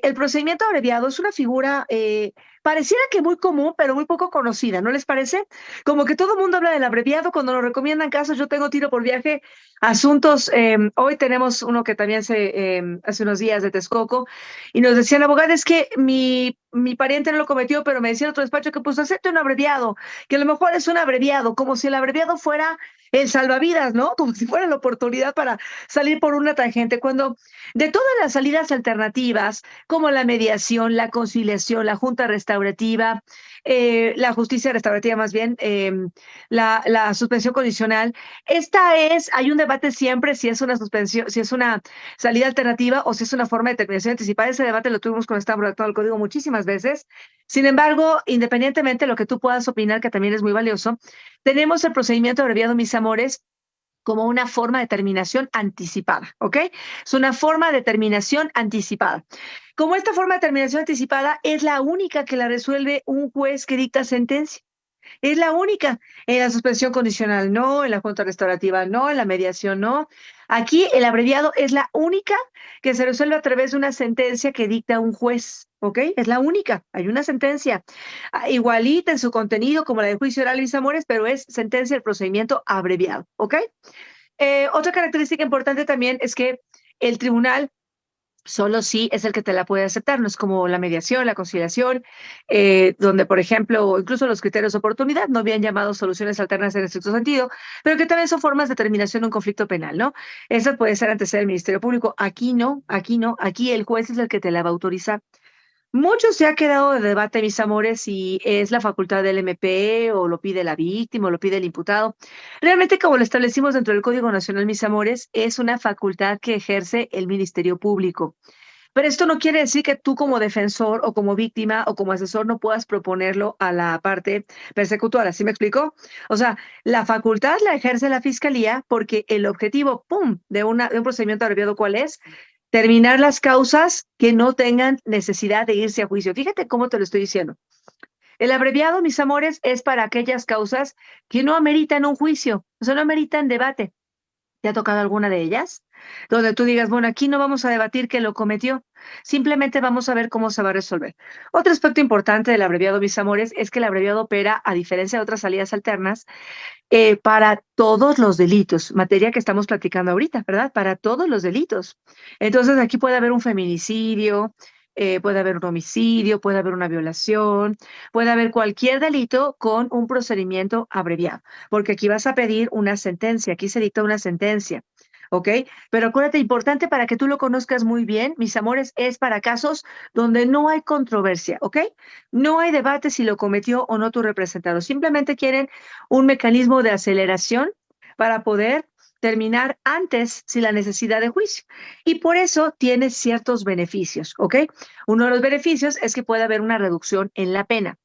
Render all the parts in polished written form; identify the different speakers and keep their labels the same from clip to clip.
Speaker 1: El procedimiento abreviado es una figura, pareciera que muy común, pero muy poco conocida, ¿no les parece? Como que todo el mundo habla del abreviado cuando nos recomiendan casos. Yo tengo tiro por viaje, asuntos. Hoy tenemos uno que también hace unos días de Texcoco, y nos decía la abogada, es que mi pariente no lo cometió, pero me decía en otro despacho que pues acepte un abreviado, que a lo mejor es un abreviado, como si el abreviado fuera el salvavidas, ¿no? Como si fuera la oportunidad para salir por una tangente, cuando de todas las salidas alternativas, como la mediación, la conciliación, la junta restaurativa, la justicia restaurativa más bien, la suspensión condicional. Hay un debate siempre si es una suspensión, si es una salida alternativa o si es una forma de terminación anticipada. Ese debate lo tuvimos cuando estábamos redactando el código muchísimas veces. Sin embargo, independientemente de lo que tú puedas opinar, que también es muy valioso, tenemos el procedimiento abreviado, mis amores, como una forma de terminación anticipada, ¿ok? Es una forma de terminación anticipada. Como esta forma de terminación anticipada es la única que la resuelve un juez que dicta sentencia. Es la única. En la suspensión condicional no, en la junta restaurativa no, en la mediación no. Aquí el abreviado es la única que se resuelve a través de una sentencia que dicta un juez, ¿ok? Es la única. Hay una sentencia igualita en su contenido como la de juicio oral, mis amores, pero es sentencia del procedimiento abreviado, ¿ok? Otra característica importante también es que el tribunal solo sí es el que te la puede aceptar, no es como la mediación, la conciliación, donde, por ejemplo, incluso los criterios de oportunidad no habían llamado soluciones alternas en estricto sentido, pero que también son formas de terminación de un conflicto penal, ¿no? Eso puede ser ante el Ministerio Público. Aquí no, aquí no, aquí el juez es el que te la va a autorizar. Mucho se ha quedado de debate, mis amores, si es la facultad del MP o lo pide la víctima o lo pide el imputado. Realmente, como lo establecimos dentro del Código Nacional, mis amores, es una facultad que ejerce el Ministerio Público. Pero esto no quiere decir que tú como defensor o como víctima o como asesor no puedas proponerlo a la parte persecutora. ¿Sí me explicó? O sea, la facultad la ejerce la fiscalía porque el objetivo, ¡pum!, de un procedimiento abreviado, ¿cuál es? Terminar las causas que no tengan necesidad de irse a juicio. Fíjate cómo te lo estoy diciendo. El abreviado, mis amores, es para aquellas causas que no ameritan un juicio, o sea, no ameritan debate. ¿Te ha tocado alguna de ellas? Donde tú digas, bueno, aquí no vamos a debatir que lo cometió, simplemente vamos a ver cómo se va a resolver. Otro aspecto importante del abreviado, mis amores, es que el abreviado opera, a diferencia de otras salidas alternas, para todos los delitos, materia que estamos platicando ahorita, ¿verdad? Para todos los delitos. Entonces, aquí puede haber un feminicidio, puede haber un homicidio, puede haber una violación, puede haber cualquier delito con un procedimiento abreviado, porque aquí vas a pedir una sentencia, aquí se dicta una sentencia. ¿Ok? Pero acuérdate, importante para que tú lo conozcas muy bien, mis amores, es para casos donde no hay controversia, ¿ok? No hay debate si lo cometió o no tu representado. Simplemente quieren un mecanismo de aceleración para poder terminar antes sin la necesidad de juicio. Y por eso tiene ciertos beneficios, ¿ok? Uno de los beneficios es que puede haber una reducción en la pena.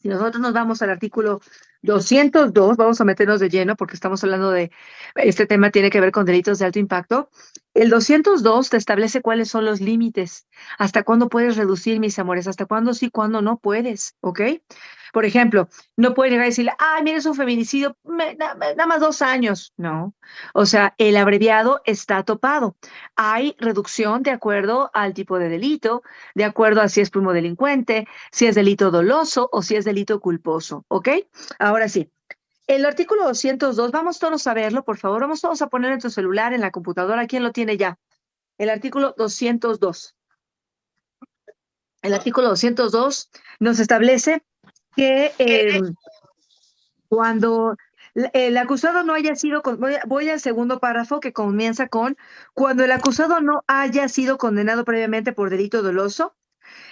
Speaker 1: Si nosotros nos vamos al artículo 202, vamos a meternos de lleno porque estamos hablando de, este tema tiene que ver con delitos de alto impacto. El 202 te establece cuáles son los límites, hasta cuándo puedes reducir, mis amores, hasta cuándo sí, cuándo no puedes, ¿ok? Por ejemplo, no puede llegar a decirle, ay, mira, es un feminicidio, nada más 2 años. No, o sea, el abreviado está topado. Hay reducción de acuerdo al tipo de delito, de acuerdo a si es primo delincuente, si es delito doloso o si es delito culposo, ¿ok? Ahora sí, el artículo 202, vamos todos a verlo, por favor, vamos todos a poner en tu celular, en la computadora, ¿quién lo tiene ya? El artículo 202. El artículo 202 nos establece que cuando el acusado no haya sido, voy al segundo párrafo que comienza con, cuando el acusado no haya sido condenado previamente por delito doloso,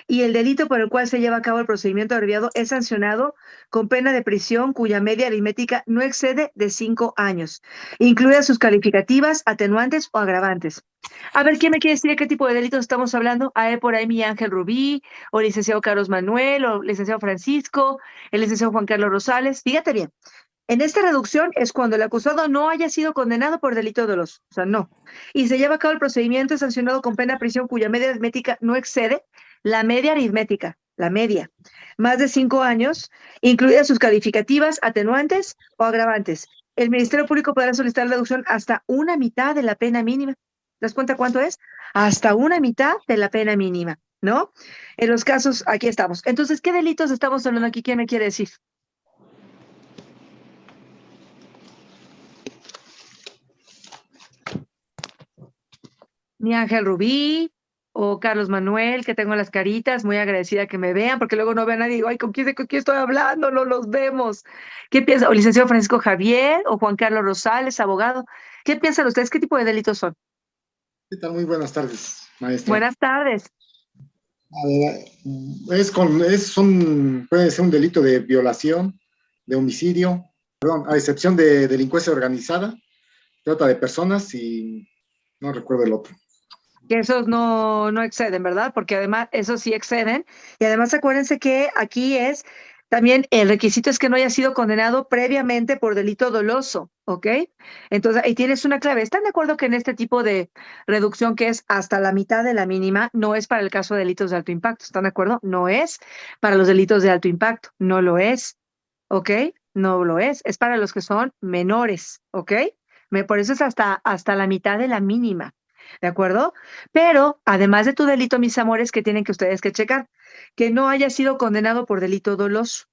Speaker 1: y el delito por el cual se lleva a cabo el procedimiento abreviado es sancionado con pena de prisión cuya media aritmética no excede de 5 años, incluidas sus calificativas, atenuantes o agravantes. A ver, ¿quién me quiere decir de qué tipo de delitos estamos hablando? A ver, por ahí mi Ángel Rubí, o licenciado Carlos Manuel, o licenciado Francisco, el licenciado Juan Carlos Rosales. Fíjate bien, en esta reducción es cuando el acusado no haya sido condenado por delito doloso, o sea, no. Y se lleva a cabo el procedimiento sancionado con pena de prisión cuya media aritmética no excede la media aritmética, la media, más de 5 años, incluidas sus calificativas, atenuantes o agravantes. El Ministerio Público podrá solicitar la reducción hasta una mitad de la pena mínima. ¿Te das cuenta cuánto es? Hasta una mitad de la pena mínima. ¿no? En los casos, aquí estamos. Entonces, ¿qué delitos estamos hablando aquí? ¿Quién me quiere decir? Mi Ángel Rubí o Carlos Manuel, que tengo las caritas, muy agradecida que me vean, porque luego no ve a nadie y digo, ay, con quién estoy hablando? No los vemos. ¿Qué piensa? O licenciado Francisco Javier o Juan Carlos Rosales, abogado. ¿Qué piensan ustedes? ¿Qué tipo de delitos son?
Speaker 2: ¿Qué tal? Muy buenas tardes, maestra.
Speaker 1: Buenas tardes.
Speaker 2: Puede ser un delito de violación, de homicidio, perdón, a excepción de delincuencia organizada, trata de personas y no recuerdo el otro.
Speaker 1: Que esos no exceden, ¿verdad? Porque además, esos sí exceden. Y además acuérdense que aquí es, también el requisito es que no haya sido condenado previamente por delito doloso, ¿ok? Entonces, ahí tienes una clave. ¿Están de acuerdo que en este tipo de reducción que es hasta la mitad de la mínima, no es para el caso de delitos de alto impacto? ¿Están de acuerdo? No es para los delitos de alto impacto, no lo es, ¿ok? No lo es para los que son menores, ¿ok? Por eso es hasta la mitad de la mínima. ¿De acuerdo? Pero además de tu delito, mis amores, que tienen que ustedes que checar, que no haya sido condenado por delito doloso.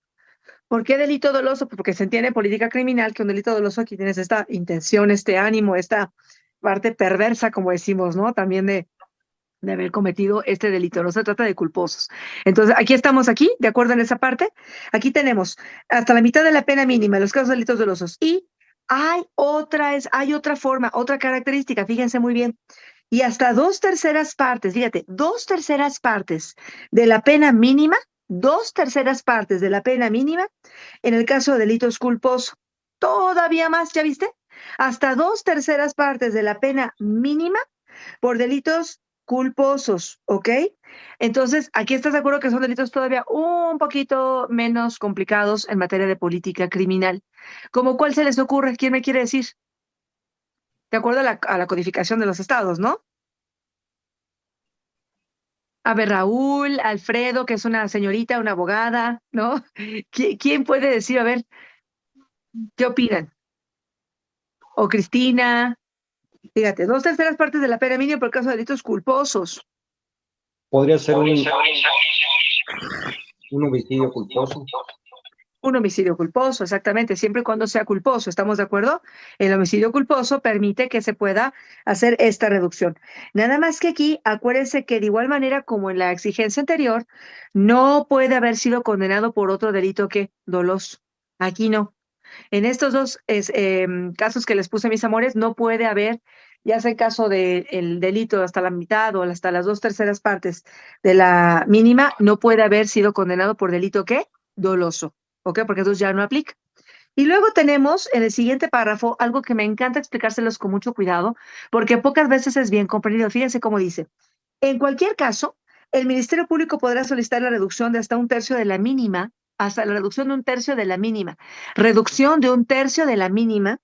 Speaker 1: ¿Por qué delito doloso? Pues porque se entiende en política criminal que un delito doloso aquí tienes esta intención, este ánimo, esta parte perversa, como decimos, ¿no? También de haber cometido este delito. No se trata de culposos. Entonces, aquí estamos aquí, ¿de acuerdo en esa parte? Aquí tenemos hasta la mitad de la pena mínima en los casos de delitos dolosos. Y hay otra forma, otra característica, fíjense muy bien. Y hasta 2/3 partes, fíjate, 2/3 partes de la pena mínima, 2/3 partes de la pena mínima en el caso de delitos culposos. Todavía más, ¿ya viste? Hasta 2/3 partes de la pena mínima por delitos culposos, ¿ok? Entonces, aquí estás de acuerdo que son delitos todavía un poquito menos complicados en materia de política criminal. ¿Cómo cuál se les ocurre? ¿Quién me quiere decir? De acuerdo a la codificación de los estados, ¿no? A ver, Raúl, Alfredo, que es una señorita, una abogada, ¿no? ¿Quién puede decir, a ver, qué opinan? O Cristina, fíjate, 2/3 partes de la pena mínima por caso de delitos culposos.
Speaker 3: Podría ser un homicidio culposo.
Speaker 1: Un homicidio culposo, exactamente, siempre y cuando sea culposo, ¿estamos de acuerdo? El homicidio culposo permite que se pueda hacer esta reducción. Nada más que aquí, acuérdense que de igual manera como en la exigencia anterior, no puede haber sido condenado por otro delito que doloso. Aquí no. En estos dos casos que les puse, mis amores, no puede haber, ya sea en caso del delito hasta la mitad o hasta las 2/3 partes de la mínima, no puede haber sido condenado por delito que doloso. ¿Ok? Porque entonces ya no aplica. Y luego tenemos en el siguiente párrafo algo que me encanta explicárselos con mucho cuidado, porque pocas veces es bien comprendido. Fíjense cómo dice. En cualquier caso, el Ministerio Público podrá solicitar la reducción de hasta 1/3 de la mínima, hasta la reducción de 1/3 de la mínima. Reducción de 1/3 de la mínima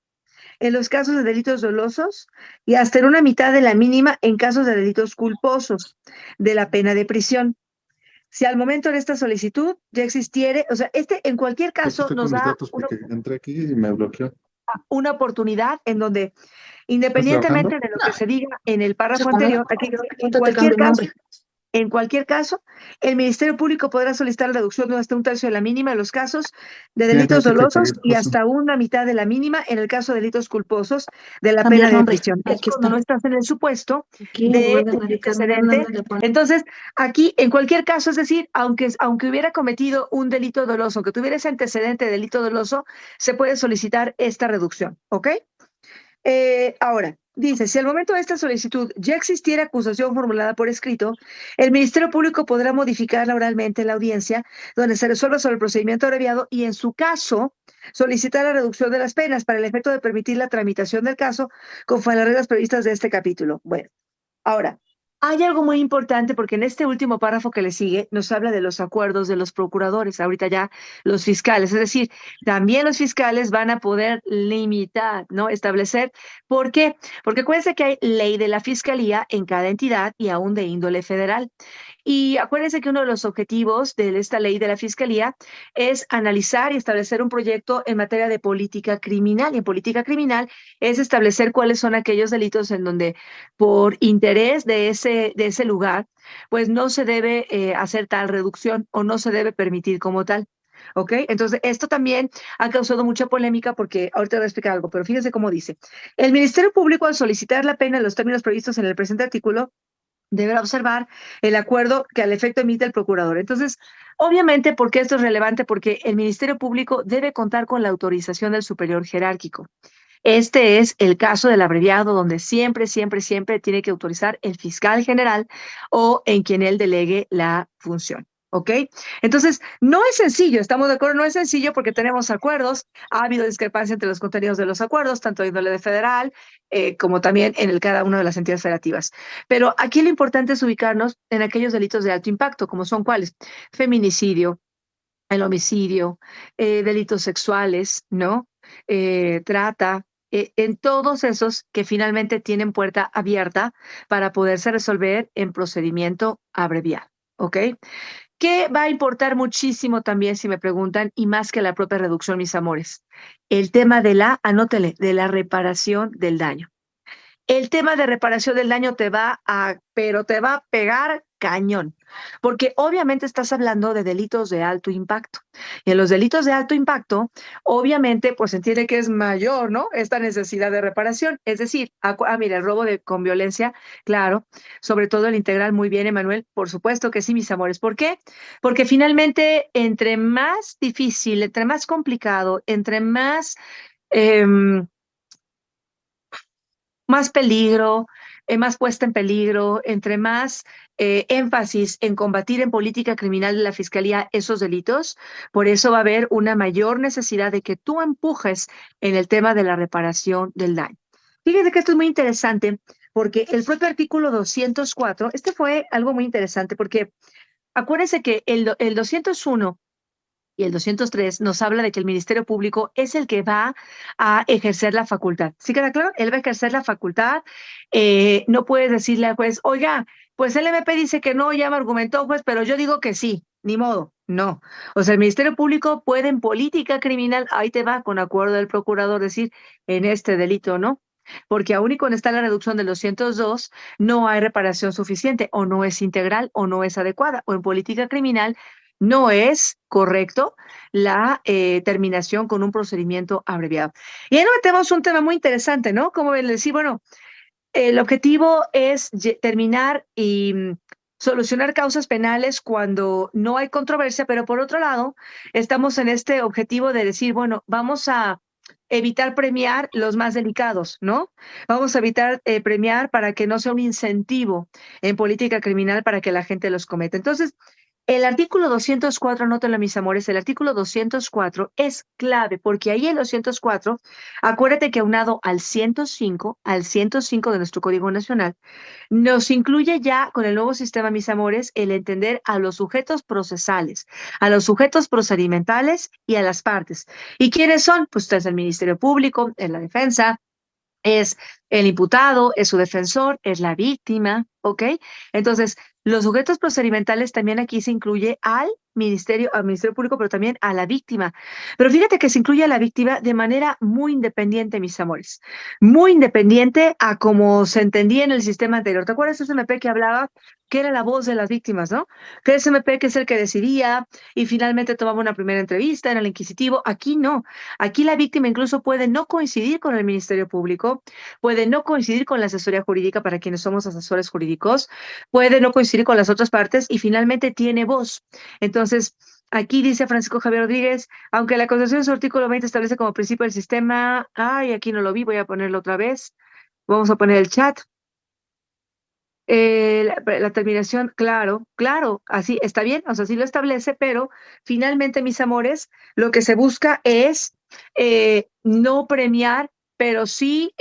Speaker 1: en los casos de delitos dolosos y hasta en una mitad de la mínima en casos de delitos culposos de la pena de prisión. Si al momento de esta solicitud ya existiere, o sea, en cualquier caso nos da
Speaker 4: entré aquí y me bloqueó.
Speaker 1: una oportunidad en donde, independientemente de lo que se diga en el párrafo anterior, aquí, en cualquier caso, el Ministerio Público podrá solicitar la reducción de hasta 1/3 de la mínima en los casos de delitos dolosos y hasta una mitad de la mínima en el caso de delitos culposos de la pena de prisión. Es cuando no estás en el supuesto de antecedente. Entonces, aquí, en cualquier caso, es decir, aunque hubiera cometido un delito doloso, que tuviera ese antecedente de delito doloso, se puede solicitar esta reducción, ¿ok? Ahora, dice, si al momento de esta solicitud ya existiera acusación formulada por escrito, el Ministerio Público podrá modificarla oralmente en la audiencia donde se resuelva sobre el procedimiento abreviado y, en su caso, solicitar la reducción de las penas para el efecto de permitir la tramitación del caso conforme a las reglas previstas de este capítulo. Bueno, ahora, hay algo muy importante porque en este último párrafo que le sigue nos habla de los acuerdos de los procuradores, ahorita ya los fiscales, es decir, también los fiscales van a poder limitar, ¿no? Establecer. ¿Por qué? Porque acuérdense que hay ley de la fiscalía en cada entidad y aún de índole federal. Y acuérdense que uno de los objetivos de esta ley de la Fiscalía es analizar y establecer un proyecto en materia de política criminal. Y en política criminal es establecer cuáles son aquellos delitos en donde por interés de ese lugar, pues no se debe hacer tal reducción o no se debe permitir como tal. ¿Ok? Entonces, esto también ha causado mucha polémica porque ahorita voy a explicar algo, pero fíjense cómo dice. El Ministerio Público, al solicitar la pena en los términos previstos en el presente artículo, deberá observar el acuerdo que al efecto emite el procurador. Entonces, obviamente, ¿por qué esto es relevante? Porque el Ministerio Público debe contar con la autorización del superior jerárquico. Este es el caso del abreviado donde siempre, siempre, siempre tiene que autorizar el fiscal general o en quien él delegue la función. ¿Ok? Entonces, no es sencillo, estamos de acuerdo, no es sencillo porque tenemos acuerdos, ha habido discrepancia entre los contenidos de los acuerdos, tanto de índole federal como también en cada una de las entidades federativas. Pero aquí lo importante es ubicarnos en aquellos delitos de alto impacto, como son cuáles: feminicidio, el homicidio, delitos sexuales, ¿no? Trata, en todos esos que finalmente tienen puerta abierta para poderse resolver en procedimiento abreviado, ¿ok? ¿Qué va a importar muchísimo también, si me preguntan, y más que la propia reducción, mis amores? El tema de anótele, de la reparación del daño. El tema de reparación del daño pero te va a pegar cañón, porque obviamente estás hablando de delitos de alto impacto. Y en los delitos de alto impacto, obviamente, pues se entiende que es mayor, ¿no? Esta necesidad de reparación. Es decir, mira, el robo con violencia, claro, sobre todo el integral, muy bien, Emanuel, por supuesto que sí, mis amores. ¿Por qué? Porque finalmente, entre más difícil, entre más complicado, entre em, más peligro, más puesta en peligro, entre más énfasis en combatir en política criminal de la Fiscalía esos delitos, por eso va a haber una mayor necesidad de que tú empujes en el tema de la reparación del daño. Fíjense que esto es muy interesante porque el propio artículo 204, este fue algo muy interesante porque acuérdense que el 201 y el 203 nos habla de que el Ministerio Público es el que va a ejercer la facultad. ¿Sí queda claro? Él va a ejercer la facultad. No puedes decirle al juez, oiga, pues el MP dice que no, ya me argumentó, juez, pero yo digo que sí, ni modo. No. O sea, el Ministerio Público puede en política criminal, ahí te va, con acuerdo del procurador, decir en este delito, ¿no? Porque aún y cuando está la reducción de los 202, no hay reparación suficiente, o no es integral, o no es adecuada, o en política criminal no es correcto la terminación con un procedimiento abreviado. Y ahí nos metemos un tema muy interesante, ¿no? Como decir, bueno, el objetivo es terminar y solucionar causas penales cuando no hay controversia, pero por otro lado, estamos en este objetivo de decir, bueno, vamos a evitar premiar los más delicados, ¿no? Vamos a evitar premiar para que no sea un incentivo en política criminal para que la gente los cometa. Entonces, el artículo 204, anótenlo, mis amores, el artículo 204 es clave porque ahí el 204, acuérdate que aunado al 105 de nuestro Código Nacional, nos incluye ya con el nuevo sistema, mis amores, el entender a los sujetos procesales, a los sujetos procedimentales y a las partes. ¿Y quiénes son? Pues es el Ministerio Público, es la defensa, es el imputado, es su defensor, es la víctima, ¿ok? Entonces, los sujetos procedimentales también aquí se incluye al Ministerio Público, pero también a la víctima. Pero fíjate que se incluye a la víctima de manera muy independiente, mis amores. Muy independiente a como se entendía en el sistema anterior. ¿Te acuerdas de ese MP que hablaba que era la voz de las víctimas, ¿no? Que ese MP que es el que decidía y finalmente tomaba una primera entrevista en el inquisitivo. Aquí no. Aquí la víctima incluso puede no coincidir con el Ministerio Público, puede no coincidir con la asesoría jurídica para quienes somos asesores jurídicos, puede no coincidir con las otras partes y finalmente tiene voz. Entonces, aquí dice Francisco Javier Rodríguez, aunque la Constitución en su artículo 20 establece como principio del sistema, aquí no lo vi, voy a ponerlo otra vez, vamos a poner el chat. La terminación, claro, claro, así está bien, o sea, sí lo establece, pero finalmente, mis amores, lo que se busca es no premiar, pero sí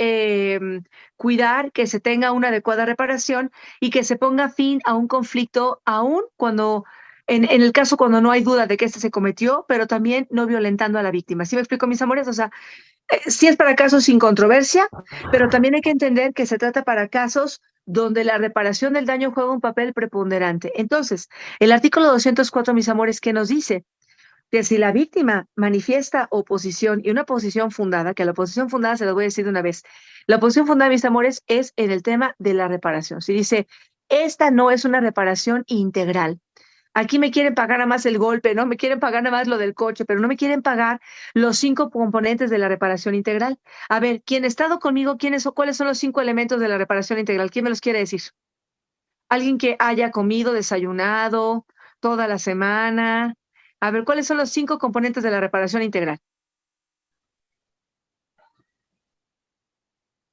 Speaker 1: cuidar que se tenga una adecuada reparación y que se ponga fin a un conflicto, aún cuando en el caso cuando no hay duda de que este se cometió, pero también no violentando a la víctima. ¿Sí me explico, mis amores? O sea, sí es para casos sin controversia, pero también hay que entender que se trata para casos donde la reparación del daño juega un papel preponderante. Entonces, el artículo 204, mis amores, ¿qué nos dice? Que si la víctima manifiesta oposición y una posición fundada, que la oposición fundada se lo voy a decir de una vez, la oposición fundada, mis amores, es en el tema de la reparación. Si dice, esta no es una reparación integral. Aquí me quieren pagar nada más el golpe, ¿no? Me quieren pagar nada más lo del coche, pero no me quieren pagar los 5 componentes de la reparación integral. A ver, ¿quién ha estado conmigo? ¿Cuáles son los 5 elementos de la reparación integral? ¿Quién me los quiere decir? Alguien que haya comido, desayunado toda la semana. A ver, ¿cuáles son los 5 componentes de la reparación integral?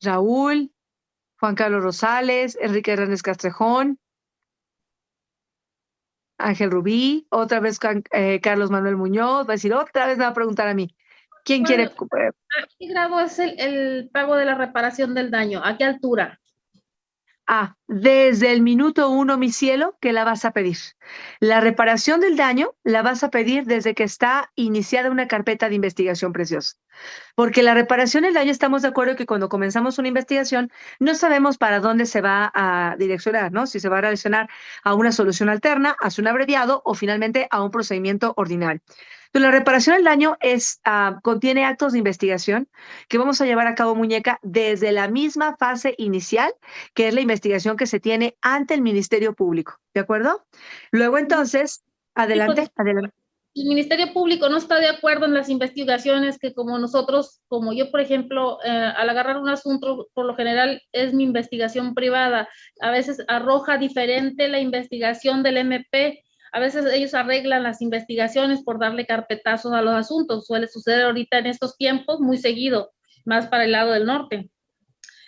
Speaker 1: Raúl, Juan Carlos Rosales, Enrique Hernández Castrejón, Ángel Rubí, otra vez Carlos Manuel Muñoz, va a decir, otra vez me va a preguntar a mí, ¿quién quiere?
Speaker 5: ¿A qué grado es el pago de la reparación del daño? ¿A qué altura?
Speaker 1: Desde el minuto 1, mi cielo, que la vas a pedir. La reparación del daño la vas a pedir desde que está iniciada una carpeta de investigación, preciosa. Porque la reparación del daño, estamos de acuerdo que cuando comenzamos una investigación no sabemos para dónde se va a direccionar, ¿no? Si se va a direccionar a una solución alterna, a un abreviado o finalmente a un procedimiento ordinario. Entonces, la reparación del daño contiene actos de investigación que vamos a llevar a cabo, muñeca, desde la misma fase inicial, que es la investigación que se tiene ante el Ministerio Público, ¿de acuerdo? Luego, entonces, adelante.
Speaker 5: El Ministerio Público no está de acuerdo en las investigaciones que como nosotros, como yo, por ejemplo, al agarrar un asunto, por lo general es mi investigación privada, a veces arroja diferente la investigación del MP. A veces ellos arreglan las investigaciones por darle carpetazos a los asuntos. Suele suceder ahorita en estos tiempos muy seguido, más para el lado del norte.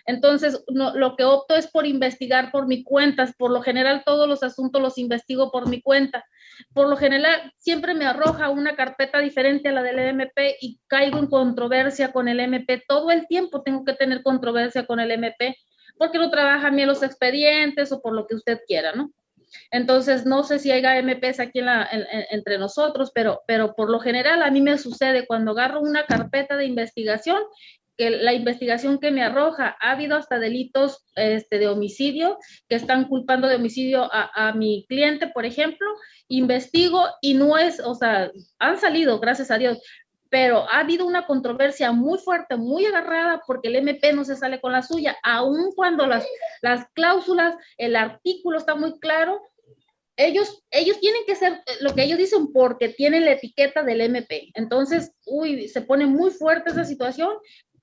Speaker 5: Entonces, lo que opto es por investigar por mi cuenta. Por lo general, todos los asuntos los investigo por mi cuenta. Por lo general, siempre me arroja una carpeta diferente a la del MP y caigo en controversia con el MP. Todo el tiempo tengo que tener controversia con el MP porque no trabajan bien los expedientes o por lo que usted quiera, ¿no? Entonces, no sé si hay MPs aquí entre nosotros, pero por lo general a mí me sucede cuando agarro una carpeta de investigación, que la investigación que me arroja, ha habido hasta delitos de homicidio, que están culpando de homicidio a mi cliente, por ejemplo, investigo y no es, o sea, han salido, gracias a Dios, pero ha habido una controversia muy fuerte, muy agarrada, porque el MP no se sale con la suya, aun cuando las cláusulas, el artículo está muy claro. Ellos tienen que ser lo que ellos dicen porque tienen la etiqueta del MP. Entonces, se pone muy fuerte esa situación.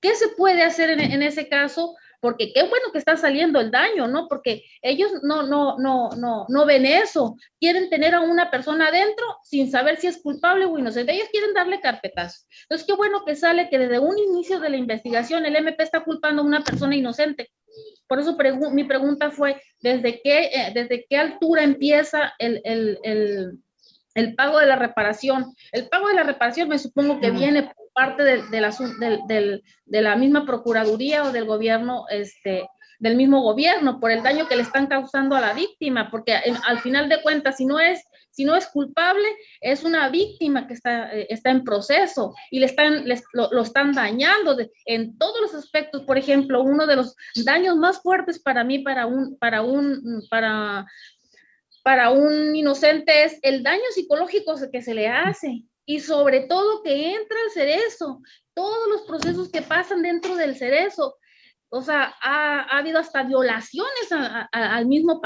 Speaker 5: ¿Qué se puede hacer en ese caso? Porque qué bueno que está saliendo el daño, ¿no? Porque ellos no ven eso. Quieren tener a una persona adentro sin saber si es culpable o inocente. Ellos quieren darle carpetazo. Entonces, qué bueno que sale que desde un inicio de la investigación el MP está culpando a una persona inocente. Por eso mi pregunta fue, ¿desde qué altura empieza el pago de la reparación? El pago de la reparación me supongo que viene por parte de la misma Procuraduría o del gobierno, del mismo gobierno, por el daño que le están causando a la víctima, porque al final de cuentas, si no es culpable, es una víctima que está en proceso y lo están dañando en todos los aspectos. Por ejemplo, uno de los daños más fuertes para mí, para un inocente, es el daño psicológico que se le hace, y sobre todo que entra el cerezo, todos los procesos que pasan dentro del cerezo. O sea, ha habido hasta violaciones al mismo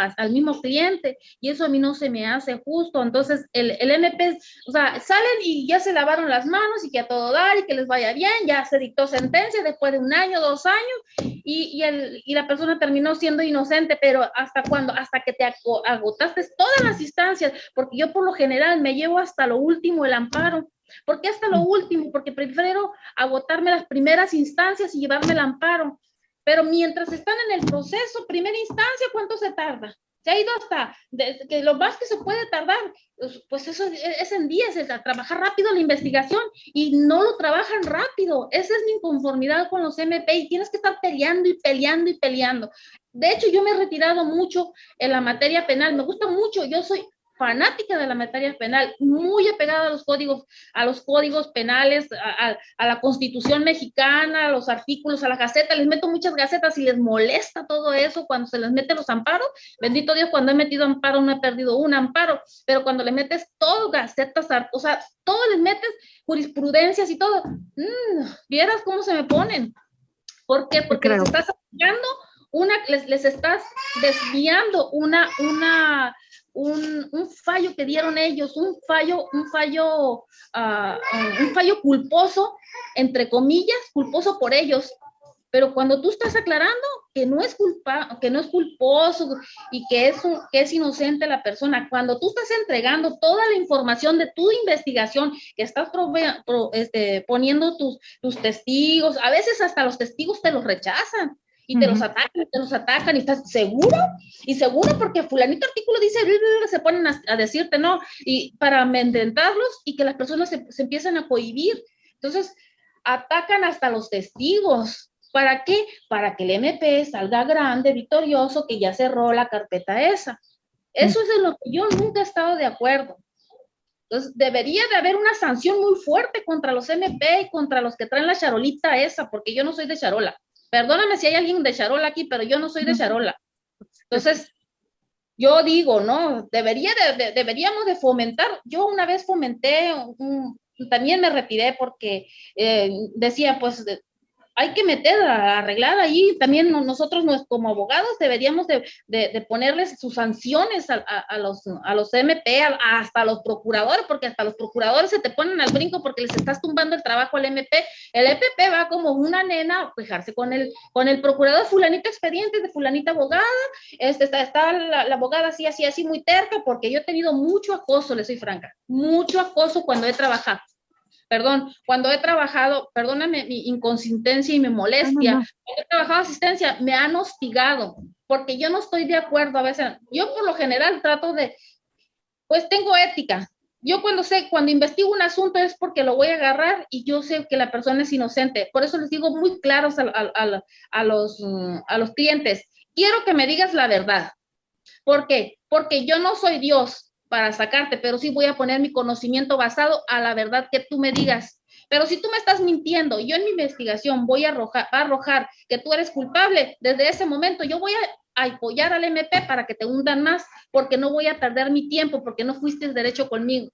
Speaker 5: cliente, y eso a mí no se me hace justo. Entonces, el MP, o sea, salen y ya se lavaron las manos y que a todo dar y que les vaya bien, ya se dictó sentencia después de 1 año, 2 años, y la persona terminó siendo inocente, pero ¿hasta cuándo? Hasta que te agotaste todas las instancias, porque yo por lo general me llevo hasta lo último el amparo. ¿Por qué hasta lo último? Porque prefiero agotarme las primeras instancias y llevarme el amparo. Pero mientras están en el proceso, primera instancia, ¿cuánto se tarda? Se ha ido hasta, que lo más que se puede tardar, pues eso es en días, es a trabajar rápido la investigación, y no lo trabajan rápido. Esa es mi inconformidad con los MP, y tienes que estar peleando y peleando y peleando. De hecho, yo me he retirado mucho en la materia penal, me gusta mucho, yo soy fanática de la materia penal, muy apegada a los códigos penales, a la Constitución mexicana, a los artículos, a la Gaceta. Les meto muchas gacetas y les molesta todo eso cuando se les mete los amparos. Bendito Dios, cuando he metido amparo no he perdido un amparo, pero cuando le metes todo, gacetas, o sea, todo les metes jurisprudencias y todo, vieras cómo se me ponen. ¿Por qué? Porque les estás aplicando les estás desviando un fallo que dieron ellos, un fallo culposo, entre comillas, culposo por ellos. Pero cuando tú estás aclarando que no es culposo y que es inocente la persona, cuando tú estás entregando toda la información de tu investigación, que estás poniendo tus testigos, a veces hasta los testigos te los rechazan. Y te los atacan, y estás seguro, porque fulanito artículo dice, se ponen a decirte no, y para amedrentarlos y que las personas se empiezan a cohibir. Entonces, atacan hasta los testigos. ¿Para qué? Para que el MP salga grande, victorioso, que ya cerró la carpeta esa. Eso es en lo que yo nunca he estado de acuerdo. Entonces, debería de haber una sanción muy fuerte contra los MP y contra los que traen la charolita esa, porque yo no soy de charola. Perdóname si hay alguien de charola aquí, pero yo no soy de charola. Entonces, yo digo, ¿no? Deberíamos de fomentar. Yo una vez fomenté, también me retiré porque decía, pues, hay que arreglar ahí. También nosotros como abogados deberíamos de ponerles sus sanciones a los MP, hasta a los procuradores, porque hasta los procuradores se te ponen al brinco porque les estás tumbando el trabajo al MP. El MP va como una nena a quejarse con el procurador, fulanito expediente de fulanita abogada, está la abogada así muy terca, porque yo he tenido mucho acoso, les soy franca, mucho acoso cuando he trabajado. Cuando he trabajado, perdóname mi inconsistencia y mi molestia, cuando he trabajado asistencia, me han hostigado, porque yo no estoy de acuerdo a veces. Yo por lo general trato pues tengo ética. Yo cuando investigo un asunto es porque lo voy a agarrar y yo sé que la persona es inocente. Por eso les digo muy claros a los clientes, quiero que me digas la verdad. ¿Por qué? Porque yo no soy Dios para sacarte, pero sí voy a poner mi conocimiento basado a la verdad que tú me digas. Pero si tú me estás mintiendo, yo en mi investigación voy a arrojar que tú eres culpable, desde ese momento yo voy a apoyar al MP para que te hundan más, porque no voy a perder mi tiempo, porque no fuiste derecho conmigo.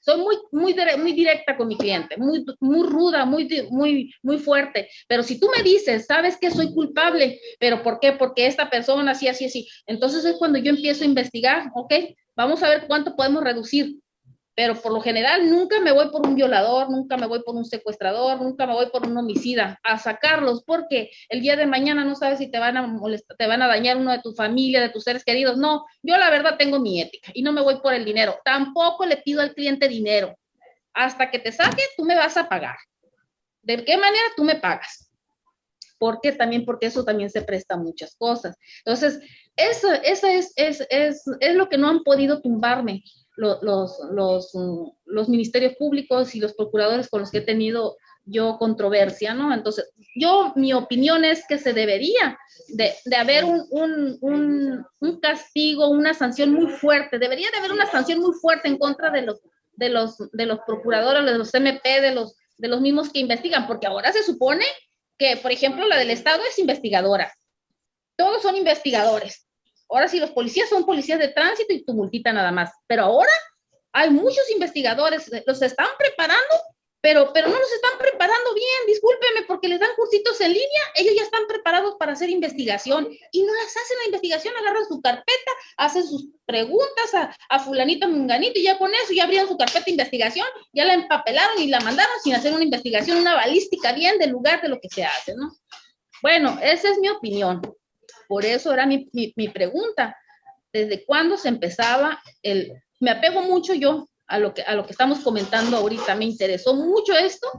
Speaker 5: Soy muy directa con mi cliente, muy ruda, muy fuerte. Pero si tú me dices, sabes que soy culpable, ¿pero por qué? Porque esta persona así. Entonces es cuando yo empiezo a investigar, ¿ok? Vamos a ver cuánto podemos reducir. Pero por lo general nunca me voy por un violador, nunca me voy por un secuestrador, nunca me voy por un homicida a sacarlos, porque el día de mañana no sabes si te van a molestar, te van a dañar uno de tu familia, de tus seres queridos. No, yo la verdad tengo mi ética y no me voy por el dinero. Tampoco le pido al cliente dinero. Hasta que te saque, tú me vas a pagar. ¿De qué manera tú me pagas? Porque eso también se presta a muchas cosas. Entonces, eso es lo que no han podido tumbarme los ministerios públicos y los procuradores con los que he tenido yo controversia, ¿no? Entonces, mi opinión es que se debería de haber un castigo, una sanción muy fuerte. Debería de haber una sanción muy fuerte en contra de los procuradores, de los MP, de los mismos que investigan, porque ahora se supone que, por ejemplo, la del Estado es investigadora. Todos son investigadores. Ahora sí, los policías son policías de tránsito y tumultita nada más. Pero ahora hay muchos investigadores, los están preparando, pero no los están preparando bien, discúlpeme, porque les dan cursitos en línea, ellos ya están preparados para hacer investigación y no las hacen la investigación, agarran su carpeta, hacen sus preguntas a fulanito, menganito, y ya con eso ya abrieron su carpeta de investigación, ya la empapelaron y la mandaron sin hacer una investigación, una balística bien del lugar de lo que se hace, ¿no? Bueno, esa es mi opinión. Por eso era mi pregunta. ¿Desde cuándo se empezaba me apego mucho yo a lo que estamos comentando ahorita? Me interesó mucho esto.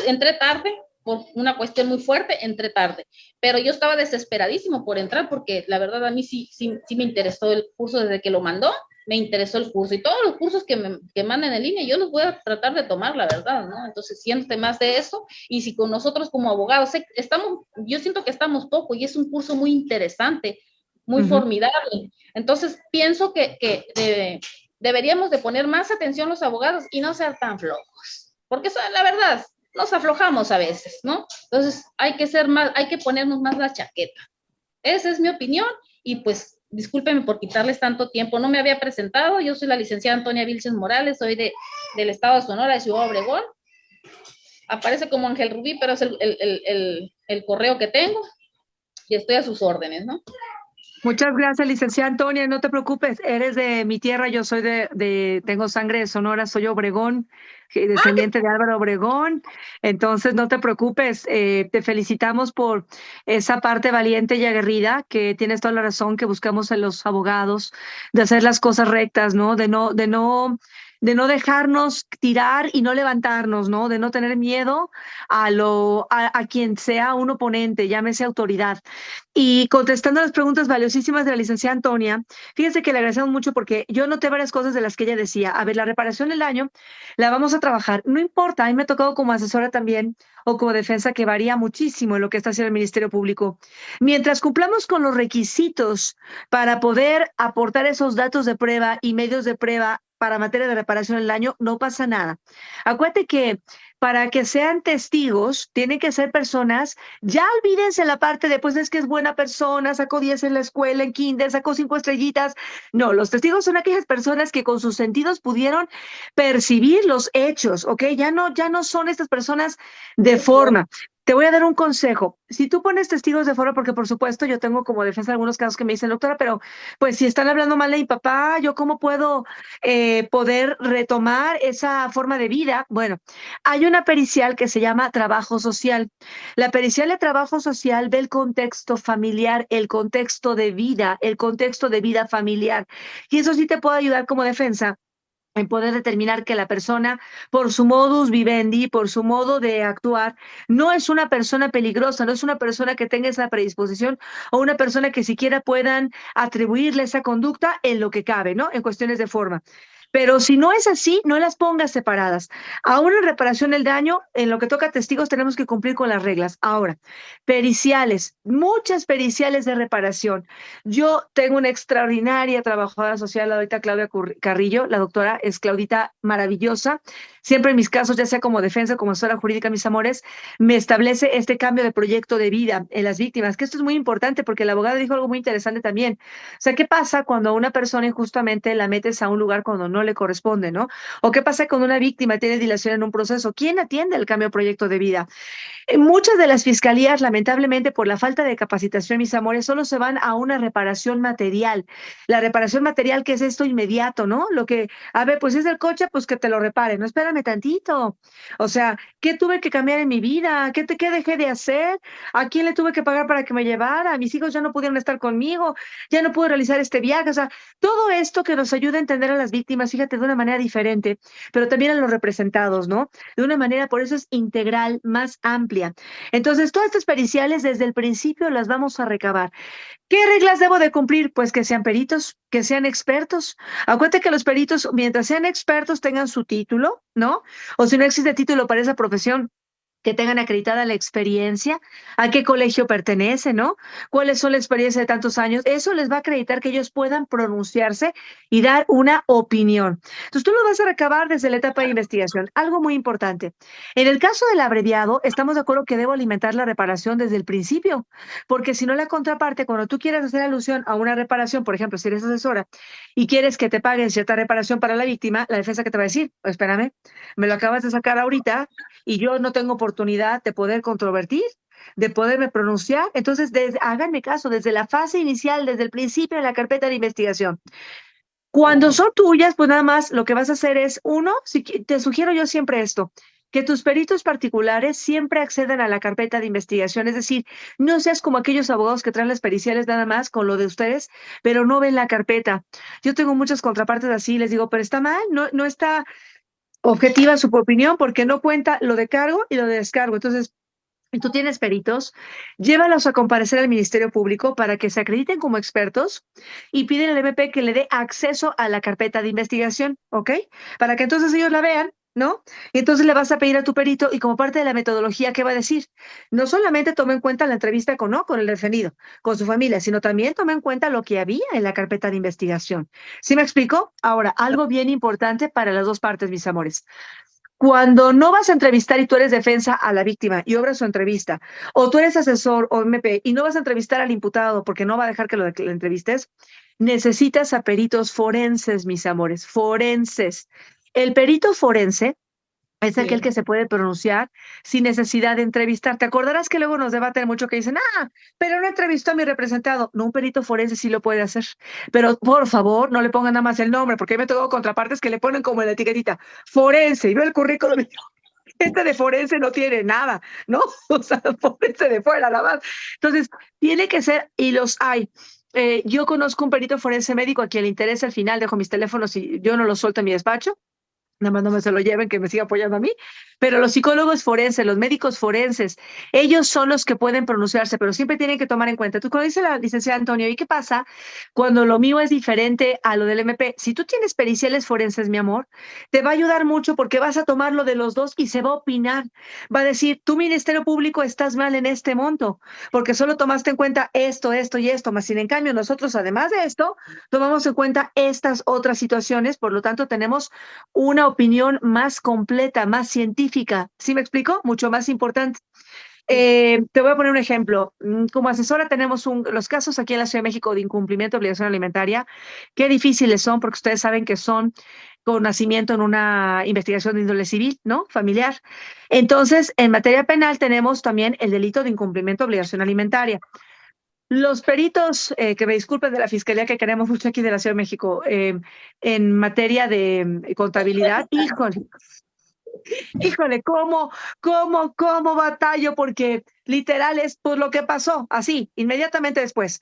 Speaker 5: Entré tarde, por una cuestión muy fuerte, entré tarde. Pero yo estaba desesperadísimo por entrar, porque la verdad a mí sí me interesó el curso desde que lo mandó. Me interesó el curso y todos los cursos que manden en línea, yo los voy a tratar de tomar, la verdad, ¿no? Entonces, siéntate más de eso, y si con nosotros como abogados, yo siento que estamos poco y es un curso muy interesante muy formidable. Entonces, pienso que deberíamos de poner más atención los abogados y no ser tan flojos, porque eso, la verdad, nos aflojamos a veces, ¿no? Entonces, hay que ponernos más la chaqueta. Esa es mi opinión y pues discúlpenme por quitarles tanto tiempo, no me había presentado, yo soy la licenciada Antonia Vilches Morales, soy del estado de Sonora, de Ciudad Obregón, aparece como Ángel Rubí, pero es el correo que tengo y estoy a sus órdenes, ¿no?
Speaker 1: Muchas gracias, licenciada Antonia, no te preocupes, eres de mi tierra, yo soy tengo sangre de Sonora, soy Obregón, descendiente de Álvaro Obregón, entonces no te preocupes, te felicitamos por esa parte valiente y aguerrida, que tienes toda la razón, que buscamos en los abogados, de hacer las cosas rectas, ¿no? De no dejarnos tirar y no levantarnos, ¿no? De no tener miedo a quien sea un oponente, llámese autoridad. Y contestando las preguntas valiosísimas de la licenciada Antonia, fíjense que le agradecemos mucho porque yo noté varias cosas de las que ella decía. A ver, la reparación del daño la vamos a trabajar. No importa, a mí me ha tocado como asesora también o como defensa que varía muchísimo en lo que está haciendo el Ministerio Público. Mientras cumplamos con los requisitos para poder aportar esos datos de prueba y medios de prueba para materia de reparación del daño, no pasa nada. Acuérdate que para que sean testigos, tienen que ser personas, ya olvídense la parte de, pues es que es buena persona, sacó 10 en la escuela, en kinder, sacó 5 estrellitas. No, los testigos son aquellas personas que con sus sentidos pudieron percibir los hechos, ¿ok? Ya no son estas personas de forma. Te voy a dar un consejo. Si tú pones testigos de forma, porque por supuesto yo tengo como defensa algunos casos que me dicen, doctora, pero pues si están hablando mal de mi papá, ¿yo cómo puedo poder retomar esa forma de vida? Bueno, hay una pericial que se llama trabajo social. La pericial de trabajo social ve el contexto familiar, el contexto de vida familiar. Y eso sí te puede ayudar como defensa en poder determinar que la persona, por su modus vivendi, por su modo de actuar, no es una persona peligrosa, no es una persona que tenga esa predisposición o una persona que siquiera puedan atribuirle esa conducta en lo que cabe, ¿no? En cuestiones de forma. Pero si no es así, no las pongas separadas. Aún en reparación del daño, en lo que toca a testigos, tenemos que cumplir con las reglas. Ahora, periciales, muchas periciales de reparación. Yo tengo una extraordinaria trabajadora social, la doctora Claudia Carrillo. La doctora es Claudita maravillosa. Siempre en mis casos, ya sea como defensa, como asesora jurídica, mis amores, me establece este cambio de proyecto de vida en las víctimas, que esto es muy importante porque el abogado dijo algo muy interesante también. O sea, ¿qué pasa cuando a una persona injustamente la metes a un lugar cuando no le corresponde, ¿no? ¿O qué pasa cuando una víctima tiene dilación en un proceso? ¿Quién atiende el cambio de proyecto de vida? Muchas de las fiscalías, lamentablemente, por la falta de capacitación, mis amores, solo se van a una reparación material. La reparación material, que es esto inmediato, ¿no? Lo que, a ver, pues es el coche, pues que te lo repare. No, espérame tantito. O sea, ¿qué tuve que cambiar en mi vida? ¿Qué dejé de hacer? ¿A quién le tuve que pagar para que me llevara? Mis hijos ya no pudieron estar conmigo, ya no pude realizar este viaje. O sea, todo esto que nos ayuda a entender a las víctimas, fíjate, de una manera diferente, pero también a los representados, ¿no? De una manera, por eso es integral, más amplia. Entonces, todas estas periciales desde el principio las vamos a recabar. ¿Qué reglas debo de cumplir? Pues que sean peritos, que sean expertos. Acuérdate que los peritos, mientras sean expertos, tengan su título, ¿no? O si no existe título para esa profesión, que tengan acreditada la experiencia, a qué colegio pertenece, ¿no? ¿Cuáles son la experiencia de tantos años? Eso les va a acreditar que ellos puedan pronunciarse y dar una opinión. Entonces, tú lo vas a recabar desde la etapa de investigación. Algo muy importante. En el caso del abreviado, estamos de acuerdo que debo alimentar la reparación desde el principio, porque si no, la contraparte, cuando tú quieras hacer alusión a una reparación, por ejemplo, si eres asesora y quieres que te paguen cierta reparación para la víctima, la defensa que te va a decir, espérame, me lo acabas de sacar ahorita y yo no tengo oportunidad de poder controvertir, de poderme pronunciar. Entonces, háganme caso, desde la fase inicial, desde el principio de la carpeta de investigación. Cuando son tuyas, pues nada más lo que vas a hacer es, uno, te sugiero yo siempre esto, que tus peritos particulares siempre accedan a la carpeta de investigación, es decir, no seas como aquellos abogados que traen las periciales nada más con lo de ustedes, pero no ven la carpeta. Yo tengo muchas contrapartes así, les digo, pero está mal, no está objetiva su opinión porque no cuenta lo de cargo y lo de descargo. Entonces, tú tienes peritos, llévalos a comparecer al Ministerio Público para que se acrediten como expertos y piden al MP que le dé acceso a la carpeta de investigación, ¿ok? Para que entonces ellos la vean ¿no? Y entonces le vas a pedir a tu perito y como parte de la metodología, ¿qué va a decir? No solamente toma en cuenta la entrevista con el defendido, con su familia, sino también toma en cuenta lo que había en la carpeta de investigación. ¿Sí me explico? Ahora, algo bien importante para las dos partes, mis amores. Cuando no vas a entrevistar y tú eres defensa a la víctima y obras su entrevista, o tú eres asesor o MP y no vas a entrevistar al imputado porque no va a dejar que lo entrevistes, necesitas a peritos forenses, mis amores, forenses. El perito forense es aquel
Speaker 5: Sí.
Speaker 1: que se puede pronunciar sin necesidad de entrevistar. Te acordarás que luego nos debaten mucho que dicen, pero no entrevistó a mi representado. No, un perito forense sí lo puede hacer. Pero por favor, no le pongan nada más el nombre, porque me tocó contrapartes que le ponen como en la etiquetita, forense, y veo el currículum. Este de forense no tiene nada, ¿no? O sea, forense de fuera, nada más. Entonces, tiene que ser, y los hay. Yo conozco un perito forense médico a quien le interesa al final, dejo mis teléfonos y yo no los suelto en mi despacho. Nada más no me se lo lleven, que me siga apoyando a mí. Pero los psicólogos forenses, los médicos forenses, ellos son los que pueden pronunciarse, pero siempre tienen que tomar en cuenta. Tú, como dice la licenciada Antonio, ¿y qué pasa cuando lo mío es diferente a lo del MP? Si tú tienes periciales forenses, mi amor, te va a ayudar mucho porque vas a tomar lo de los dos y se va a opinar. Va a decir, tu Ministerio Público estás mal en este monto, porque solo tomaste en cuenta esto y esto, más sin en cambio nosotros, además de esto, tomamos en cuenta estas otras situaciones, por lo tanto tenemos una opinión más completa, más científica. ¿Sí me explico? Mucho más importante. Te voy a poner un ejemplo. Como asesora tenemos los casos aquí en la Ciudad de México de incumplimiento de obligación alimentaria. Qué difíciles son porque ustedes saben que son con nacimiento en una investigación de índole civil, ¿no? Familiar. Entonces, en materia penal tenemos también el delito de incumplimiento de obligación alimentaria. Los peritos, que me disculpen de la fiscalía que queremos mucho aquí de la Ciudad de México, en materia de contabilidad, híjole, cómo batallo, porque literal es pues lo que pasó, así, inmediatamente después.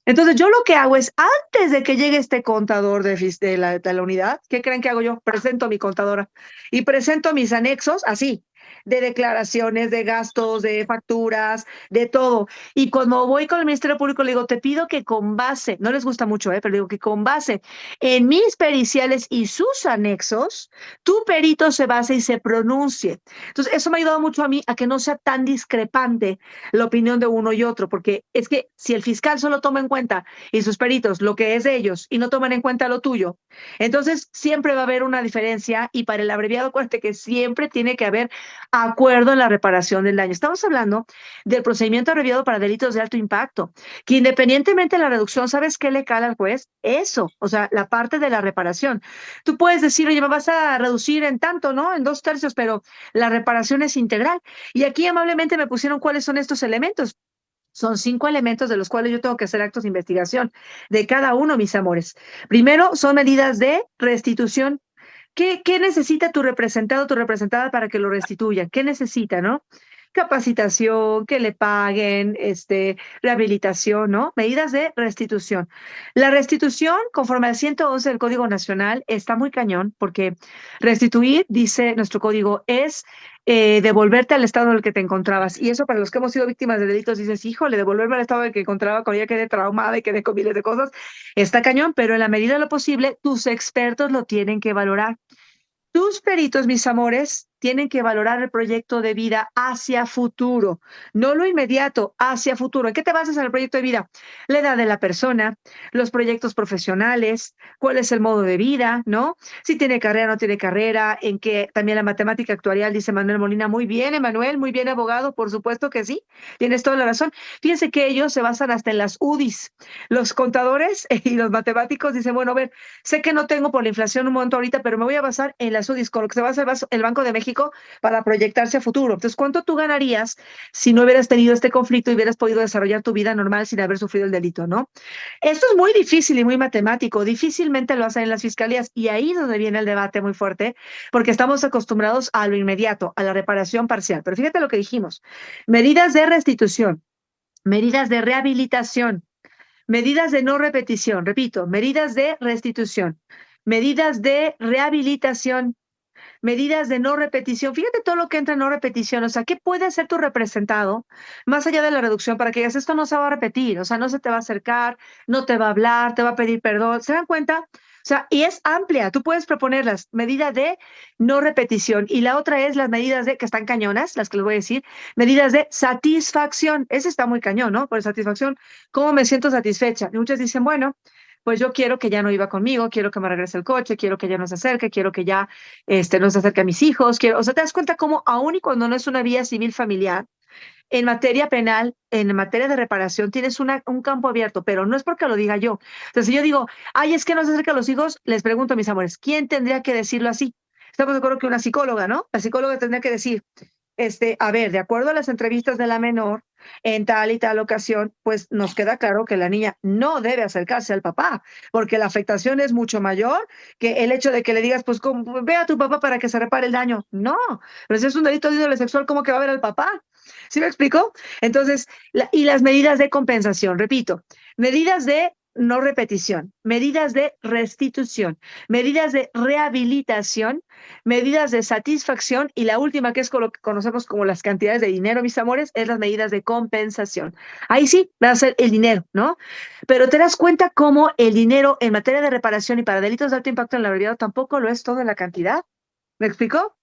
Speaker 1: Entonces, yo lo que hago es, antes de que llegue este contador de la unidad, ¿qué creen que hago yo? Presento a mi contadora y presento mis anexos, así, de declaraciones, de gastos, de facturas, de todo. Y cuando voy con el Ministerio Público, le digo, te pido que con base, no les gusta mucho, pero digo que con base en mis periciales y sus anexos, tu perito se base y se pronuncie. Entonces, eso me ha ayudado mucho a mí a que no sea tan discrepante la opinión de uno y otro, porque es que si el fiscal solo toma en cuenta y sus peritos lo que es de ellos y no toman en cuenta lo tuyo, entonces siempre va a haber una diferencia y para el abreviado, acuérdate que siempre tiene que haber acuerdo en la reparación del daño. Estamos hablando del procedimiento abreviado para delitos de alto impacto, que independientemente de la reducción, ¿sabes qué le cala al juez? Eso, o sea, la parte de la reparación. Tú puedes decir, oye, me vas a reducir en tanto, ¿no? En 2/3, pero la reparación es integral. Y aquí amablemente me pusieron cuáles son estos elementos. Son 5 elementos de los cuales yo tengo que hacer actos de investigación de cada uno, mis amores. Primero, son medidas de restitución. ¿Qué necesita tu representado o tu representada para que lo restituyan? ¿Qué necesita, no? Capacitación, que le paguen, rehabilitación, ¿no? Medidas de restitución. La restitución, conforme al 111 del Código Nacional, está muy cañón porque restituir, dice nuestro código, es devolverte al estado en el que te encontrabas. Y eso para los que hemos sido víctimas de delitos, dices, híjole, devolverme al estado en el que encontraba cuando ya quedé traumada y quedé con miles de cosas, está cañón, pero en la medida de lo posible, tus expertos lo tienen que valorar. Tus peritos, mis amores, tienen que valorar el proyecto de vida hacia futuro, no lo inmediato, hacia futuro. ¿En qué te basas en el proyecto de vida? La edad de la persona, los proyectos profesionales, cuál es el modo de vida, ¿no? Si tiene carrera o no tiene carrera, en qué también la matemática actuarial, dice Manuel Molina, muy bien, Emanuel, muy bien, abogado, por supuesto que sí, tienes toda la razón. Fíjense que ellos se basan hasta en las UDIs. Los contadores y los matemáticos dicen, bueno, a ver, sé que no tengo por la inflación un monto ahorita, pero me voy a basar en las UDIs, con lo que se basa el Banco de México para proyectarse a futuro. Entonces, ¿cuánto tú ganarías si no hubieras tenido este conflicto y hubieras podido desarrollar tu vida normal sin haber sufrido el delito, ¿no? Esto es muy difícil y muy matemático. Difícilmente lo hacen en las fiscalías y ahí es donde viene el debate muy fuerte, porque estamos acostumbrados a lo inmediato, a la reparación parcial. Pero fíjate lo que dijimos. Medidas de restitución, medidas de rehabilitación, medidas de no repetición, repito, medidas de restitución, medidas de rehabilitación, medidas de no repetición. Fíjate todo lo que entra en no repetición. O sea, ¿qué puede hacer tu representado más allá de la reducción para que digas, esto no se va a repetir? O sea, no se te va a acercar, no te va a hablar, te va a pedir perdón. ¿Se dan cuenta? O sea, y es amplia, tú puedes proponerlas, medida de no repetición, y la otra es las medidas de, que están cañonas, las que les voy a decir, medidas de satisfacción, ese está muy cañón, ¿no? Por satisfacción, ¿cómo me siento satisfecha? Y muchos dicen, bueno, pues yo quiero que ya no iba conmigo, quiero que me regrese el coche, quiero que ya no se acerque, quiero que ya no se acerque a mis hijos, quiero, o sea, te das cuenta cómo aun y cuando no es una vía civil familiar, en materia penal, en materia de reparación, tienes un campo abierto, pero no es porque lo diga yo. Entonces, si yo digo, ay, es que no se acerca a los hijos, les pregunto, mis amores, ¿quién tendría que decirlo así? Estamos de acuerdo que una psicóloga, ¿no? La psicóloga tendría que decir, a ver, de acuerdo a las entrevistas de la menor, en tal y tal ocasión, pues nos queda claro que la niña no debe acercarse al papá, porque la afectación es mucho mayor que el hecho de que le digas, pues ve a tu papá para que se repare el daño. No, pero si es un delito de índole sexual, ¿cómo que va a ver al papá? ¿Sí me explico? Entonces, y las medidas de compensación, repito, medidas de no repetición, medidas de restitución, medidas de rehabilitación, medidas de satisfacción y la última, que es lo que conocemos como las cantidades de dinero, mis amores, es las medidas de compensación. Ahí sí va a ser el dinero, ¿no? Pero te das cuenta cómo el dinero en materia de reparación y para delitos de alto impacto en la brevedad tampoco lo es toda la cantidad. ¿Me explico?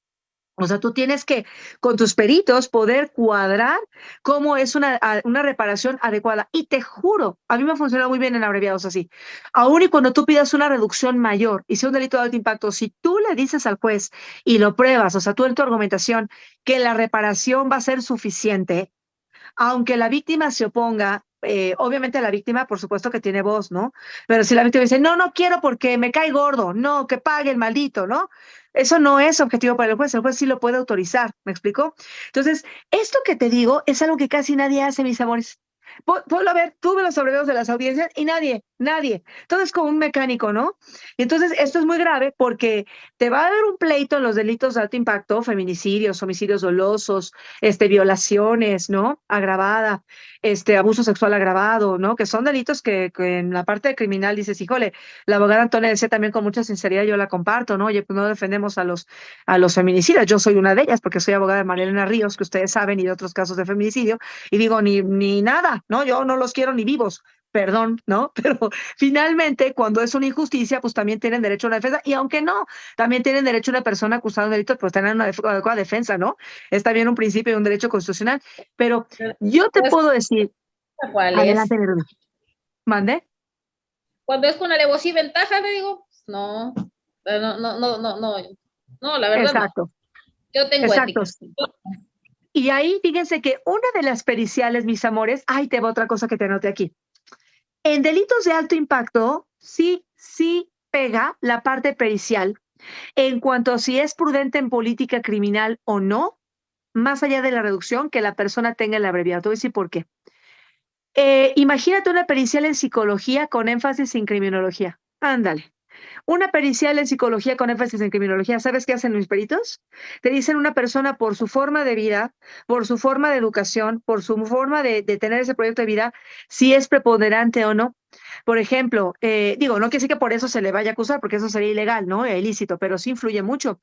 Speaker 1: O sea, tú tienes que, con tus peritos, poder cuadrar cómo es una reparación adecuada. Y te juro, a mí me ha funcionado muy bien en abreviados así. Aún y cuando tú pidas una reducción mayor y sea un delito de alto impacto, si tú le dices al juez y lo pruebas, o sea, tú en tu argumentación, que la reparación va a ser suficiente, aunque la víctima se oponga, obviamente la víctima, por supuesto que tiene voz, ¿no? Pero si la víctima dice, no, no quiero porque me cae gordo, no, que pague el maldito, ¿no? Eso no es objetivo para el juez sí lo puede autorizar, ¿me explico? Entonces, esto que te digo es algo que casi nadie hace, mis amores. Ponlo a ver, tú ves los sobreveos de las audiencias y nadie. Todo es como un mecánico, ¿no? Y entonces esto es muy grave porque te va a haber un pleito en los delitos de alto impacto, feminicidios, homicidios dolosos, violaciones, ¿no? Agravada, abuso sexual agravado, ¿no? Que son delitos que en la parte criminal dices, híjole, la abogada Antonia decía también con mucha sinceridad, yo la comparto, ¿no? Oye, pues no defendemos a los feminicidas, yo soy una de ellas porque soy abogada de María Elena Ríos, que ustedes saben, y de otros casos de feminicidio, y digo, ni nada, ¿no? Yo no los quiero ni vivos, perdón, ¿no? Pero finalmente, cuando es una injusticia, pues también tienen derecho a una defensa, y aunque no, también tienen derecho a una persona acusada de delito, pues tener una adecuada defensa, ¿no? Es también un principio y un derecho constitucional, pero yo te puedo decir,
Speaker 5: ¿cuál
Speaker 1: adelante,
Speaker 5: es?
Speaker 1: Neruda. ¿Mande?
Speaker 5: Cuando es con alevosía y ventaja, te digo, no, la verdad
Speaker 1: Exacto.
Speaker 5: no. Yo tengo
Speaker 1: Exacto.
Speaker 5: ética.
Speaker 1: Y ahí, fíjense que una de las periciales, mis amores, ay, te va otra cosa que te anoté aquí. En delitos de alto impacto, sí pega la parte pericial en cuanto a si es prudente en política criminal o no, más allá de la reducción que la persona tenga el abreviado. Te voy a decir por qué. Imagínate una pericial en psicología con énfasis en criminología. Ándale. Una pericial en psicología con énfasis en criminología. ¿Sabes qué hacen mis peritos? Te dicen una persona por su forma de vida, por su forma de educación, por su forma de tener ese proyecto de vida, si es preponderante o no. Por ejemplo, no quiere decir que por eso se le vaya a acusar, porque eso sería ilegal, ¿no? Ilícito, pero sí influye mucho.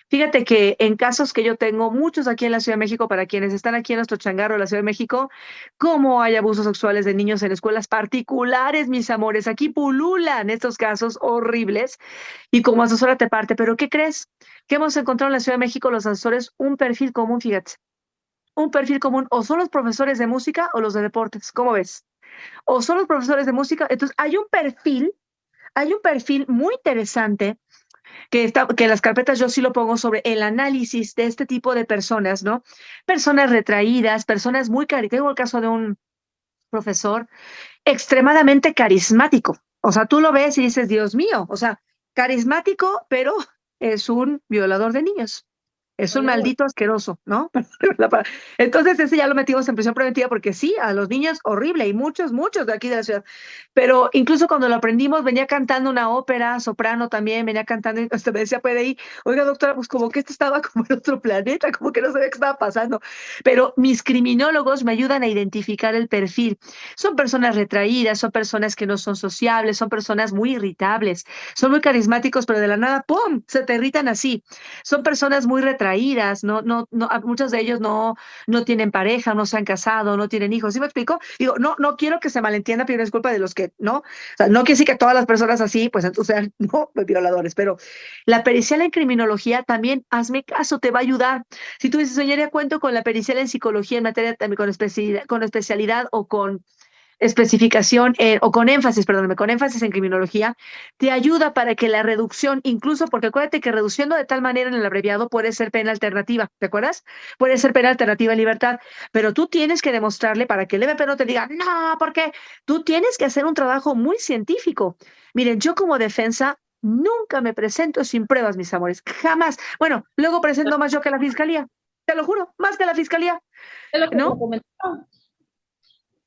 Speaker 1: Fíjate que en casos que yo tengo, muchos aquí en la Ciudad de México, para quienes están aquí en nuestro changarro de la Ciudad de México, cómo hay abusos sexuales de niños en escuelas particulares, mis amores. Aquí pululan estos casos horribles y como asesora te parte. Pero ¿qué crees? Que hemos encontrado en la Ciudad de México los asesores un perfil común, fíjate. Un perfil común, o son los profesores de música o los de deportes, ¿cómo ves? O son los profesores de música. Entonces, hay un perfil muy interesante que en las carpetas yo sí lo pongo sobre el análisis de este tipo de personas, ¿no? Personas retraídas, personas muy carismáticas. Tengo el caso de un profesor extremadamente carismático. O sea, tú lo ves y dices, Dios mío, o sea, carismático, pero es un violador de niños. Es un maldito asqueroso, ¿no? Entonces ese ya lo metimos en prisión preventiva porque sí, a los niños horrible y muchos de aquí de la ciudad. Pero incluso cuando lo aprendimos venía cantando una ópera, soprano también, venía cantando y hasta me decía ahí, oiga doctora, pues como que esto estaba como en otro planeta, como que no sabía qué estaba pasando. Pero mis criminólogos me ayudan a identificar el perfil. Son personas retraídas, son personas que no son sociables, son personas muy irritables, son muy carismáticos, pero de la nada, ¡pum!, se te irritan así. Son personas muy retraídas, retraídas, muchos de ellos no tienen pareja, no se han casado, no tienen hijos. ¿Sí me explico? Digo, no quiero que se malentienda, pero es culpa de los que, ¿no? O sea, no quiere decir que todas las personas así, pues entonces sean, no, violadores, pero la pericial en criminología también, hazme caso, te va a ayudar. Si tú dices, señoría, cuento con la pericial en psicología en materia también con especialidad o con especificación o con énfasis, perdóname, con énfasis en criminología, te ayuda para que la reducción, incluso porque acuérdate que reduciendo de tal manera en el abreviado puede ser pena alternativa, ¿te acuerdas? Puede ser pena alternativa a libertad, pero tú tienes que demostrarle para que el MP no te diga, no, porque tú tienes que hacer un trabajo muy científico. Miren, yo como defensa nunca me presento sin pruebas, mis amores, jamás. Bueno, luego presento más yo que la fiscalía, te lo juro, más que la fiscalía,
Speaker 5: Es lo que
Speaker 1: ¿no?
Speaker 5: comentaba.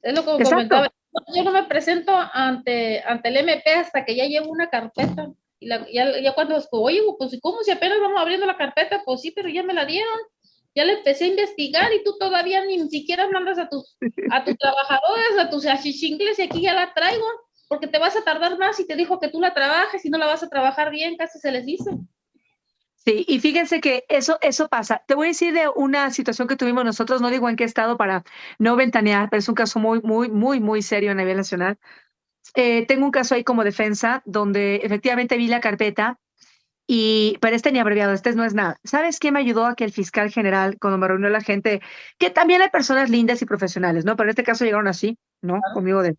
Speaker 5: Es lo que
Speaker 1: Exacto.
Speaker 5: comentaba. Yo no me presento ante el MP hasta que ya llevo una carpeta. Y ya cuando, oye, pues, ¿cómo si apenas vamos abriendo la carpeta? Pues sí, pero ya me la dieron. Ya le empecé a investigar y tú todavía ni siquiera mandas a tus trabajadores, a tus achichincles, y aquí ya la traigo, porque te vas a tardar más y te dijo que tú la trabajes y no la vas a trabajar bien, casi se les dice.
Speaker 1: Sí, y fíjense que eso pasa. Te voy a decir de una situación que tuvimos nosotros, no digo en qué estado para no ventanear, pero es un caso muy serio a nivel nacional. Tengo un caso ahí como defensa donde efectivamente vi la carpeta pero este ni abreviado, este no es nada. ¿Sabes qué me ayudó a que el fiscal general, cuando me reunió la gente, que también hay personas lindas y profesionales, ¿no? Pero en este caso llegaron así, ¿no? Conmigo de,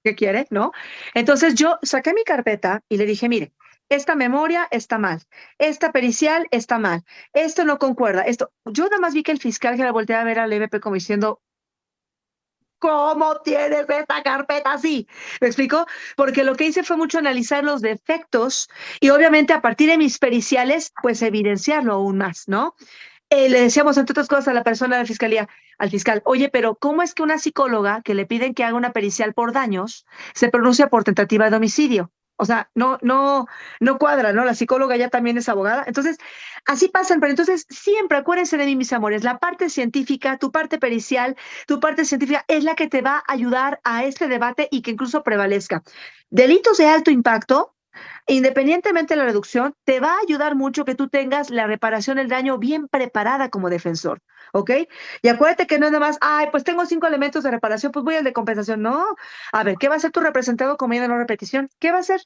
Speaker 1: ¿qué quiere? ¿No? Entonces yo saqué mi carpeta y le dije, mire, esta memoria está mal, esta pericial está mal, esto no concuerda, esto. Yo nada más vi que el fiscal general volteaba a ver al EVP como diciendo, ¿cómo tienes esta carpeta así? ¿Me explico? Porque lo que hice fue mucho analizar los defectos y obviamente a partir de mis periciales, pues evidenciarlo aún más, ¿no? Le decíamos, entre otras cosas, a la persona de la fiscalía, al fiscal, oye, pero ¿cómo es que una psicóloga que le piden que haga una pericial por daños se pronuncia por tentativa de homicidio? O sea, no cuadra, ¿no? La psicóloga ya también es abogada. Entonces, así pasan, pero entonces siempre acuérdense de mí, mis amores, la parte científica, tu parte pericial, tu parte científica es la que te va a ayudar a este debate y que incluso prevalezca. Delitos de alto impacto, independientemente de la reducción, te va a ayudar mucho que tú tengas la reparación del daño bien preparada como defensor, ¿ok? Y acuérdate que no es nada más, ay, pues tengo 5 elementos de reparación, pues voy al de compensación. No, a ver, ¿qué va a hacer tu representado como medida de no repetición? ¿Qué va a hacer?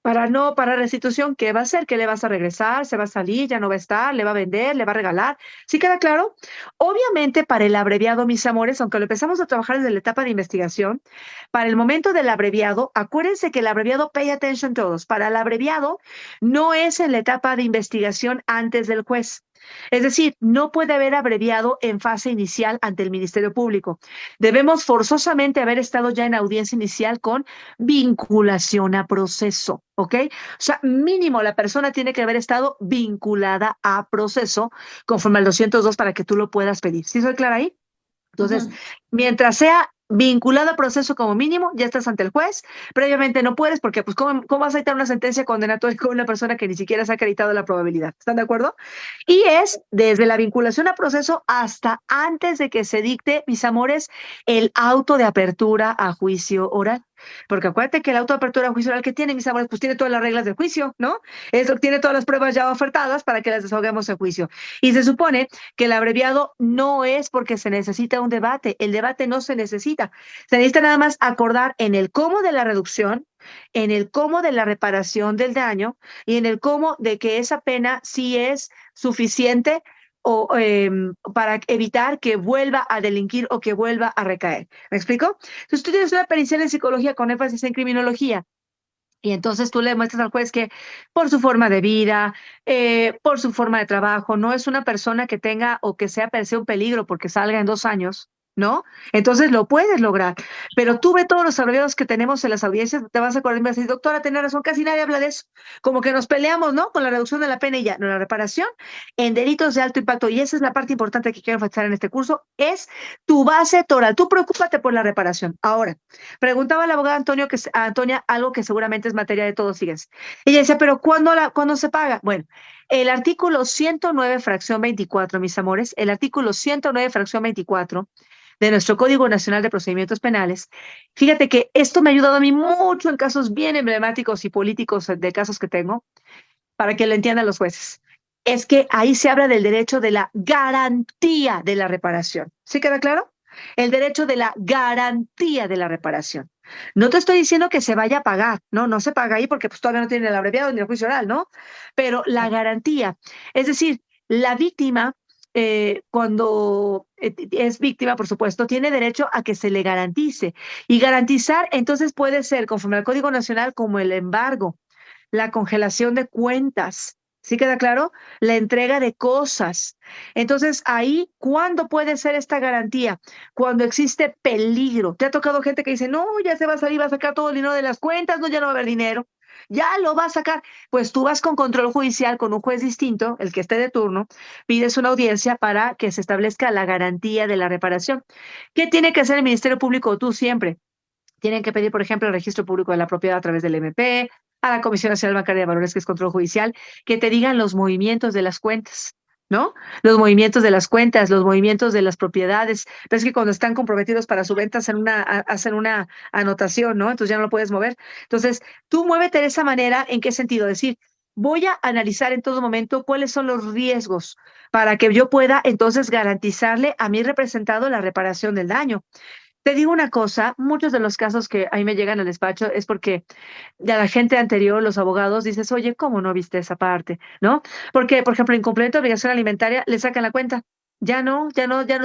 Speaker 1: Para restitución, ¿qué va a hacer? ¿Qué le vas a regresar? ¿Se va a salir? ¿Ya no va a estar? ¿Le va a vender? ¿Le va a regalar? ¿Sí queda claro? Obviamente, para el abreviado, mis amores, aunque lo empezamos a trabajar desde la etapa de investigación, para el momento del abreviado, acuérdense que el abreviado, pay attention todos, para el abreviado no es en la etapa de investigación antes del juez. Es decir, no puede haber abreviado en fase inicial ante el Ministerio Público. Debemos forzosamente haber estado ya en audiencia inicial con vinculación a proceso, ¿ok? O sea, mínimo la persona tiene que haber estado vinculada a proceso conforme al 202 para que tú lo puedas pedir. ¿Sí soy clara ahí? Entonces, mientras sea vinculado a proceso como mínimo, ya estás ante el juez. Previamente no puedes porque, pues, ¿cómo vas a dictar una sentencia condenatoria con una persona que ni siquiera se ha acreditado la probabilidad? ¿Están de acuerdo? Y es desde la vinculación a proceso hasta antes de que se dicte, mis amores, el auto de apertura a juicio oral. Porque acuérdate que el auto de apertura a juicio oral que tiene, mis amores, pues tiene todas las reglas del juicio, ¿no? Eso tiene todas las pruebas ya ofertadas para que las desahoguemos en juicio. Y se supone que el abreviado no es porque se necesita un debate, el debate no se necesita. Se necesita nada más acordar en el cómo de la reducción, en el cómo de la reparación del daño y en el cómo de que esa pena sí es suficiente o para evitar que vuelva a delinquir o que vuelva a recaer. ¿Me explico? Entonces tú tienes una pericial en psicología con énfasis en criminología. Y entonces tú le muestras al juez que por su forma de vida, por su forma de trabajo, no es una persona que tenga o que sea per se un peligro porque salga en 2 años, ¿no? Entonces lo puedes lograr. Pero tú ve todos los abreviados que tenemos en las audiencias, te vas a acordar y me vas a decir, doctora, tenés razón, casi nadie habla de eso. Como que nos peleamos, ¿no? Con la reducción de la pena y ya. No, la reparación en delitos de alto impacto, y esa es la parte importante que quiero enfatizar en este curso, es tu base toral. Tú preocúpate por la reparación. Ahora, preguntaba la abogada Antonia algo que seguramente es materia de todos, fíjense. Ella decía, pero ¿cuándo se paga? Bueno, el artículo 109, fracción 24, mis amores, el artículo 109, fracción 24 de nuestro Código Nacional de Procedimientos Penales. Fíjate que esto me ha ayudado a mí mucho en casos bien emblemáticos y políticos de casos que tengo, para que lo entiendan los jueces. es que ahí se habla del derecho de la garantía de la reparación. ¿Sí queda claro? El derecho de la garantía de la reparación. No te estoy diciendo que se vaya a pagar, no, no se paga ahí porque pues todavía no tiene el abreviado ni el juicio oral, ¿no? Pero la garantía, es decir, la víctima, cuando es víctima, por supuesto, tiene derecho a que se le garantice. Y garantizar, entonces, puede ser, conforme al Código Nacional, como el embargo, la congelación de cuentas. ¿Sí queda claro? La entrega de cosas. Entonces, ahí, ¿cuándo puede ser esta garantía? Cuando existe peligro. ¿Te ha tocado gente que dice, no, ya se va a salir, va a sacar todo el dinero de las cuentas, no, ya no va a haber dinero? Ya lo va a sacar. Pues tú vas con control judicial, con un juez distinto, el que esté de turno, pides una audiencia para que se establezca la garantía de la reparación. ¿Qué tiene que hacer el Ministerio Público? Tú siempre. Tienen que pedir, por ejemplo, el registro público de la propiedad a través del MP, a la Comisión Nacional Bancaria de Valores, que es control judicial, que te digan los movimientos de las cuentas, ¿no? Los movimientos de las cuentas, los movimientos de las propiedades. Pero es que cuando están comprometidos para su venta hacen una anotación, ¿no? Entonces ya no lo puedes mover. Entonces, tú muévete de esa manera, ¿en qué sentido? Decir, voy a analizar en todo momento cuáles son los riesgos para que yo pueda entonces garantizarle a mi representado la reparación del daño. Te digo una cosa, muchos de los casos que a mí me llegan al despacho es porque de la gente anterior, los abogados, dices, oye, ¿cómo no viste esa parte? ¿No? Porque, por ejemplo, incumplimiento de obligación alimentaria, le sacan la cuenta. Ya no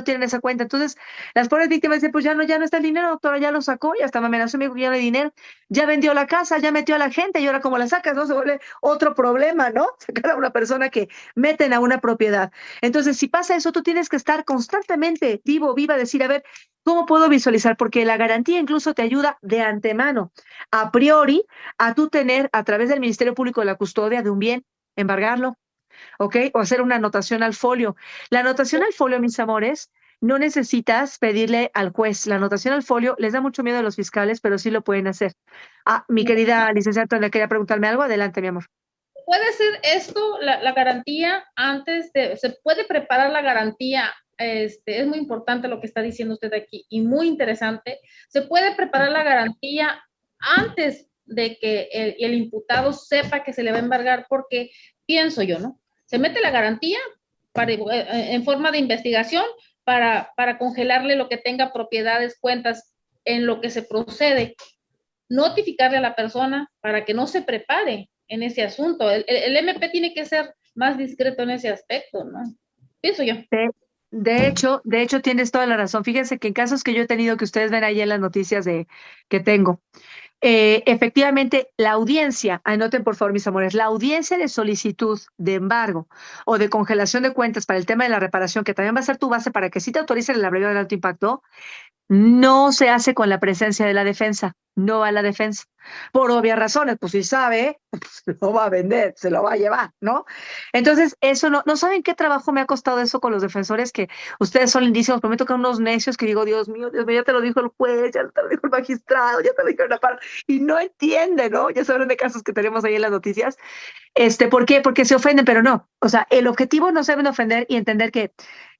Speaker 1: tienen esa cuenta. Entonces, las pobres víctimas dicen, pues ya no está el dinero, doctora, ya lo sacó, y hasta me amenazó, me dijo que ya no hay dinero, ya vendió la casa, ya metió a la gente, y ahora cómo la sacas, ¿no? Se vuelve otro problema, ¿no? Sacar a una persona que meten a una propiedad. Entonces, si pasa eso, tú tienes que estar constantemente viva, decir, a ver, ¿cómo puedo visualizar? Porque la garantía incluso te ayuda de antemano, a priori, a tú tener a través del Ministerio Público la custodia de un bien, embargarlo, ¿ok? O hacer una anotación al folio. La anotación al folio, mis amores, no necesitas pedirle al juez. La anotación al folio les da mucho miedo a los fiscales, pero sí lo pueden hacer. Ah, mi querida licenciada, ¿le quería preguntarme algo? Adelante, mi amor.
Speaker 5: ¿Puede ser esto, la garantía, se puede preparar la garantía? Es muy importante lo que está diciendo usted aquí y muy interesante. ¿Se puede preparar la garantía antes de que el imputado sepa que se le va a embargar? Porque pienso yo, ¿no? Se mete la garantía en forma de investigación para congelarle lo que tenga propiedades, cuentas, en lo que se procede, notificarle a la persona para que no se prepare en ese asunto. El MP tiene que ser más discreto en ese aspecto, ¿no? Pienso yo.
Speaker 1: De hecho, tienes toda la razón. Fíjense que en casos que yo he tenido, que ustedes ven ahí en las noticias que tengo, efectivamente, la audiencia, anoten por favor, mis amores, la audiencia de solicitud de embargo o de congelación de cuentas para el tema de la reparación, que también va a ser tu base para que sí te autoricen el abreviado de alto impacto, no se hace con la presencia de la defensa, no va a la defensa. Por obvias razones, pues si sabe, pues lo va a vender, se lo va a llevar, ¿no? Entonces, eso no saben qué trabajo me ha costado eso con los defensores, que ustedes son lindísimos, pero me tocan unos necios que digo, Dios mío, ya te lo dijo el juez, ya te lo dijo el magistrado, ya te lo dijo la parte, y no entiende, ¿no? Ya saben de casos que tenemos ahí en las noticias. ¿Por qué? Porque se ofenden, pero no. O sea, el objetivo no se deben ofender y entender que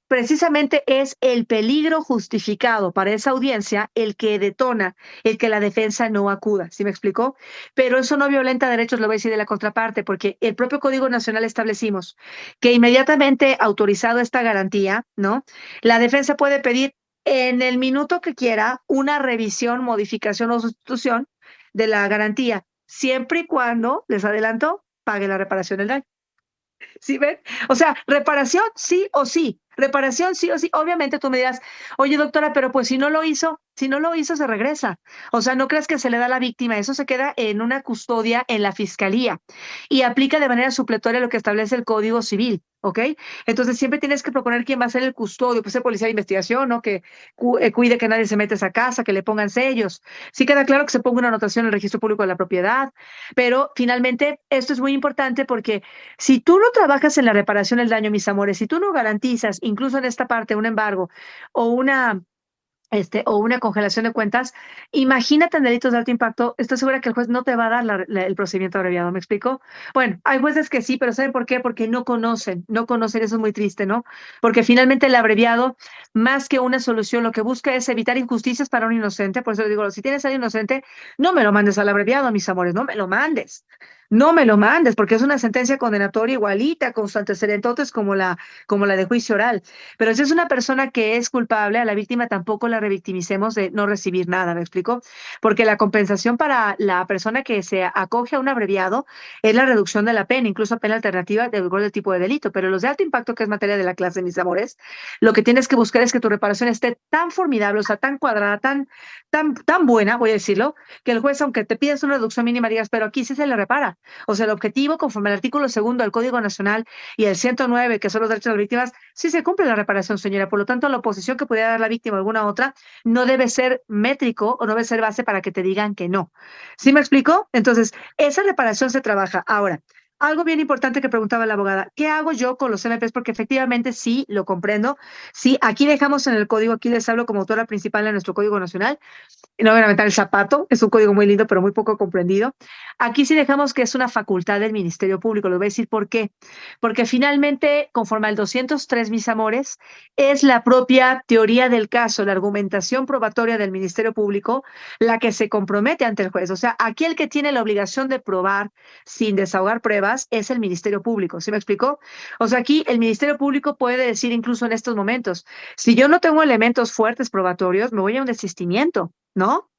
Speaker 1: precisamente es el peligro justificado para esa audiencia el que detona el que la defensa no acuda. ¿Sí me explicó? Pero eso no violenta derechos, lo voy a decir de la contraparte, porque el propio Código Nacional establecimos que inmediatamente autorizado esta garantía, ¿no? La defensa puede pedir en el minuto que quiera una revisión, modificación o sustitución de la garantía, siempre y cuando, les adelanto, pague la reparación del daño. ¿Sí ven? O sea, reparación sí o sí, reparación sí o sí. Obviamente tú me dirás, oye doctora, pero pues si no lo hizo se regresa. O sea, no creas que se le da a la víctima, eso se queda en una custodia en la fiscalía y aplica de manera supletoria lo que establece el Código Civil, ¿ok? Entonces siempre tienes que proponer quién va a ser el custodio, pues el policía de investigación, ¿no? Que cuide que nadie se mete a esa casa, que le pongan sellos. Sí queda claro que se ponga una anotación en el registro público de la propiedad, pero finalmente esto es muy importante porque si tú no trabajas en la reparación del daño, mis amores, si tú no garantizas, incluso en esta parte, un embargo o una congelación de cuentas, imagínate en delitos de alto impacto, estoy segura que el juez no te va a dar el procedimiento abreviado, ¿me explico? Bueno, hay jueces que sí, pero ¿saben por qué? Porque no conocen, eso es muy triste, ¿no? Porque finalmente el abreviado, más que una solución, lo que busca es evitar injusticias para un inocente, por eso le digo, si tienes a alguien inocente, no me lo mandes al abreviado, mis amores, no me lo mandes. no me lo mandes, porque es una sentencia condenatoria igualita, con sus antecedentes como la de juicio oral. Pero si es una persona que es culpable, a la víctima tampoco la revictimicemos de no recibir nada, ¿me explico? Porque la compensación para la persona que se acoge a un abreviado es la reducción de la pena, incluso pena alternativa de igual del tipo de delito. Pero los de alto impacto, que es materia de la clase, mis amores, lo que tienes que buscar es que tu reparación esté tan formidable, o sea, tan cuadrada, tan buena, voy a decirlo, que el juez, aunque te pidas una reducción mínima, digas, pero aquí sí se le repara. O sea, el objetivo, conforme al artículo 2 del Código Nacional y el 109, que son los derechos de las víctimas, sí se cumple la reparación, señora. Por lo tanto, la oposición que pudiera dar la víctima o alguna otra no debe ser métrico o no debe ser base para que te digan que no. ¿Sí me explico? Entonces, esa reparación se trabaja. Ahora, algo bien importante que preguntaba la abogada, ¿qué hago yo con los MPs? Porque efectivamente sí, lo comprendo. Sí, aquí dejamos en el código, aquí les hablo como autora principal en nuestro Código Nacional, y no voy a aventar el zapato, es un código muy lindo, pero muy poco comprendido. Aquí sí dejamos que es una facultad del Ministerio Público, les voy a decir por qué. Porque finalmente, conforme al 203, mis amores, es la propia teoría del caso, la argumentación probatoria del Ministerio Público, la que se compromete ante el juez. O sea, aquí el que tiene la obligación de probar sin desahogar pruebas es el Ministerio Público. ¿Sí me explicó? O sea, aquí el Ministerio Público puede decir incluso en estos momentos, si yo no tengo elementos fuertes probatorios, me voy a un desistimiento, ¿no?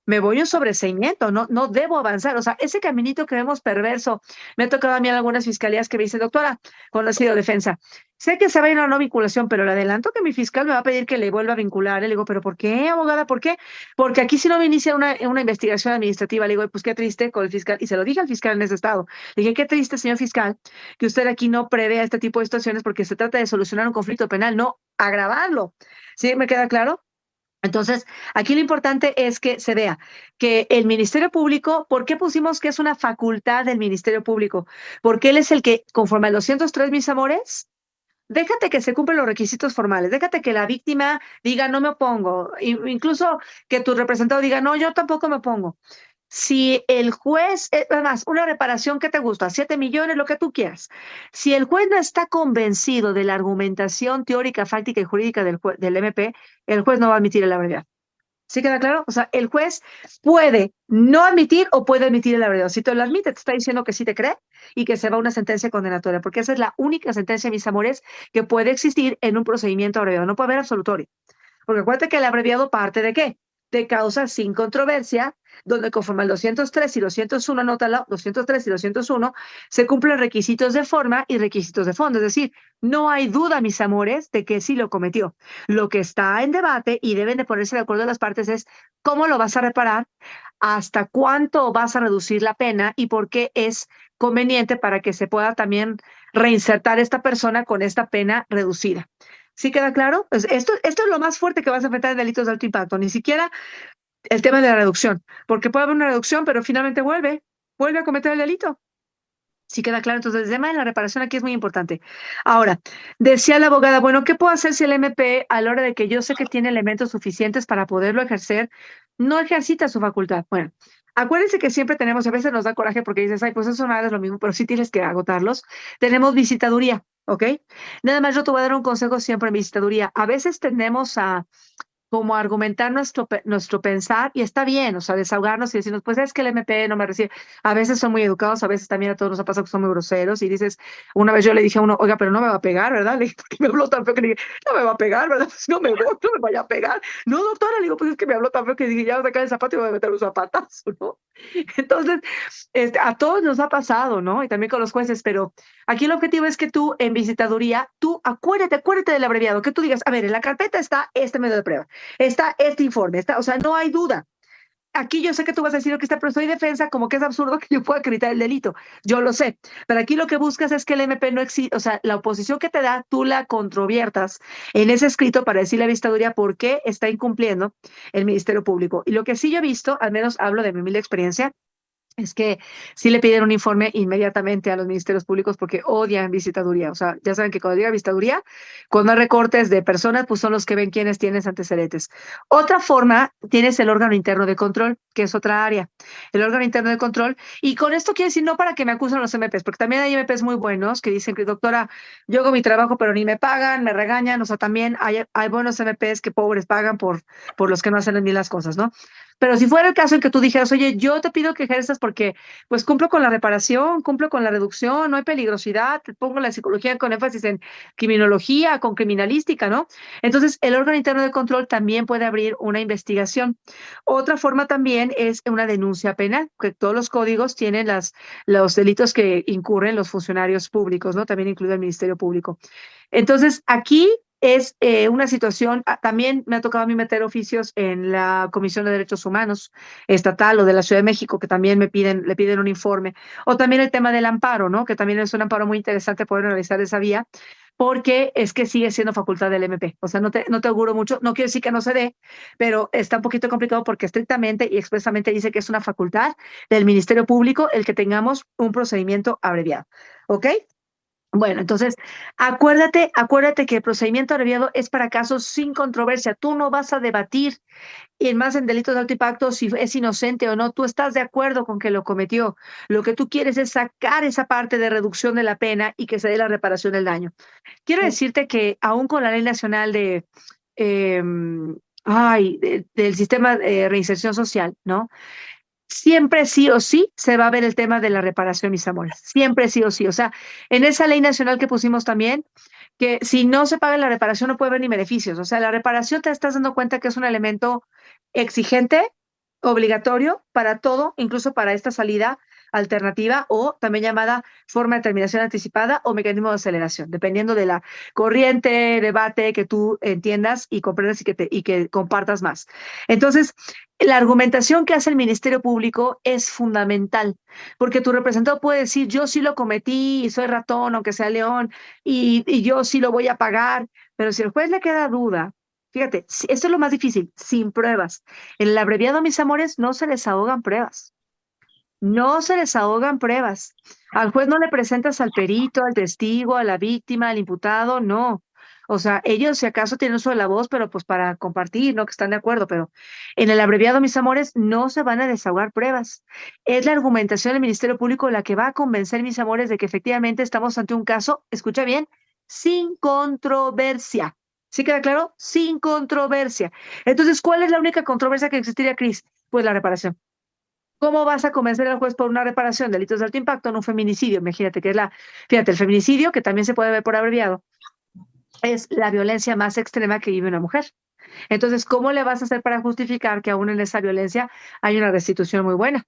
Speaker 1: Me voy a un sobreseimiento, no debo avanzar. O sea, ese caminito que vemos perverso, me ha tocado a mí en algunas fiscalías que me dicen, doctora, cuando ha sido defensa, sé que se va a ir a una no vinculación, pero le adelanto que mi fiscal me va a pedir que le vuelva a vincular. Le digo, ¿pero por qué, abogada? ¿Por qué? Porque aquí si no me inicia una investigación administrativa, le digo, pues qué triste con el fiscal, y se lo dije al fiscal en ese estado. Le dije, qué triste, señor fiscal, que usted aquí no prevea este tipo de situaciones porque se trata de solucionar un conflicto penal, no agravarlo. ¿Sí? ¿Me queda claro? Entonces, aquí lo importante es que se vea que el Ministerio Público, ¿por qué pusimos que es una facultad del Ministerio Público? Porque él es el que, conforme al 203, mis amores, déjate que se cumplen los requisitos formales, déjate que la víctima diga no me opongo, incluso que tu representado diga no, yo tampoco me opongo. Si el juez, además, una reparación que te gusta, 7 millones, lo que tú quieras. Si el juez no está convencido de la argumentación teórica, fáctica y jurídica del MP, el juez no va a admitir el abreviado. ¿Sí queda claro? O sea, el juez puede no admitir o puede admitir el abreviado. Si te lo admite, te está diciendo que sí te cree y que se va a una sentencia condenatoria, porque esa es la única sentencia, mis amores, que puede existir en un procedimiento abreviado. No puede haber absolutorio. Porque acuérdate que el abreviado parte de qué? De causa sin controversia, donde conforme al 203 y 201, anótalo, 203 y 201, se cumplen requisitos de forma y requisitos de fondo. Es decir, no hay duda, mis amores, de que sí lo cometió. Lo que está en debate y deben de ponerse de acuerdo las partes es cómo lo vas a reparar, hasta cuánto vas a reducir la pena y por qué es conveniente para que se pueda también reinsertar esta persona con esta pena reducida. ¿Sí queda claro? Pues esto es lo más fuerte que vas a enfrentar en delitos de alto impacto, ni siquiera el tema de la reducción, porque puede haber una reducción, pero finalmente vuelve a cometer el delito. ¿Sí queda claro? Entonces, el tema de la reparación aquí es muy importante. Ahora, decía la abogada, bueno, ¿qué puedo hacer si el MP, a la hora de que yo sé que tiene elementos suficientes para poderlo ejercer, no ejercita su facultad? Bueno, acuérdense que siempre tenemos, a veces nos da coraje porque dices, ay, pues eso nada es lo mismo, pero sí tienes que agotarlos. Tenemos visitaduría, ¿ok? Nada más yo te voy a dar un consejo siempre en visitaduría. A veces tendemos a como argumentar nuestro pensar, y está bien, o sea, desahogarnos y decirnos, pues es que el MP no me recibe. A veces son muy educados, a veces también a todos nos ha pasado que son muy groseros, y dices, una vez yo le dije a uno, oiga, pero no me va a pegar, ¿verdad? Le dije, porque me habló tan feo que le dije, no me va a pegar, ¿verdad? Pues no me vaya a pegar. No, doctora, le digo, pues es que me habló tan feo que dije, ya voy a sacar el zapato y me voy a meter un zapatazo, ¿no? Entonces, a todos nos ha pasado, ¿no? Y también con los jueces, pero aquí el objetivo es que tú, en visitaduría, tú acuérdate del abreviado, que tú digas, a ver, en la carpeta está este medio de prueba, está este informe, o sea, no hay duda. Aquí yo sé que tú vas a decir que está, pero soy defensa, como que es absurdo que yo pueda acreditar el delito. Yo lo sé, pero aquí lo que buscas es que el MP no existe, o sea, la oposición que te da, tú la controviertas en ese escrito para decirle a la vistaduría por qué está incumpliendo el Ministerio Público. Y lo que sí yo he visto, al menos hablo de mi humilde experiencia, es que sí le piden un informe inmediatamente a los ministerios públicos porque odian visitaduría. O sea, ya saben que cuando llega visitaduría, cuando hay recortes de personas, pues son los que ven quiénes tienen antecedentes. Otra forma, tienes el órgano interno de control, que es otra área. El órgano interno de control, y con esto quiero decir no para que me acusen los MPs, porque también hay MPs muy buenos que dicen que, doctora, yo hago mi trabajo, pero ni me pagan, me regañan. O sea, también hay buenos MPs que pobres pagan por los que no hacen ni las cosas, ¿no? Pero si fuera el caso en que tú dijeras, oye, yo te pido que ejerzas porque pues cumplo con la reparación, cumplo con la reducción, no hay peligrosidad, te pongo la psicología con énfasis en criminología, con criminalística, ¿no? Entonces, el órgano interno de control también puede abrir una investigación. Otra forma también es una denuncia penal, que todos los códigos tienen los delitos que incurren los funcionarios públicos, ¿no? También incluido el Ministerio Público. Entonces, aquí es una situación, también me ha tocado a mí meter oficios en la Comisión de Derechos Humanos estatal o de la Ciudad de México, que también le piden un informe, o también el tema del amparo, ¿no? Que también es un amparo muy interesante poder analizar esa vía, porque es que sigue siendo facultad del MP. O sea, no te auguro mucho, no quiero decir que no se dé, pero está un poquito complicado porque estrictamente y expresamente dice que es una facultad del Ministerio Público el que tengamos un procedimiento abreviado, ¿ok? Bueno, entonces, acuérdate que el procedimiento abreviado es para casos sin controversia. Tú no vas a debatir, y más en delitos de alto impacto, si es inocente o no. Tú estás de acuerdo con que lo cometió. Lo que tú quieres es sacar esa parte de reducción de la pena y que se dé la reparación del daño. Quiero decirte que aún con la Ley Nacional eh, del Sistema de Reinserción Social, ¿no? Siempre sí o sí se va a ver el tema de la reparación, mis amores. Siempre sí o sí. O sea, en esa ley nacional que pusimos también, que si no se paga la reparación no puede haber ni beneficios. O sea, la reparación te estás dando cuenta que es un elemento exigente, obligatorio para todo, incluso para esta salida alternativa o también llamada forma de terminación anticipada o mecanismo de aceleración, dependiendo de la corriente, debate que tú entiendas y comprendas y que compartas más. Entonces, la argumentación que hace el Ministerio Público es fundamental, porque tu representado puede decir, yo sí lo cometí y soy ratón, aunque sea león, y yo sí lo voy a pagar, pero si al juez le queda duda, fíjate, esto es lo más difícil, sin pruebas. En el abreviado, mis amores, no se les ahogan pruebas. No se les ahogan pruebas. Al juez no le presentas al perito, al testigo, a la víctima, al imputado, no. O sea, ellos si acaso tienen uso de la voz, pero pues para compartir, ¿no? Que están de acuerdo, pero en el abreviado, mis amores, no se van a desahogar pruebas. Es la argumentación del Ministerio Público la que va a convencer, mis amores, de que efectivamente estamos ante un caso, escucha bien, sin controversia. ¿Sí queda claro? Sin controversia. Entonces, ¿cuál es la única controversia que existiría, Cris? Pues la reparación. ¿Cómo vas a convencer al juez por una reparación, delitos de alto impacto, en un feminicidio? Imagínate que fíjate, el feminicidio, que también se puede ver por abreviado, es la violencia más extrema que vive una mujer. Entonces, ¿cómo le vas a hacer para justificar que aún en esa violencia hay una restitución muy buena?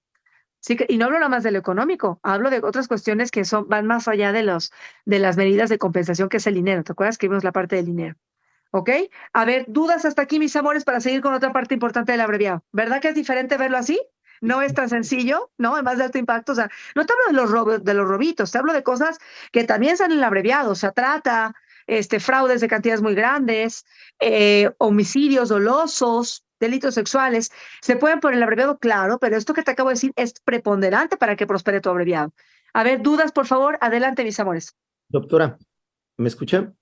Speaker 1: Sí, y no hablo nada más de lo económico, hablo de otras cuestiones que van más allá de las medidas de compensación, que es el dinero. ¿Te acuerdas que vimos la parte del dinero? ¿Ok? A ver, dudas hasta aquí, mis amores, para seguir con otra parte importante del abreviado. ¿Verdad que es diferente verlo así? No es tan sencillo, ¿no? Además de alto impacto, o sea, no te hablo de los robitos, te hablo de cosas que también salen en el abreviado, o sea, trata, fraudes de cantidades muy grandes, homicidios dolosos, delitos sexuales, se pueden poner en el abreviado, claro, pero esto que te acabo de decir es preponderante para que prospere tu abreviado. A ver, dudas, por favor, adelante, mis amores.
Speaker 6: Doctora, ¿me escucha?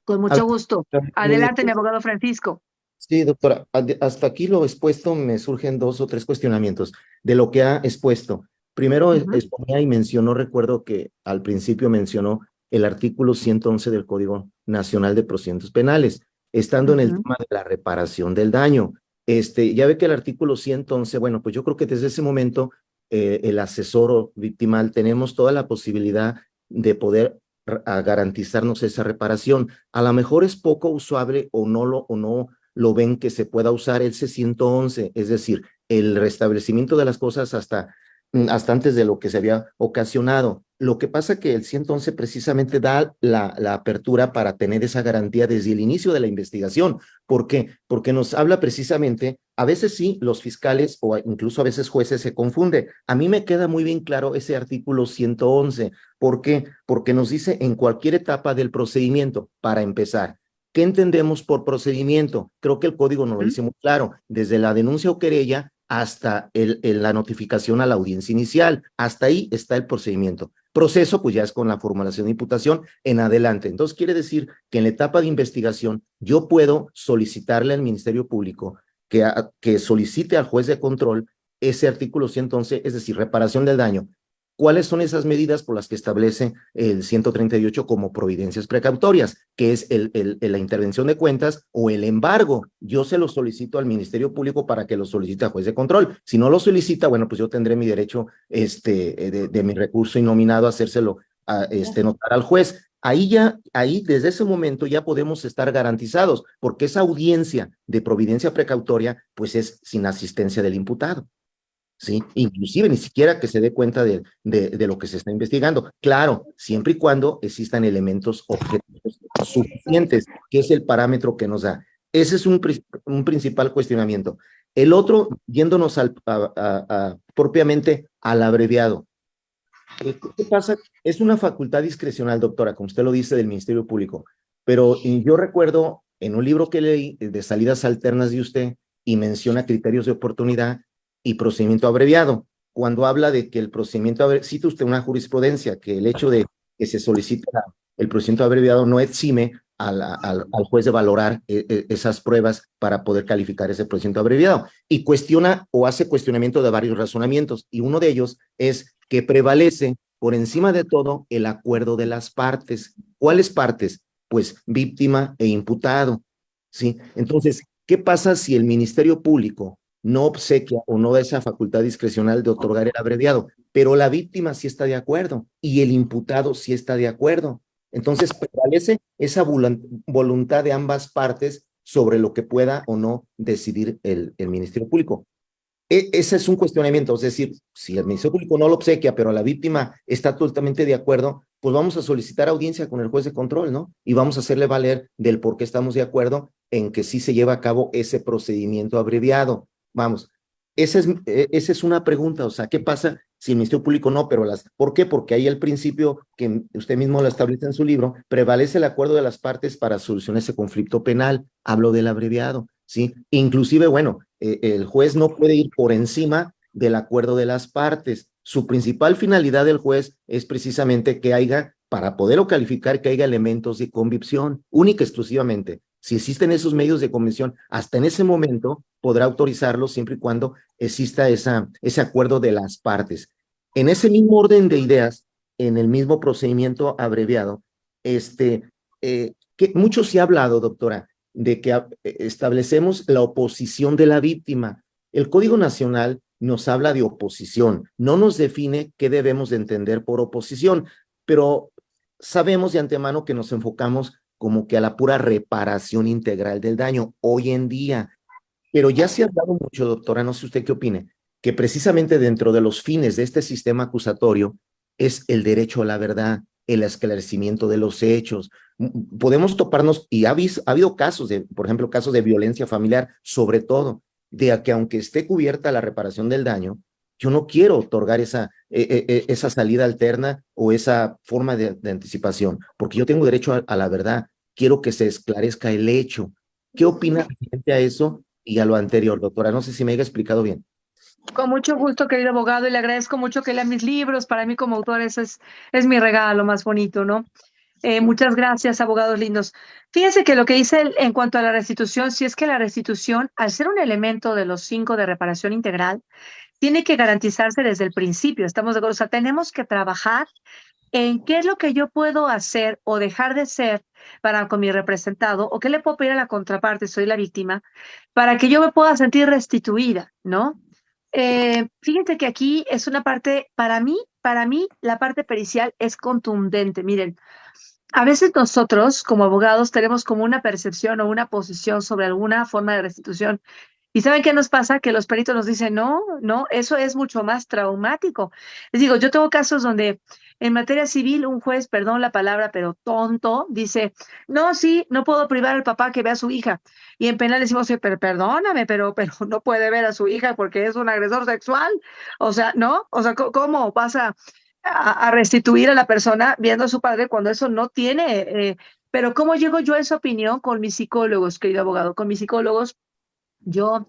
Speaker 1: Con mucho gusto.
Speaker 6: Mire,
Speaker 1: Adelante, mi abogado Francisco.
Speaker 6: sí, doctora, hasta aquí lo expuesto me surgen 2 o 3 cuestionamientos de lo que ha expuesto. Primero, exponía y mencionó, recuerdo que al principio mencionó el artículo 111 del Código Nacional de Procedimientos Penales, estando en el tema de la reparación del daño. Ya ve que el artículo 111, bueno, pues yo creo que desde ese momento el asesor o victimal tenemos toda la posibilidad de poder garantizarnos esa reparación. A lo mejor es poco usable o no lo ven que se pueda usar el C-111, es decir, el restablecimiento de las cosas hasta antes de lo que se había ocasionado. Lo que pasa que el 111 precisamente da la apertura para tener esa garantía desde el inicio de la investigación. ¿Por qué? Porque nos habla precisamente, a veces sí, los fiscales o incluso a veces jueces se confunden. A mí me queda muy bien claro ese artículo 111. ¿Por qué? Porque nos dice en cualquier etapa del procedimiento, para empezar. ¿Qué entendemos por procedimiento? Creo que el código nos lo dice muy claro, desde la denuncia o querella hasta la notificación a la audiencia inicial. Hasta ahí está el procedimiento. Proceso, pues ya es con la formulación de imputación en adelante. Entonces, quiere decir que en la etapa de investigación yo puedo solicitarle al Ministerio Público que solicite al juez de control ese artículo 111, es decir, reparación del daño. ¿Cuáles son esas medidas por las que establece el 138 como providencias precautorias? Que es la intervención de cuentas o el embargo. Yo se lo solicito al Ministerio Público para que lo solicite a juez de control. Si no lo solicita, bueno, pues yo tendré mi derecho de mi recurso innominado a hacérselo notar al juez. Ahí desde ese momento ya podemos estar garantizados, porque esa audiencia de providencia precautoria, pues es sin asistencia del imputado. ¿Sí? Inclusive ni siquiera que se dé cuenta de lo que se está investigando. Claro, siempre y cuando existan elementos objetivos suficientes, que es el parámetro que nos da. Ese es un principal cuestionamiento. El otro, yéndonos propiamente al abreviado. ¿Qué pasa? Es una facultad discrecional, doctora, como usted lo dice, del Ministerio Público, pero yo recuerdo en un libro que leí de salidas alternas de usted y menciona criterios de oportunidad y procedimiento abreviado. Cuando habla de que el procedimiento abreviado, cita usted una jurisprudencia, que el hecho de que se solicita el procedimiento abreviado no exime al juez de valorar esas pruebas para poder calificar ese procedimiento abreviado. Y cuestiona o hace cuestionamiento de varios razonamientos, y uno de ellos es que prevalece por encima de todo el acuerdo de las partes. ¿Cuáles partes? Pues víctima e imputado, ¿sí? Entonces, ¿qué pasa si el Ministerio Público no obsequia o no da esa facultad discrecional de otorgar el abreviado, pero la víctima sí está de acuerdo y el imputado sí está de acuerdo? Entonces prevalece esa voluntad de ambas partes sobre lo que pueda o no decidir el Ministerio Público. Ese es un cuestionamiento, es decir, si el Ministerio Público no lo obsequia, pero la víctima está totalmente de acuerdo, pues vamos a solicitar audiencia con el juez de control, ¿no? Y vamos a hacerle valer del por qué estamos de acuerdo en que sí se lleva a cabo ese procedimiento abreviado. Vamos, esa es una pregunta, o sea, ¿qué pasa si el Ministerio Público no? Pero ¿por qué? Porque ahí el principio, que usted mismo lo establece en su libro, prevalece el acuerdo de las partes para solucionar ese conflicto penal. Hablo del abreviado, ¿sí? Inclusive, bueno, el juez no puede ir por encima del acuerdo de las partes. Su principal finalidad del juez es precisamente que haya, para poderlo calificar, que haya elementos de convicción, única y exclusivamente. Si existen esos medios de convicción, hasta en ese momento podrá autorizarlo siempre y cuando exista ese acuerdo de las partes. En ese mismo orden de ideas, en el mismo procedimiento abreviado, que mucho se ha hablado, doctora, de que establecemos la oposición de la víctima. El Código Nacional nos habla de oposición, no nos define qué debemos de entender por oposición, pero sabemos de antemano que nos enfocamos como que a la pura reparación integral del daño hoy en día. Pero ya se ha hablado mucho, doctora, no sé usted qué opine, que precisamente dentro de los fines de este sistema acusatorio es el derecho a la verdad, el esclarecimiento de los hechos. Podemos toparnos, y ha habido casos por ejemplo, casos de violencia familiar, sobre todo, de que aunque esté cubierta la reparación del daño, yo no quiero otorgar esa salida alterna o esa forma de anticipación, porque yo tengo derecho a la verdad. Quiero que se esclarezca el hecho. ¿Qué opina frente a eso y a lo anterior, doctora? No sé si me haya explicado bien.
Speaker 1: Con mucho gusto, querido abogado, y le agradezco mucho que lea mis libros. Para mí como autor eso es mi regalo más bonito, ¿no? Muchas gracias, abogados lindos. Fíjense que lo que dice en cuanto a la restitución, si es que la restitución, al ser un elemento de los 5 de reparación integral, tiene que garantizarse desde el principio, ¿estamos de acuerdo? O sea, tenemos que trabajar en qué es lo que yo puedo hacer o dejar de ser con mi representado, o qué le puedo pedir a la contraparte, soy la víctima, para que yo me pueda sentir restituida, ¿no? Fíjense que aquí es una parte, para mí, la parte pericial es contundente. Miren, a veces nosotros como abogados tenemos como una percepción o una posición sobre alguna forma de restitución. ¿Y saben qué nos pasa? Que los peritos nos dicen, no, eso es mucho más traumático. Les digo, yo tengo casos donde en materia civil un juez, perdón la palabra, pero tonto, dice, no, sí, no puedo privar al papá que vea a su hija. Y en penal decimos, sí, pero perdóname, pero no puede ver a su hija porque es un agresor sexual. O sea, ¿no? O sea, ¿cómo vas a restituir a la persona viendo a su padre cuando eso no tiene? Pero ¿cómo llego yo a esa opinión? Con mis psicólogos, querido abogado, con mis psicólogos. Yo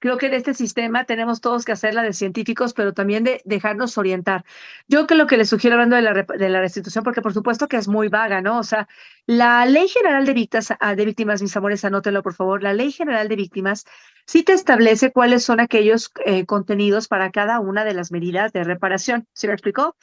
Speaker 1: Creo que en este sistema tenemos todos que hacerla de científicos, pero también de dejarnos orientar. Yo que lo que les sugiero hablando de la restitución, porque por supuesto que es muy vaga, ¿no? O sea, la Ley General de Víctimas, mis amores, anótenlo por favor, la Ley General de Víctimas sí te establece cuáles son aquellos contenidos para cada una de las medidas de reparación. ¿Sí me explicó?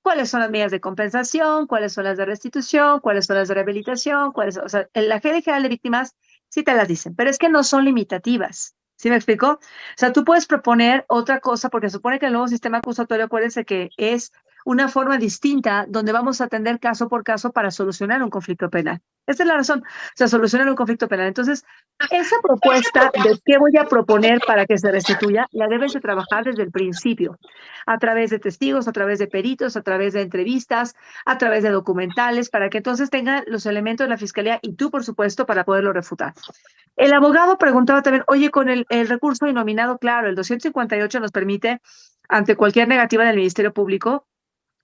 Speaker 1: ¿Cuáles son las medidas de compensación? ¿Cuáles son las de restitución? ¿Cuáles son las de rehabilitación? O sea, en la Ley General de Víctimas sí te las dicen, pero es que no son limitativas. ¿Sí me explico? O sea, tú puedes proponer otra cosa porque supone que el nuevo sistema acusatorio, acuérdense que es una forma distinta donde vamos a atender caso por caso para solucionar un conflicto penal. Esa es la razón, o sea, solucionar un conflicto penal. Entonces, esa propuesta de qué voy a proponer para que se restituya, la debes de trabajar desde el principio, a través de testigos, a través de peritos, a través de entrevistas, a través de documentales, para que entonces tengan los elementos de la fiscalía y tú, por supuesto, para poderlo refutar. El abogado preguntaba también, oye, con el recurso inominado, claro, el 258 nos permite, ante cualquier negativa del Ministerio Público,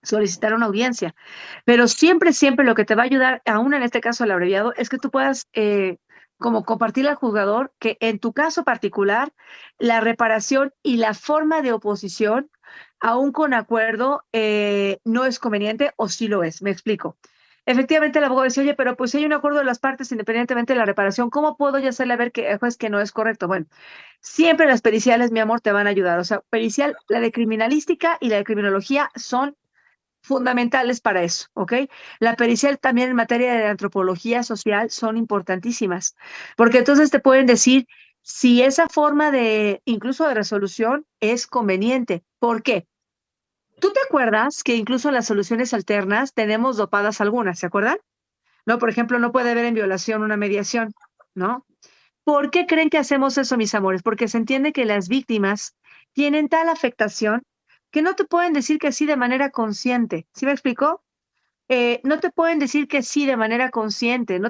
Speaker 1: solicitar una audiencia. Pero siempre, siempre lo que te va a ayudar, aún en este caso el abreviado, es que tú puedas como compartirle al juzgador que en tu caso particular, la reparación y la forma de oposición, aún con acuerdo, no es conveniente o sí lo es. Me explico. Efectivamente, el abogado dice, oye, pero pues si hay un acuerdo de las partes independientemente de la reparación, ¿cómo puedo yo hacerle ver que el juez que no es correcto? Bueno, siempre las periciales, mi amor, te van a ayudar. O sea, pericial, la de criminalística y la de criminología son fundamentales para eso, ¿ok? La pericial también en materia de antropología social son importantísimas, porque entonces te pueden decir si esa forma de, incluso de resolución, es conveniente. ¿Por qué? ¿Tú te acuerdas que incluso en las soluciones alternas tenemos dopadas algunas, ¿se acuerdan? No, por ejemplo, no puede haber en violación una mediación, ¿no? ¿Por qué creen que hacemos eso, mis amores? Porque se entiende que las víctimas tienen tal afectación que no te pueden decir que sí de manera consciente. ¿Sí me explicó? No te pueden decir que sí de manera consciente. O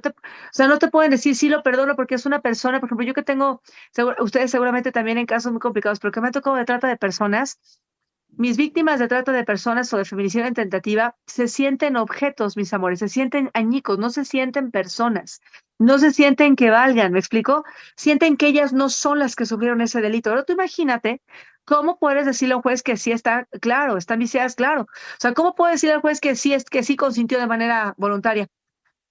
Speaker 1: sea, no te pueden decir sí lo perdono porque es una persona. Por ejemplo, yo que tengo, ustedes seguramente también en casos muy complicados, pero que me ha tocado de trata de personas. Mis víctimas de trata de personas o de feminicidio en tentativa se sienten objetos, mis amores, se sienten añicos, no se sienten personas, no se sienten que valgan, ¿me explico? Sienten que ellas no son las que sufrieron ese delito. Ahora tú imagínate cómo puedes decirle a un juez que sí está claro, están viciadas, claro. O sea, ¿cómo puedes decirle al juez que sí consintió de manera voluntaria?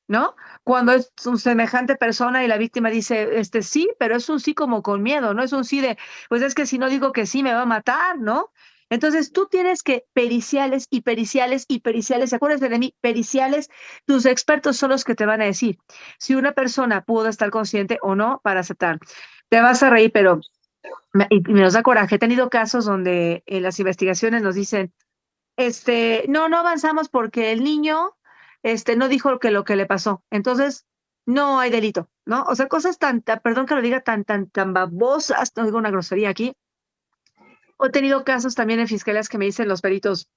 Speaker 1: ¿No? Cuando es un semejante persona y la víctima dice, sí, pero es un sí como con miedo, no es un sí de, pues es que si no digo que sí me va a matar, ¿no? Entonces tú tienes que periciales y periciales y periciales, acuérdense de mí, periciales, tus expertos son los que te van a decir si una persona pudo estar consciente o no para aceptar. Te vas a reír, pero y me nos da coraje. He tenido casos donde en las investigaciones nos dicen, no avanzamos porque el niño, no dijo que lo que le pasó. Entonces, no hay delito, ¿no? O sea, cosas perdón que lo diga, tan babosas, no digo una grosería aquí. He tenido casos también en fiscalías que me dicen los peritos,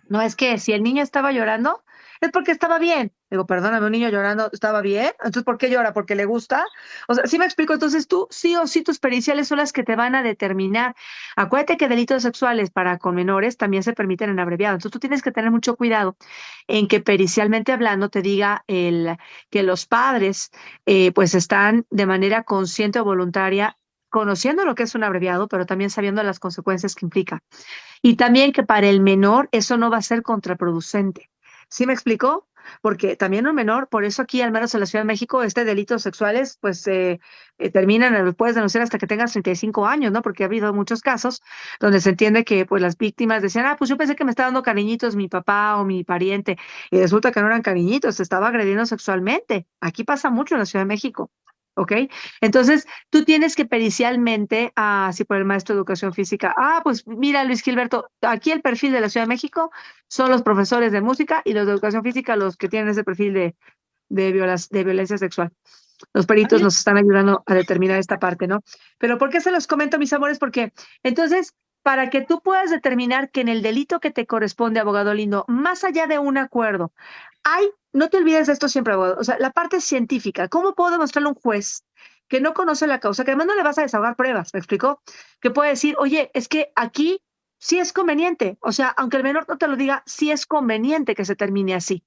Speaker 1: no, es que si el niño estaba llorando, es porque estaba bien. Digo, perdóname, un niño llorando, ¿estaba bien? Entonces, ¿por qué llora? ¿Porque le gusta? O sea, sí me explico. Entonces, tú sí o sí tus periciales son las que te van a determinar. Acuérdate que delitos sexuales para con menores también se permiten en abreviado. Entonces, tú tienes que tener mucho cuidado en que pericialmente hablando te diga que los padres pues están de manera consciente o voluntaria conociendo lo que es un abreviado, pero también sabiendo las consecuencias que implica. Y también que para el menor eso no va a ser contraproducente. ¿Sí me explicó? Porque también un menor, por eso aquí, al menos en la Ciudad de México, delitos sexuales, pues terminan, puedes denunciar hasta que tengas 35 años, ¿no? Porque ha habido muchos casos donde se entiende que pues las víctimas decían, pues yo pensé que me estaba dando cariñitos mi papá o mi pariente, y resulta que no eran cariñitos, se estaba agrediendo sexualmente. Aquí pasa mucho en la Ciudad de México. ¿Ok? Entonces, tú tienes que pericialmente, si por el maestro de educación física, pues mira, Luis Gilberto, aquí el perfil de la Ciudad de México son los profesores de música y los de educación física los que tienen ese perfil de violencia sexual. Los peritos nos están ayudando a determinar esta parte, ¿no? Pero ¿por qué se los comento, mis amores? Porque entonces, para que tú puedas determinar que en el delito que te corresponde, abogado lindo, más allá de un acuerdo, no te olvides de esto siempre, abogado, o sea, la parte científica, ¿cómo puedo demostrarle a un juez que no conoce la causa, que además no le vas a desahogar pruebas, ¿me explicó? Que puede decir, oye, es que aquí sí es conveniente, o sea, aunque el menor no te lo diga, sí es conveniente que se termine así,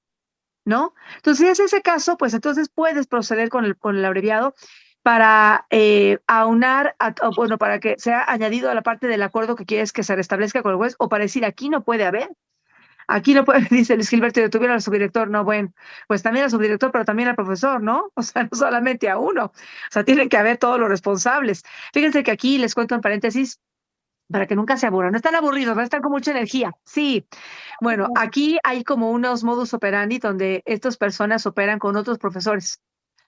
Speaker 1: ¿no? Entonces, si es ese caso, pues entonces puedes proceder con el abreviado para aunar, bueno, para que sea añadido a la parte del acuerdo que quieres que se restablezca con el juez, o para decir aquí no puede haber. Aquí no puede, dice Luis Gilberto, detuvieron al subdirector. No, bueno, pues también al subdirector, pero también al profesor, ¿no? O sea, no solamente a uno. O sea, tienen que haber todos los responsables. Fíjense que aquí les cuento en paréntesis, para que nunca se aburran. No están aburridos, van a estar con mucha energía. Sí. Bueno, aquí hay como unos modus operandi donde estas personas operan con otros profesores.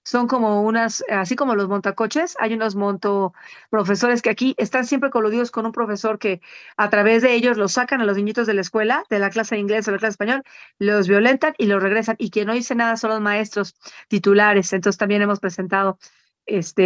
Speaker 1: Son como unas, así como los montacoches, hay unos profesores que aquí están siempre coludidos con un profesor que a través de ellos los sacan a los niñitos de la escuela, de la clase de inglés o la clase de español, los violentan y los regresan. Y quien no dice nada son los maestros titulares. Entonces también hemos presentado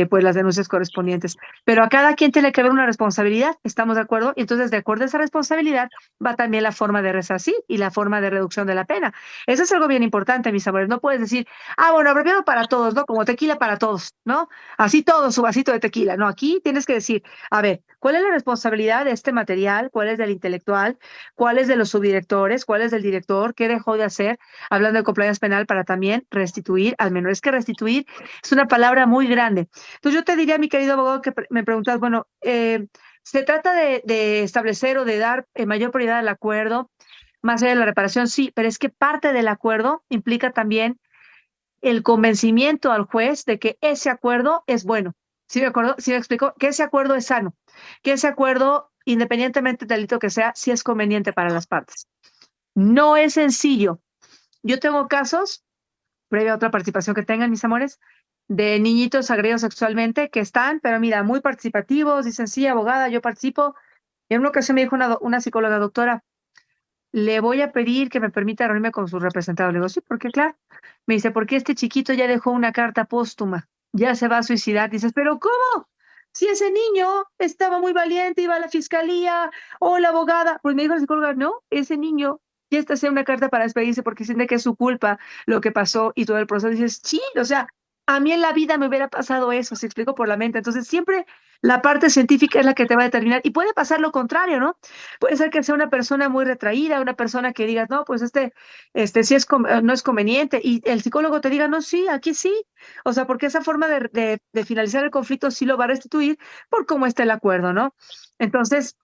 Speaker 1: pues las denuncias correspondientes. Pero a cada quien tiene que haber una responsabilidad, ¿estamos de acuerdo? Y entonces, de acuerdo a esa responsabilidad, va también la forma de resarcir y la forma de reducción de la pena. Eso es algo bien importante, mis amores. No puedes decir, bueno, abreviado para todos, ¿no? Como tequila para todos, ¿no? Así todo su vasito de tequila. No, aquí tienes que decir, a ver, ¿cuál es la responsabilidad de este material? ¿Cuál es del intelectual? ¿Cuál es de los subdirectores? ¿Cuál es del director? ¿Qué dejó de hacer? Hablando de compliance penal para también restituir al menor. Es que restituir es una palabra muy grande. Entonces yo te diría, mi querido abogado, que me preguntas, bueno, ¿se trata de establecer o de dar mayor prioridad al acuerdo, más allá de la reparación? Sí, pero es que parte del acuerdo implica también el convencimiento al juez de que ese acuerdo es bueno. ¿Sí me acuerdo? ¿Sí me explico? Que ese acuerdo es sano, que ese acuerdo, independientemente del delito que sea, sí es conveniente para las partes. No es sencillo. Yo tengo casos, previa a otra participación que tengan, mis amores, de niñitos agredidos sexualmente que están, pero mira, muy participativos, dicen, sí, abogada, yo participo. Y en una ocasión me dijo una psicóloga, doctora, le voy a pedir que me permita reunirme con su representado. Le digo, sí, ¿por qué? Claro. Me dice, porque este chiquito ya dejó una carta póstuma, ya se va a suicidar. Dices, ¿pero cómo? Si ese niño estaba muy valiente, iba a la fiscalía o la abogada. Pues me dijo la psicóloga, no, ese niño ya está haciendo una carta para despedirse porque siente que es su culpa lo que pasó y todo el proceso. Dices, sí, o sea, a mí en la vida me hubiera pasado eso, se explico por la mente. Entonces, siempre la parte científica es la que te va a determinar. Y puede pasar lo contrario, ¿no? Puede ser que sea una persona muy retraída, una persona que diga, no, pues sí no es conveniente. Y el psicólogo te diga, no, sí, aquí sí. O sea, porque esa forma de finalizar el conflicto sí lo va a restituir por cómo está el acuerdo, ¿no? Entonces,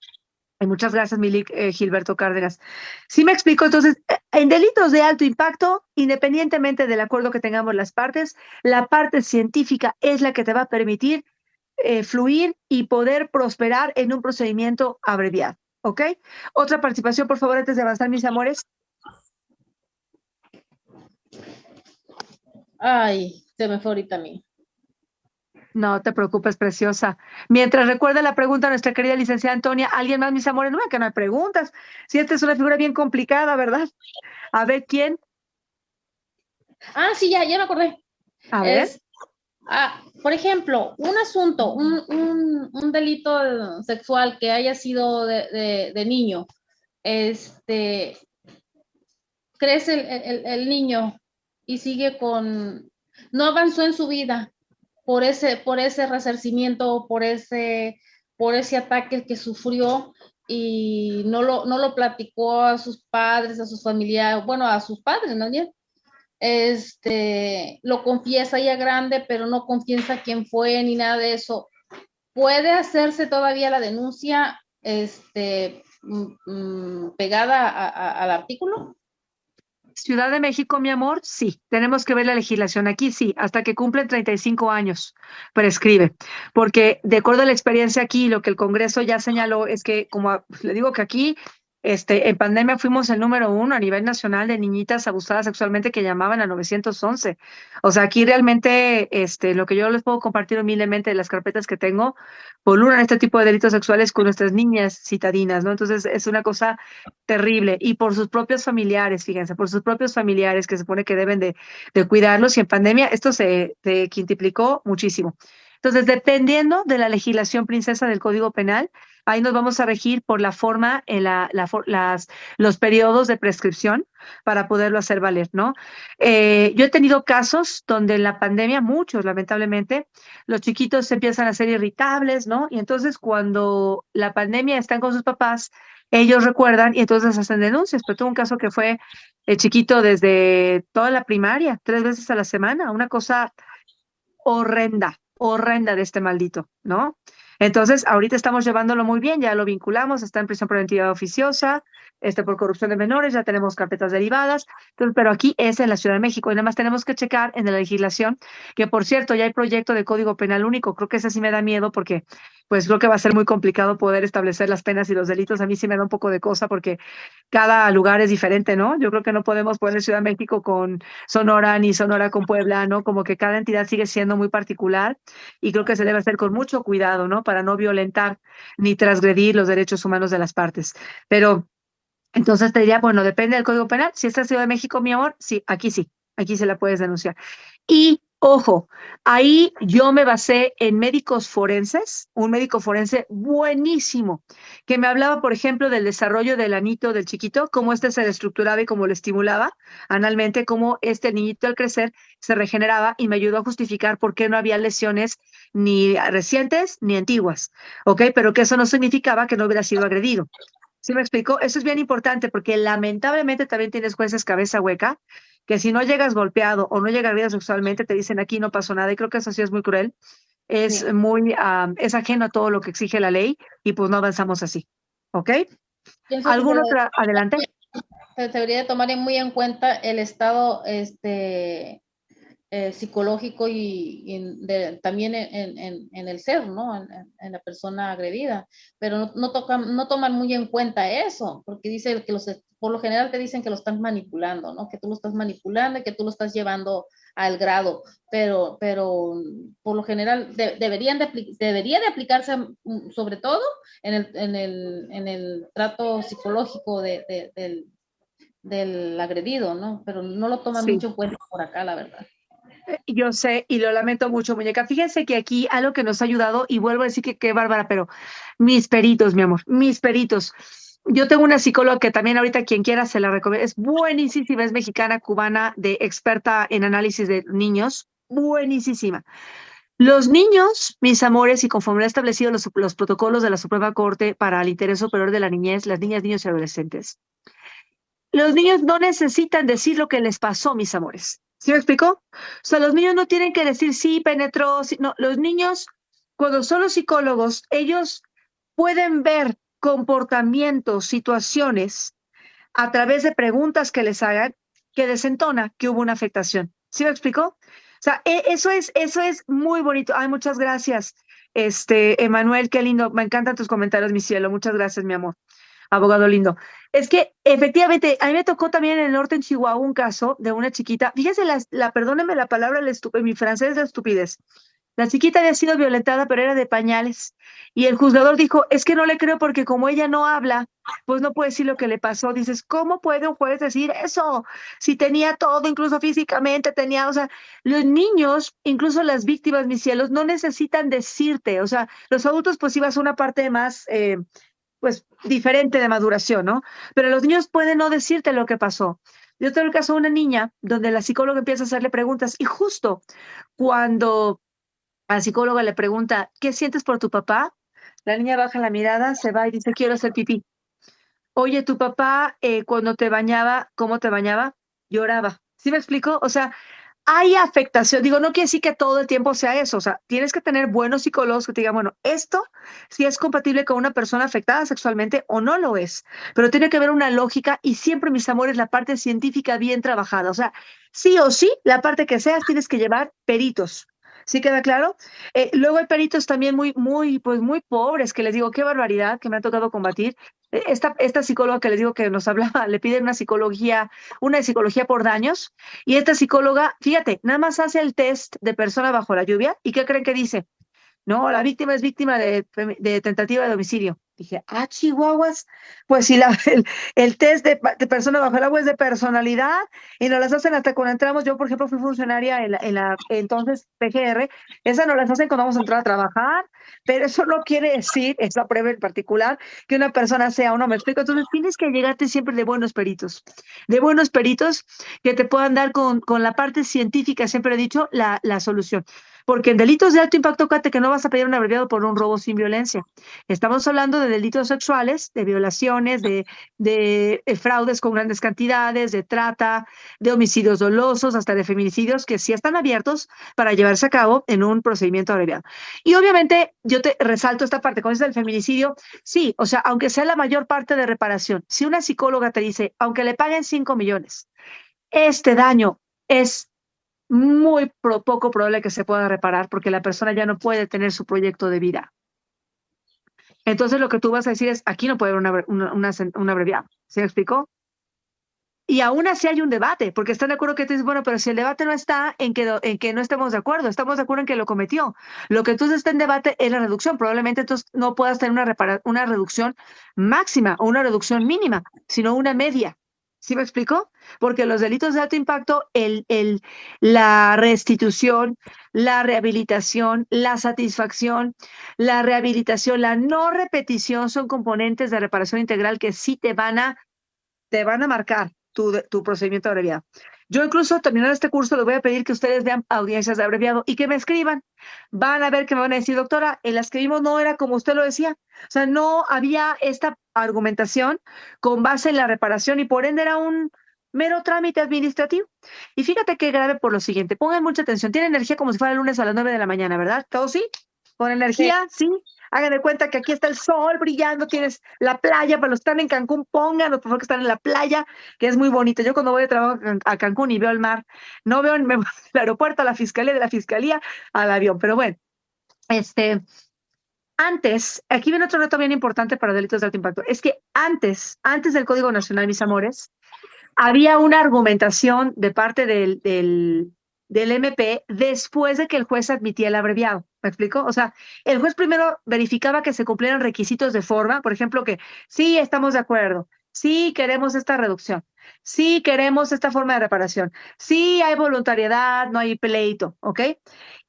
Speaker 1: muchas gracias, Milik Gilberto Cárdenas. Sí me explico, entonces, en delitos de alto impacto, independientemente del acuerdo que tengamos las partes, la parte científica es la que te va a permitir fluir y poder prosperar en un procedimiento abreviado, ¿ok? Otra participación, por favor, antes de avanzar, mis amores.
Speaker 5: Ay, se me fue ahorita a mí.
Speaker 1: No te preocupes, preciosa. Mientras recuerda la pregunta a nuestra querida licenciada Antonia, ¿alguien más, mis amores? No, que no hay preguntas. Si esta es una figura bien complicada, ¿verdad? A ver, ¿quién?
Speaker 5: Sí, ya me acordé.
Speaker 1: A ver.
Speaker 5: Por ejemplo, un asunto, un delito sexual que haya sido de niño, crece el niño y sigue no avanzó en su vida por ese resarcimiento, por ese ataque que sufrió y no lo platicó a sus padres, a sus familiares, bueno, a sus padres, más bien. Lo confiesa ya grande, pero no confiesa quién fue ni nada de eso. ¿Puede hacerse todavía la denuncia pegada al artículo?
Speaker 1: Ciudad de México, mi amor, sí. Tenemos que ver la legislación aquí, sí. Hasta que cumplen 35 años prescribe. Porque de acuerdo a la experiencia aquí, lo que el Congreso ya señaló es que, como le digo que aquí, en pandemia fuimos el número 1 a nivel nacional de niñitas abusadas sexualmente que llamaban a 911. O sea, aquí realmente lo que yo les puedo compartir humildemente de las carpetas que tengo polulan este tipo de delitos sexuales con nuestras niñas citadinas, ¿no? Entonces es una cosa terrible. Y por sus propios familiares, fíjense, por sus propios familiares que se supone que deben de cuidarlos. Y en pandemia esto se quintuplicó muchísimo. Entonces, dependiendo de la legislación princesa del Código Penal, ahí nos vamos a regir por la forma, los periodos de prescripción para poderlo hacer valer, ¿no? Yo he tenido casos donde en la pandemia, muchos lamentablemente, los chiquitos se empiezan a ser irritables, ¿no? Y entonces cuando la pandemia están con sus papás, ellos recuerdan y entonces hacen denuncias. Pero tuve un caso que fue el chiquito desde toda la primaria, 3 veces a la semana, una cosa horrenda, horrenda de este maldito, ¿no? Entonces, ahorita estamos llevándolo muy bien, ya lo vinculamos, está en prisión preventiva oficiosa, por corrupción de menores, ya tenemos carpetas derivadas, entonces, pero aquí es en la Ciudad de México y nada más tenemos que checar en la legislación, que por cierto, ya hay proyecto de Código Penal único, creo que ese sí me da miedo porque pues creo que va a ser muy complicado poder establecer las penas y los delitos, a mí sí me da un poco de cosa porque cada lugar es diferente, ¿no? Yo creo que no podemos poner Ciudad de México con Sonora ni Sonora con Puebla, ¿no? Como que cada entidad sigue siendo muy particular y creo que se debe hacer con mucho cuidado, ¿no? Para no violentar ni transgredir los derechos humanos de las partes. Pero entonces te diría, bueno, depende del Código Penal. Si está en Ciudad de México, mi amor, sí, aquí se la puedes denunciar. Y ojo, ahí yo me basé en médicos forenses, un médico forense buenísimo, que me hablaba, por ejemplo, del desarrollo del anito del chiquito, cómo este se estructuraba y cómo lo estimulaba analmente, cómo este niñito al crecer se regeneraba y me ayudó a justificar por qué no había lesiones ni recientes ni antiguas, ¿ok? Pero que eso no significaba que no hubiera sido agredido. ¿Sí me explico? Eso es bien importante porque lamentablemente también tienes jueces cabeza hueca que si no llegas golpeado o no llegas agredido sexualmente te dicen aquí no pasó nada y creo que eso sí es muy cruel, es muy, es ajeno a todo lo que exige la ley y pues no avanzamos así, ¿ok?
Speaker 5: Pienso que
Speaker 1: ¿Alguna otra? Adelante.
Speaker 5: se debería de tomar muy en cuenta el estado psicológico también en el ser, ¿no? En la persona agredida, pero no toman muy en cuenta eso, porque dice que por lo general te dicen que lo estás manipulando, ¿no? Que tú lo estás manipulando y que tú lo estás llevando al grado, pero por lo general debería de aplicarse sobre todo en el trato psicológico del agredido, ¿no? Pero no lo toman
Speaker 1: Sí.
Speaker 5: mucho en cuenta por acá, la verdad.
Speaker 1: Yo sé y lo lamento mucho, muñeca. Fíjense que aquí algo que nos ha ayudado, y vuelvo a decir que qué bárbara, pero mis peritos, mi amor, mis peritos. Yo tengo una psicóloga que también ahorita quien quiera se la recomiendo. Es buenísima, es mexicana, cubana, experta en análisis de niños. Buenísima. Los niños, mis amores, y conforme han establecido los protocolos de la Suprema Corte para el interés superior de la niñez, las niñas, niños y adolescentes, los niños no necesitan decir lo que les pasó, mis amores. ¿Sí me explico? O sea, los niños no tienen que decir sí, penetró, sí, no. Los niños, cuando son los psicólogos, ellos pueden ver comportamientos, situaciones, a través de preguntas que les hagan, que desentona que hubo una afectación. ¿Sí me explico? O sea, eso es muy bonito. Ay, muchas gracias, Emanuel, qué lindo. Me encantan tus comentarios, mi cielo. Muchas gracias, mi amor. Abogado lindo. Es que efectivamente, a mí me tocó también en el norte, en Chihuahua, un caso de una chiquita. Fíjese, perdónenme la palabra, mi francés es la estupidez. La chiquita había sido violentada, pero era de pañales. Y el juzgador dijo, es que no le creo porque como ella no habla, pues no puede decir lo que le pasó. Dices, ¿cómo puede un juez decir eso? Si tenía todo, incluso físicamente tenía, o sea, los niños, incluso las víctimas, mis cielos, no necesitan decirte. O sea, los adultos pues ibas a una parte más... pues diferente de maduración, ¿no? Pero los niños pueden no decirte lo que pasó. Yo tengo el caso de una niña donde la psicóloga empieza a hacerle preguntas y justo cuando a la psicóloga le pregunta, ¿qué sientes por tu papá? La niña baja la mirada, se va y dice, quiero hacer pipí. Oye, tu papá cuando te bañaba, ¿cómo te bañaba? Lloraba. ¿Sí me explico? O sea, hay afectación. Digo, no quiere decir que todo el tiempo sea eso. O sea, tienes que tener buenos psicólogos que te digan, bueno, esto sí es compatible con una persona afectada sexualmente o no lo es. Pero tiene que haber una lógica y siempre, mis amores, la parte científica bien trabajada. O sea, sí o sí, la parte que seas, tienes que llevar peritos. ¿Sí queda claro? Luego hay peritos también pues muy pobres, que les digo, qué barbaridad, que me ha tocado combatir. Esta psicóloga que les digo que nos hablaba, le piden una psicología por daños, y esta psicóloga, fíjate, nada más hace el test de persona bajo la lluvia, ¿y qué creen que dice? No, la víctima es víctima de tentativa de homicidio. Dije, chihuahuas, pues si el test de persona bajo el agua es de personalidad y nos las hacen hasta cuando entramos. Yo, por ejemplo, fui funcionaria en la entonces PGR, esas nos las hacen cuando vamos a entrar a trabajar, pero eso no quiere decir, esa prueba en particular, que una persona sea o no, me explico. Entonces tienes que llegarte siempre de buenos peritos que te puedan dar con la parte científica, siempre he dicho, la solución. Porque en delitos de alto impacto, Cate, que no vas a pedir un abreviado por un robo sin violencia. Estamos hablando de delitos sexuales, de violaciones, de fraudes con grandes cantidades, de trata, de homicidios dolosos, hasta de feminicidios, que sí están abiertos para llevarse a cabo en un procedimiento abreviado. Y obviamente yo te resalto esta parte, con eso del feminicidio, sí, o sea, aunque sea la mayor parte de reparación, si una psicóloga te dice, aunque le paguen 5 millones, este daño es muy poco probable que se pueda reparar porque la persona ya no puede tener su proyecto de vida. Entonces lo que tú vas a decir es, aquí no puede haber un abreviado. ¿Se me explicó? Y aún así hay un debate, porque están de acuerdo que te dices, bueno, pero si el debate no está en que no estemos de acuerdo, estamos de acuerdo en que lo cometió. Lo que entonces está en debate es la reducción. Probablemente entonces no puedas tener una reducción máxima o una reducción mínima, sino una media. ¿Sí me explico? Porque los delitos de alto impacto, la restitución, la rehabilitación, la satisfacción, la rehabilitación, la no repetición son componentes de reparación integral que sí te van a marcar tu procedimiento abreviado. Yo incluso terminando este curso les voy a pedir que ustedes vean audiencias de abreviado y que me escriban. Van a ver que me van a decir, doctora, en las que vimos no era como usted lo decía. O sea, no había esta argumentación con base en la reparación y por ende era un mero trámite administrativo. Y fíjate qué grave por lo siguiente. Pongan mucha atención. Tiene energía como si fuera el lunes a las 9 de la mañana, ¿verdad? ¿Todos sí? ¿Con energía? Sí. Hagan de cuenta que aquí está el sol brillando, tienes la playa, para los que están en Cancún, pónganlo, por favor, que están en la playa, que es muy bonita. Yo cuando voy de trabajo a Cancún y veo el mar, no veo el aeropuerto, a la fiscalía, de la fiscalía al avión. Pero bueno, antes, aquí viene otro reto bien importante para delitos de alto impacto, es que antes del Código Nacional, mis amores, había una argumentación de parte del MP después de que el juez admitía el abreviado. ¿Me explico? O sea, el juez primero verificaba que se cumplieran requisitos de forma, por ejemplo, que sí estamos de acuerdo, sí queremos esta reducción, sí queremos esta forma de reparación, sí hay voluntariedad, no hay pleito, ¿ok?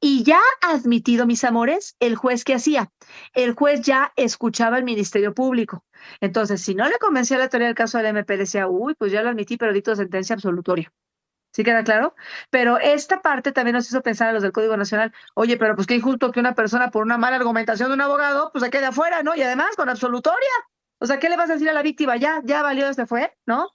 Speaker 1: Y ya admitido, mis amores, el juez, ¿qué hacía? El juez ya escuchaba al Ministerio Público. Entonces, si no le convencía la teoría del caso del MP, decía, uy, pues ya lo admití, pero dicto sentencia absolutoria. ¿Sí queda claro? Pero esta parte también nos hizo pensar a los del Código Nacional, oye, pero pues qué injusto que una persona por una mala argumentación de un abogado, pues se quede afuera, ¿no? Y además con absolutoria. O sea, ¿qué le vas a decir a la víctima? Ya valió, se fue, ¿no?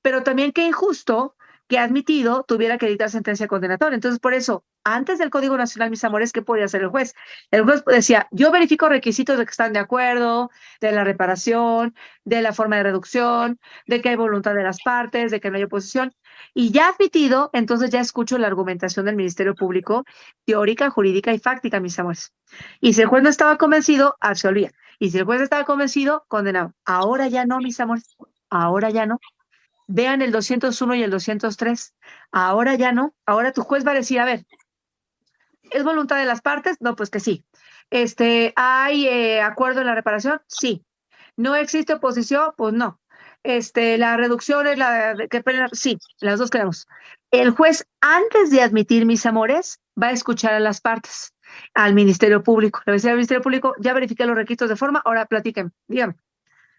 Speaker 1: Pero también qué injusto que admitido tuviera que dictar sentencia condenatoria. Entonces, por eso, antes del Código Nacional, mis amores, ¿qué podía hacer el juez? El juez decía, yo verifico requisitos de que están de acuerdo, de la reparación, de la forma de reducción, de que hay voluntad de las partes, de que no hay oposición. Y ya admitido, entonces ya escucho la argumentación del Ministerio Público, teórica, jurídica y fáctica, mis amores. Y si el juez no estaba convencido, absolvía. Y si el juez estaba convencido, condenaba. Ahora ya no, mis amores. Ahora ya no. Vean el 201 y el 203. Ahora ya no. Ahora tu juez va a decir, a ver, ¿es voluntad de las partes? No, pues que sí. ¿Hay acuerdo en la reparación? Sí. ¿No existe oposición? Pues no. La reducción es sí, las dos queremos. El juez, antes de admitir, mis amores, va a escuchar a las partes, al Ministerio Público. Le va a decir al Ministerio Público, ya verifiqué los requisitos de forma, ahora platiquen, dígame.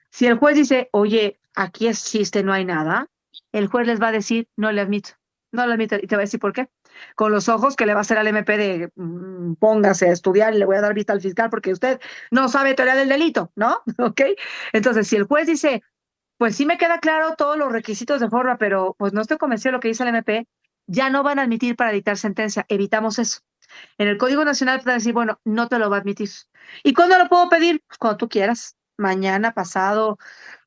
Speaker 1: Si el juez dice, oye, aquí es chiste, no hay nada, el juez les va a decir, no le admito, no le admito, y te va a decir por qué. Con los ojos que le va a hacer al MP de póngase a estudiar y le voy a dar vista al fiscal porque usted no sabe teoría del delito, ¿no? ¿Ok? Entonces, si el juez dice, pues sí me queda claro todos los requisitos de forma, pero pues no estoy convencido de lo que dice el MP, ya no van a admitir para dictar sentencia, evitamos eso. En el Código Nacional pueden decir, bueno, no te lo va a admitir. ¿Y cuándo lo puedo pedir? Pues cuando tú quieras, mañana, pasado.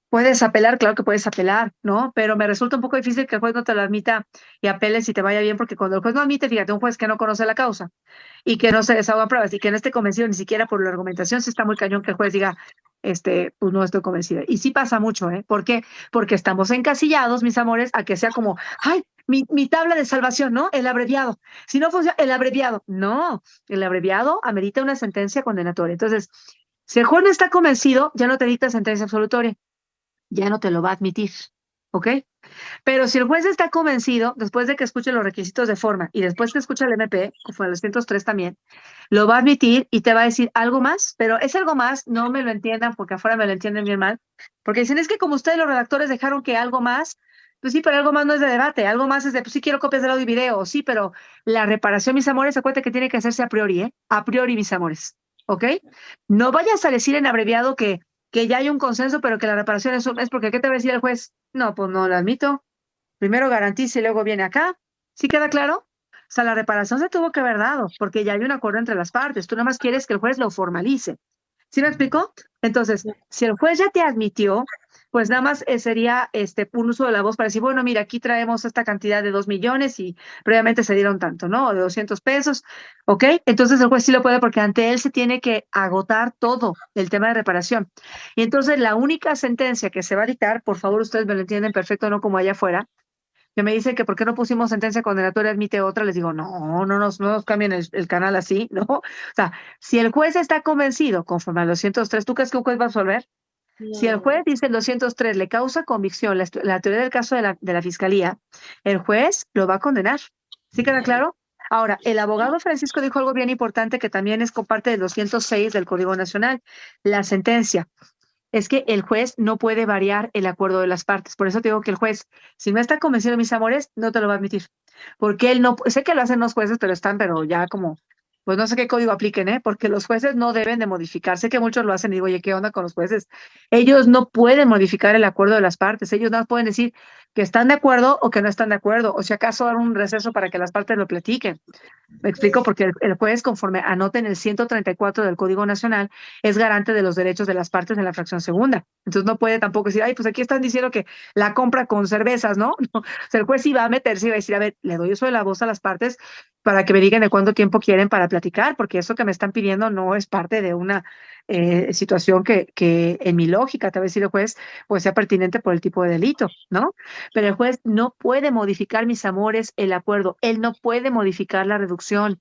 Speaker 1: Puedes apelar, claro que puedes apelar, ¿no? Pero me resulta un poco difícil que el juez no te lo admita y apeles y te vaya bien, porque cuando el juez no admite, fíjate, un juez que no conoce la causa y que no se desahoga pruebas y que no esté convencido ni siquiera por la argumentación, sí está muy cañón que el juez diga, pues no estoy convencida. Y sí pasa mucho, ¿eh? ¿Por qué? Porque estamos encasillados, mis amores, a que sea como, ay, mi tabla de salvación, ¿no? El abreviado. Si no funciona, el abreviado. No, el abreviado amerita una sentencia condenatoria. Entonces, si el juez no está convencido, ya no te dicta sentencia absolutoria, ya no te lo va a admitir, ¿ok? Pero si el juez está convencido, después de que escuche los requisitos de forma y después que escuche el MP, como fue el 203 también, lo va a admitir y te va a decir algo más, pero es algo más, no me lo entiendan porque afuera me lo entienden bien mal, porque dicen, es que como ustedes los redactores dejaron que algo más, Pues sí, pero algo más no es de debate, algo más es de, pues sí quiero copias del audio y video, sí, pero la reparación, mis amores, acuérdate que tiene que hacerse a priori, ¿eh? A priori, mis amores, ¿ok? No vayas a decir en abreviado que ya hay un consenso, pero que la reparación es porque, ¿qué te va a decir el juez? No, pues no lo admito. Primero garantiza y luego viene acá. ¿Sí queda claro? O sea, la reparación se tuvo que haber dado, porque ya hay un acuerdo entre las partes. Tú nada más quieres que el juez lo formalice. ¿Sí me explicó? Entonces, si el juez ya te admitió, pues nada más sería un uso de la voz para decir, bueno, mira, aquí traemos esta cantidad de 2 millones y previamente se dieron tanto, ¿no? O de 200 pesos, ¿ok? Entonces el juez sí lo puede porque ante él se tiene que agotar todo el tema de reparación. Y entonces la única sentencia que se va a dictar, por favor, ustedes me lo entienden perfecto, no como allá afuera, que me dicen que por qué no pusimos sentencia condenatoria admite otra, les digo, no nos cambien el canal así, ¿no? O sea, si el juez está convencido, conforme al 203, ¿tú crees que un juez va a absolver? Si el juez dice el 203 le causa convicción, la teoría del caso de la fiscalía, el juez lo va a condenar. ¿Sí queda claro? Ahora, el abogado Francisco dijo algo bien importante que también es parte del 206 del Código Nacional, la sentencia. Es que el juez no puede variar el acuerdo de las partes. Por eso te digo que el juez, si no está convencido, mis amores, no te lo va a admitir. Porque él no, sé que lo hacen los jueces, pero ya como, pues no sé qué código apliquen, ¿eh? Porque los jueces no deben de modificar. Sé que muchos lo hacen y digo, oye, ¿qué onda con los jueces? Ellos no pueden modificar el acuerdo de las partes. Ellos no pueden decir que están de acuerdo o que no están de acuerdo, o si acaso dar un receso para que las partes lo platiquen. Me explico, porque el juez, conforme anota en el 134 del Código Nacional, es garante de los derechos de las partes en la fracción segunda. Entonces no puede tampoco decir, ay, pues aquí están diciendo que la compra con cervezas, ¿no? No. O sea, el juez sí va a meterse y va a decir, a ver, le doy uso de la voz a las partes para que me digan de cuánto tiempo quieren para platicar, porque eso que me están pidiendo no es parte de una situación que en mi lógica, tal vez si el juez, pues sea pertinente por el tipo de delito, ¿no? Pero el juez no puede modificar, mis amores, el acuerdo. Él no puede modificar la reducción.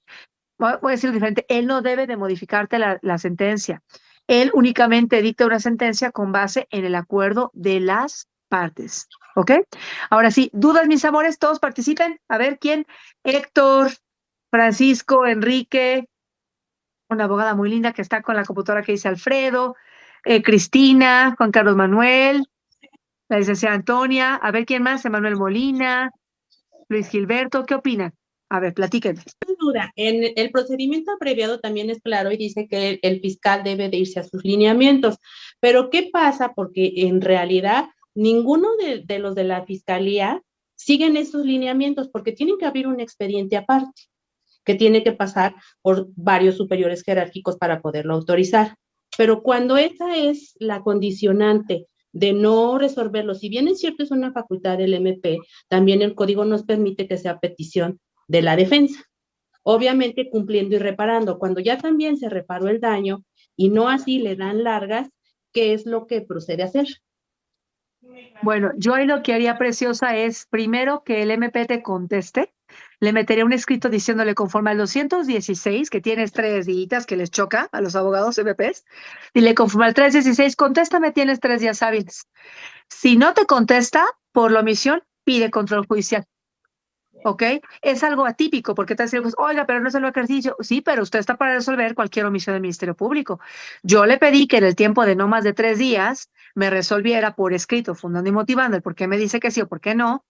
Speaker 1: Voy a decirlo diferente. Él no debe de modificarte la sentencia. Él únicamente dicta una sentencia con base en el acuerdo de las partes. ¿Ok? Ahora sí, dudas, mis amores, todos participen. A ver, ¿quién? Héctor, Francisco, Enrique, una abogada muy linda que está con la computadora que dice Alfredo, Cristina, Juan Carlos Manuel, la licenciada Antonia, a ver quién más, Emanuel Molina, Luis Gilberto, ¿qué opinan? A ver, platíquenme.
Speaker 7: Sin duda, en el procedimiento abreviado también es claro y dice que el fiscal debe de irse a sus lineamientos, pero ¿qué pasa? Porque en realidad ninguno de los de la fiscalía siguen esos lineamientos porque tienen que abrir un expediente aparte, que tiene que pasar por varios superiores jerárquicos para poderlo autorizar. Pero cuando esa es la condicionante de no resolverlo, si bien es cierto es una facultad del MP, también el código nos permite que sea petición de la defensa, obviamente cumpliendo y reparando. Cuando ya también se reparó el daño y no así le dan largas, ¿qué es lo que procede a hacer?
Speaker 1: Bueno, yo ahí lo que haría, Preciosa, es primero que el MP te conteste, le metería un escrito diciéndole conforme al 216, que tienes 3 días que les choca a los abogados MPs, dile conforme al 316, contéstame, tienes 3 días hábiles. Si no te contesta, por la omisión, pide control judicial. ¿Ok? Es algo atípico, porque te decimos, oiga, pero no es el ejercicio. Sí, pero usted está para resolver cualquier omisión del Ministerio Público. Yo le pedí que en el tiempo de no más de 3 días me resolviera por escrito, fundando y motivando el por qué me dice que sí o por qué no.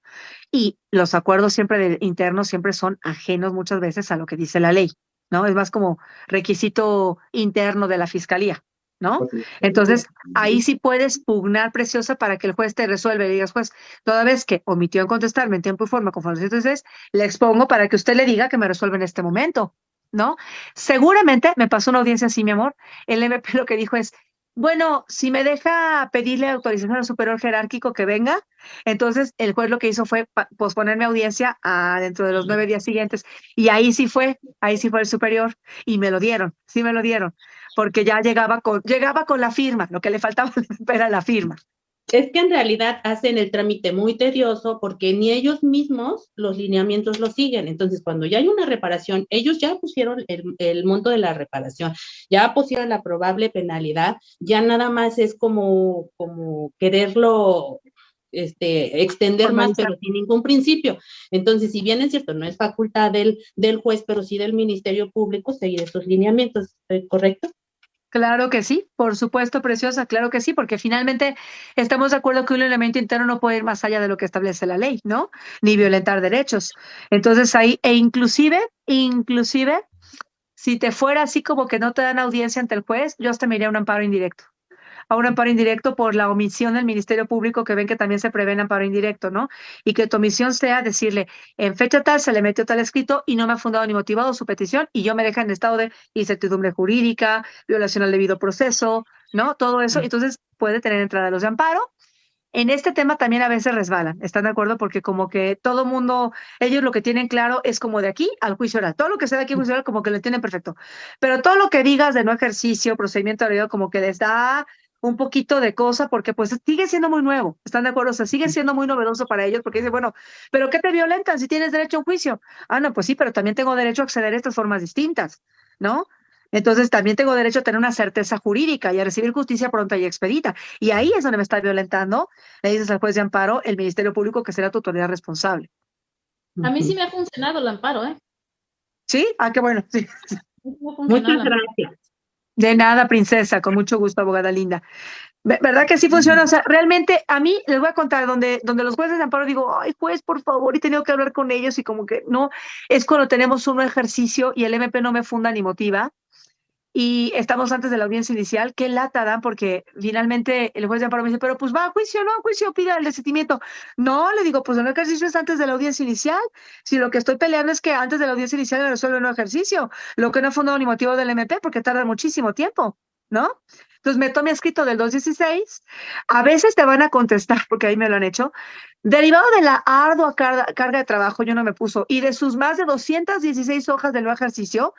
Speaker 1: Y los acuerdos internos siempre son ajenos muchas veces a lo que dice la ley, ¿no? Es más como requisito interno de la fiscalía, ¿no? Entonces, ahí sí puedes pugnar, Preciosa, para que el juez te resuelva y digas, juez, toda vez que omitió en contestarme en tiempo y forma conforme entonces le expongo para que usted le diga que me resuelva en este momento, ¿no? Seguramente me pasó una audiencia así, mi amor. El MP lo que dijo es, bueno, si me deja pedirle autorización al superior jerárquico que venga, entonces el juez lo que hizo fue posponer mi audiencia a dentro de los 9 días siguientes. Y ahí sí fue el superior y me lo dieron, sí me lo dieron, porque ya llegaba con la firma, lo que le faltaba era la firma.
Speaker 7: Es que en realidad hacen el trámite muy tedioso porque ni ellos mismos los lineamientos lo siguen. Entonces, cuando ya hay una reparación, ellos ya pusieron el monto de la reparación, ya pusieron la probable penalidad, ya nada más es como quererlo extender más, pero sin ningún principio. Entonces, si bien es cierto, no es facultad del juez, pero sí del Ministerio Público seguir estos lineamientos, ¿correcto?
Speaker 1: Claro que sí, por supuesto, preciosa, claro que sí, porque finalmente estamos de acuerdo que un elemento interno no puede ir más allá de lo que establece la ley, ¿no? Ni violentar derechos. Entonces ahí, inclusive, si te fuera así como que no te dan audiencia ante el juez, yo hasta me iría a un amparo indirecto. A un amparo indirecto por la omisión del Ministerio Público, que ven que también se prevé en amparo indirecto, ¿no? Y que tu omisión sea decirle, en fecha tal se le metió tal escrito y no me ha fundado ni motivado su petición y yo me deja en estado de incertidumbre jurídica, violación al debido proceso, ¿no? Todo eso, entonces puede tener entrada a los de amparo. En este tema también a veces resbalan, ¿están de acuerdo? Porque como que todo mundo, ellos lo que tienen claro es como de aquí al juicio oral. Todo lo que sea de aquí al juicio oral como que lo tienen perfecto. Pero todo lo que digas de no ejercicio, procedimiento abreviado, como que les da un poquito de cosa porque pues sigue siendo muy nuevo, ¿están de acuerdo? O sea, sigue siendo muy novedoso para ellos porque dicen, bueno, ¿pero qué te violentan si tienes derecho a un juicio? Ah, no, pues sí, pero también tengo derecho a acceder a estas formas distintas, ¿no? Entonces también tengo derecho a tener una certeza jurídica y a recibir justicia pronta y expedita. Y ahí es donde me está violentando, le dices al juez de amparo, el Ministerio Público, que será tu autoridad responsable.
Speaker 5: A mí sí me ha funcionado el amparo, ¿eh?
Speaker 1: ¿Sí? Ah, qué bueno. Sí.
Speaker 5: Sí me ha funcionado
Speaker 7: Muchas
Speaker 5: el amparo.
Speaker 7: gracias.
Speaker 1: De nada, princesa, con mucho gusto, abogada linda. ¿Verdad que sí funciona? O sea, realmente a mí les voy a contar donde los jueces de amparo digo, ay, juez, por favor, y he tenido que hablar con ellos y como que no, es cuando tenemos un ejercicio y el MP no me funda ni motiva. Y estamos antes de la audiencia inicial, qué lata dan, porque finalmente el juez de amparo me dice, pero pues va a juicio, no, a juicio, pida el desistimiento. No, le digo, pues el ejercicio es antes de la audiencia inicial. Si lo que estoy peleando es que antes de la audiencia inicial me resuelve el no ejercicio, lo que no ha fundado ni motivo del MP, porque tarda muchísimo tiempo, ¿no? Entonces me tomé escrito del 216, a veces te van a contestar, porque ahí me lo han hecho, derivado de la ardua carga de trabajo, yo no me puso, y de sus más de 216 hojas del no ejercicio,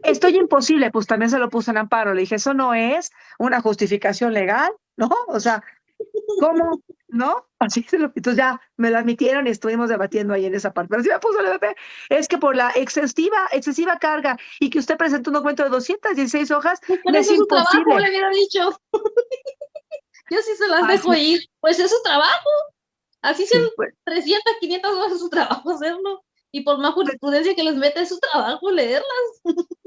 Speaker 1: estoy imposible, pues también se lo puse en amparo. Le dije, eso no es una justificación legal, ¿no? O sea, ¿cómo? ¿No? Así se lo. Entonces ya me lo admitieron y estuvimos debatiendo ahí en esa parte. Pero sí me puso el MP, es que por la excesiva carga y que usted presentó un documento de 216 hojas,
Speaker 5: Pero
Speaker 1: me es
Speaker 5: ese es su trabajo,
Speaker 1: imposible.
Speaker 5: le hubiera dicho. Yo sí se las
Speaker 1: Ay,
Speaker 5: dejo
Speaker 1: sí,
Speaker 5: ir. Pues es su trabajo. Así sean
Speaker 1: sí, pues,
Speaker 5: 300, 500 horas es su trabajo hacerlo. Y por más jurisprudencia que les mete, es su trabajo leerlas.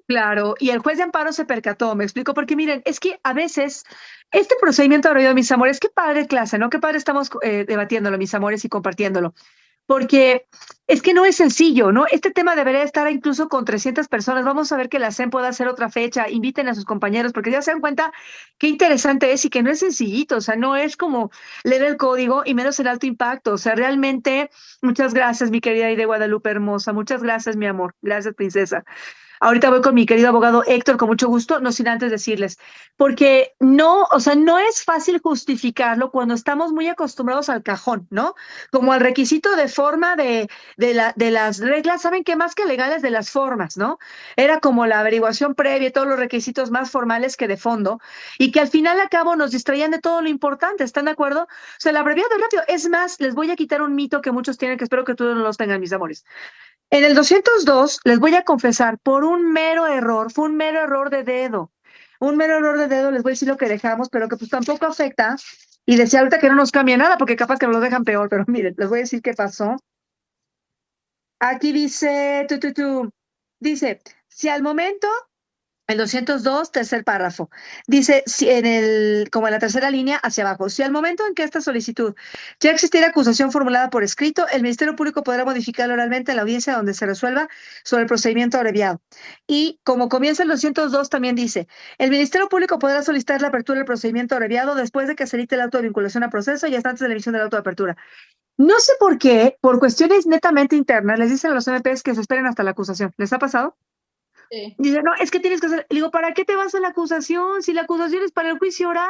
Speaker 1: claro, y el juez de amparo se percató, me explico, porque miren, es que a veces este procedimiento abreviado, mis amores, qué padre clase, ¿no? Qué padre estamos debatiéndolo, mis amores, y compartiéndolo. Porque es que no es sencillo, ¿no? Este tema debería estar incluso con 300 personas. Vamos a ver que la SEM pueda hacer otra fecha, inviten a sus compañeros, porque ya se dan cuenta qué interesante es y que no es sencillito, o sea, no es como leer el código y menos el alto impacto, o sea, realmente, muchas gracias, mi querida Ida Guadalupe hermosa, muchas gracias, mi amor, gracias, princesa. Ahorita voy con mi querido abogado Héctor, con mucho gusto, no sin antes decirles, porque no, o sea, no es fácil justificarlo cuando estamos muy acostumbrados al cajón, ¿no? Como al requisito de forma de las reglas, ¿saben qué? Más que legales de las formas, ¿no? Era como la averiguación previa, todos los requisitos más formales que de fondo, y que al final a cabo nos distraían de todo lo importante, ¿están de acuerdo? O sea, la abreviado rápido, es más, les voy a quitar un mito que muchos tienen, que espero que todos no los tengan, mis amores. En el 202, les voy a confesar, por un mero error, fue un mero error de dedo. Un mero error de dedo, les voy a decir lo que dejamos, pero que pues tampoco afecta. Y decía ahorita que no nos cambia nada, porque capaz que nos lo dejan peor, pero miren, les voy a decir qué pasó. Aquí dice, dice, si al momento el 202, tercer párrafo. Dice, si como en la tercera línea hacia abajo, si al momento en que esta solicitud ya existiera acusación formulada por escrito, el Ministerio Público podrá modificarlo oralmente en la audiencia donde se resuelva sobre el procedimiento abreviado. Y como comienza el 202, también dice, el Ministerio Público podrá solicitar la apertura del procedimiento abreviado después de que se edite el auto de vinculación a proceso y hasta antes de la emisión del auto de apertura. No sé por qué, por cuestiones netamente internas, les dicen a los MPs que se esperen hasta la acusación. ¿Les ha pasado?
Speaker 5: Sí.
Speaker 1: Dice, no, es que tienes que hacer. Le digo, ¿para qué te vas a la acusación? Si la acusación es para el juicio oral.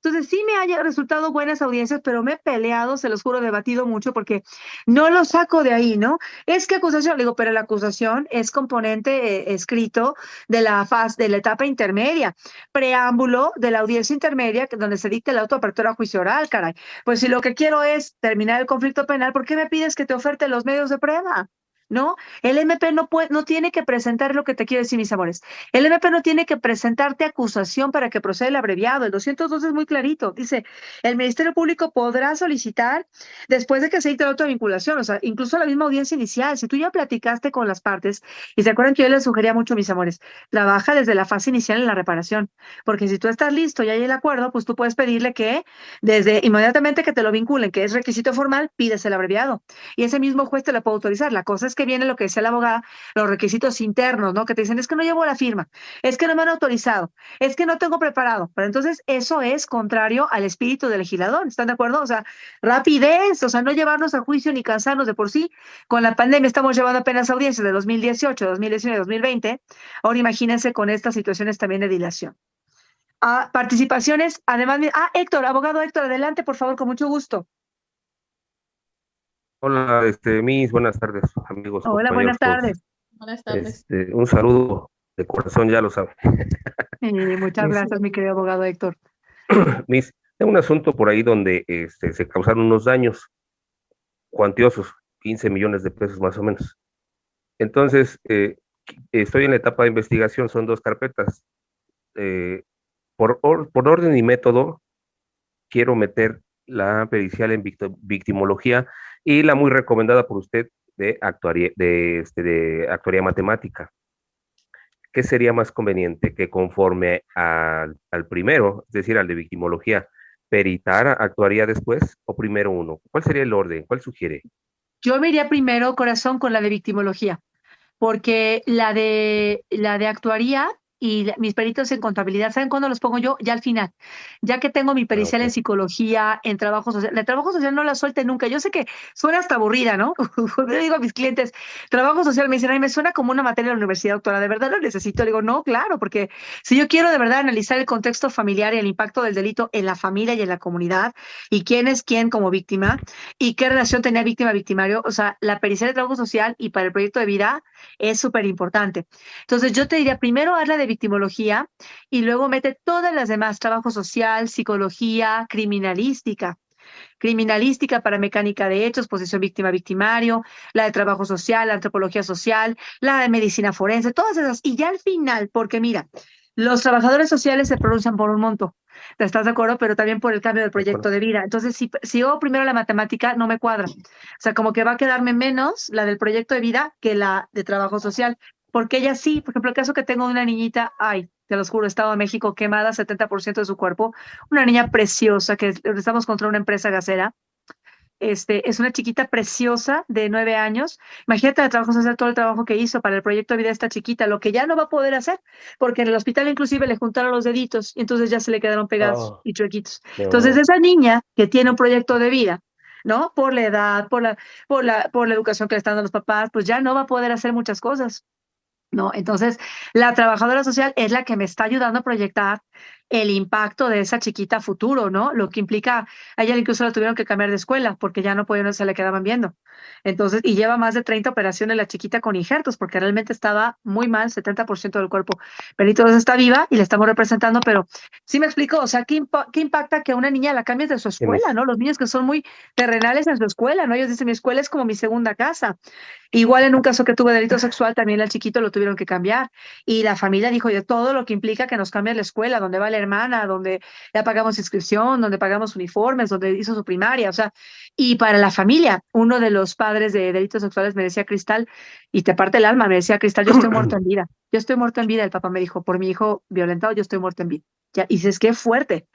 Speaker 1: Entonces, sí me haya resultado buenas audiencias, pero me he peleado, se los juro, debatido mucho porque no lo saco de ahí, ¿no? Es que acusación, le digo, pero la acusación es componente escrito de de la etapa intermedia, preámbulo de la audiencia intermedia, donde se dicta el auto de apertura a juicio oral, caray. Pues si lo que quiero es terminar el conflicto penal, ¿por qué me pides que te oferte los medios de prueba? ¿no? El MP no tiene que presentar lo que te quiero decir, mis amores. El MP no tiene que presentarte acusación para que proceda el abreviado. El 202 es muy clarito. Dice, el Ministerio Público podrá solicitar después de que se dicte la autovinculación, o sea, incluso la misma audiencia inicial. Si tú ya platicaste con las partes, y se acuerdan que yo les sugería mucho, mis amores, trabaja desde la fase inicial en la reparación, porque si tú estás listo y hay el acuerdo, pues tú puedes pedirle que desde inmediatamente que te lo vinculen, que es requisito formal, pides el abreviado. Y ese mismo juez te lo puede autorizar. La cosa es que viene lo que decía la abogada, los requisitos internos, ¿no? Que te dicen, es que no llevo la firma, es que no me han autorizado, es que no tengo preparado. Pero entonces eso es contrario al espíritu del legislador, ¿están de acuerdo? O sea, rapidez, o sea, no llevarnos a juicio ni cansarnos de por sí. Con la pandemia estamos llevando apenas audiencias de 2018, 2019, 2020. Ahora imagínense con estas situaciones también de dilación. Participaciones, además, Héctor, abogado Héctor, adelante, por favor, con mucho gusto.
Speaker 8: Hola, Miss, buenas tardes, amigos,
Speaker 1: Hola, buenas
Speaker 8: compañeros todos.
Speaker 1: tardes.
Speaker 5: Buenas tardes.
Speaker 8: Un saludo de corazón, ya lo saben.
Speaker 1: Muchas
Speaker 8: Miss,
Speaker 1: gracias, mi querido abogado Héctor.
Speaker 8: Miss, tengo un asunto por ahí donde se causaron unos daños cuantiosos, 15 millones de pesos más o menos. Entonces, estoy en la etapa de investigación, son 2 carpetas. Por orden y método, quiero meter la pericial en victimología y la muy recomendada por usted de actuaría matemática. ¿Qué sería más conveniente? Que conforme al primero, es decir, al de victimología, peritar actuaría después o primero uno. ¿Cuál sería el orden? ¿Cuál sugiere?
Speaker 1: Yo me iría primero, corazón, con la de victimología, porque la de actuaría y mis peritos en contabilidad, ¿saben cuándo los pongo yo? Ya al final, ya que tengo mi pericial en
Speaker 8: Ok.
Speaker 1: psicología, en trabajo social. El trabajo social no la suelte nunca. Yo sé que suena hasta aburrida, ¿no? Yo digo a mis clientes, trabajo social, me dicen, ay, me suena como una materia de la universidad, doctora, ¿de verdad lo necesito? Le digo, no, claro, porque si yo quiero de verdad analizar el contexto familiar y el impacto del delito en la familia y en la comunidad, y quién es quién como víctima, y qué relación tenía víctima-victimario, o sea, la pericial de trabajo social y para el proyecto de vida es súper importante. Entonces, yo te diría, primero hazla de victimología y luego mete todas las demás, trabajo social, psicología, criminalística para mecánica de hechos, posesión víctima-victimario, la de trabajo social, la antropología social, la de medicina forense, todas esas. Y ya al final, porque mira, los trabajadores sociales se pronuncian por un monto, ¿estás de acuerdo? Pero también por el cambio del
Speaker 8: De
Speaker 1: proyecto
Speaker 8: acuerdo.
Speaker 1: de vida. Entonces, si hago primero la matemática, no me cuadra. O sea, como que va a quedarme menos la del proyecto de vida que la de trabajo social. Porque ella sí, por ejemplo, el caso que tengo de una niñita, ay, te los juro, Estado de México, quemada 70% de su cuerpo, una niña preciosa que estamos contra una empresa gasera. Es una chiquita preciosa de 9 años. Imagínate el trabajo social, todo el trabajo que hizo para el proyecto de vida de esta chiquita, lo que ya no va a poder hacer, porque en el hospital inclusive le juntaron los deditos y entonces ya se le quedaron pegados
Speaker 8: Oh,
Speaker 1: y chuequitos.
Speaker 8: qué
Speaker 1: Entonces
Speaker 8: horror.
Speaker 1: esa niña que tiene un proyecto de vida, ¿no? Por la edad, por la educación que le están dando los papás, pues ya no va a poder hacer muchas cosas. ¿No? Entonces, la trabajadora social es la que me está ayudando a proyectar el impacto de esa chiquita a futuro, ¿no? Lo que implica, a ella incluso la tuvieron que cambiar de escuela porque ya no podían, se le quedaban viendo. Entonces, y lleva más de 30 operaciones la chiquita con injertos porque realmente estaba muy mal, 70% del cuerpo. Pero entonces está viva y la estamos representando, pero sí me explico, o sea, ¿qué impacta que a una niña la cambies de su
Speaker 8: ¿Qué, Miss?
Speaker 1: escuela, ¿no? Los niños que son muy terrenales en su escuela, ¿no? Ellos dicen, mi escuela es como mi segunda casa. Igual en un caso que tuve delito sexual, también al chiquito lo tuvieron que cambiar. Y la familia dijo, yo todo lo que implica que nos cambie la escuela, donde va la hermana, donde ya pagamos inscripción, donde pagamos uniformes, donde hizo su primaria, o sea, y para la familia, uno de los padres de delitos sexuales me decía, Cristal, y te parte el alma, me decía, Cristal, yo estoy muerto en vida, yo estoy muerto en vida, el papá me dijo, por mi hijo violentado, yo estoy muerto en vida. Ya, y dices, qué fuerte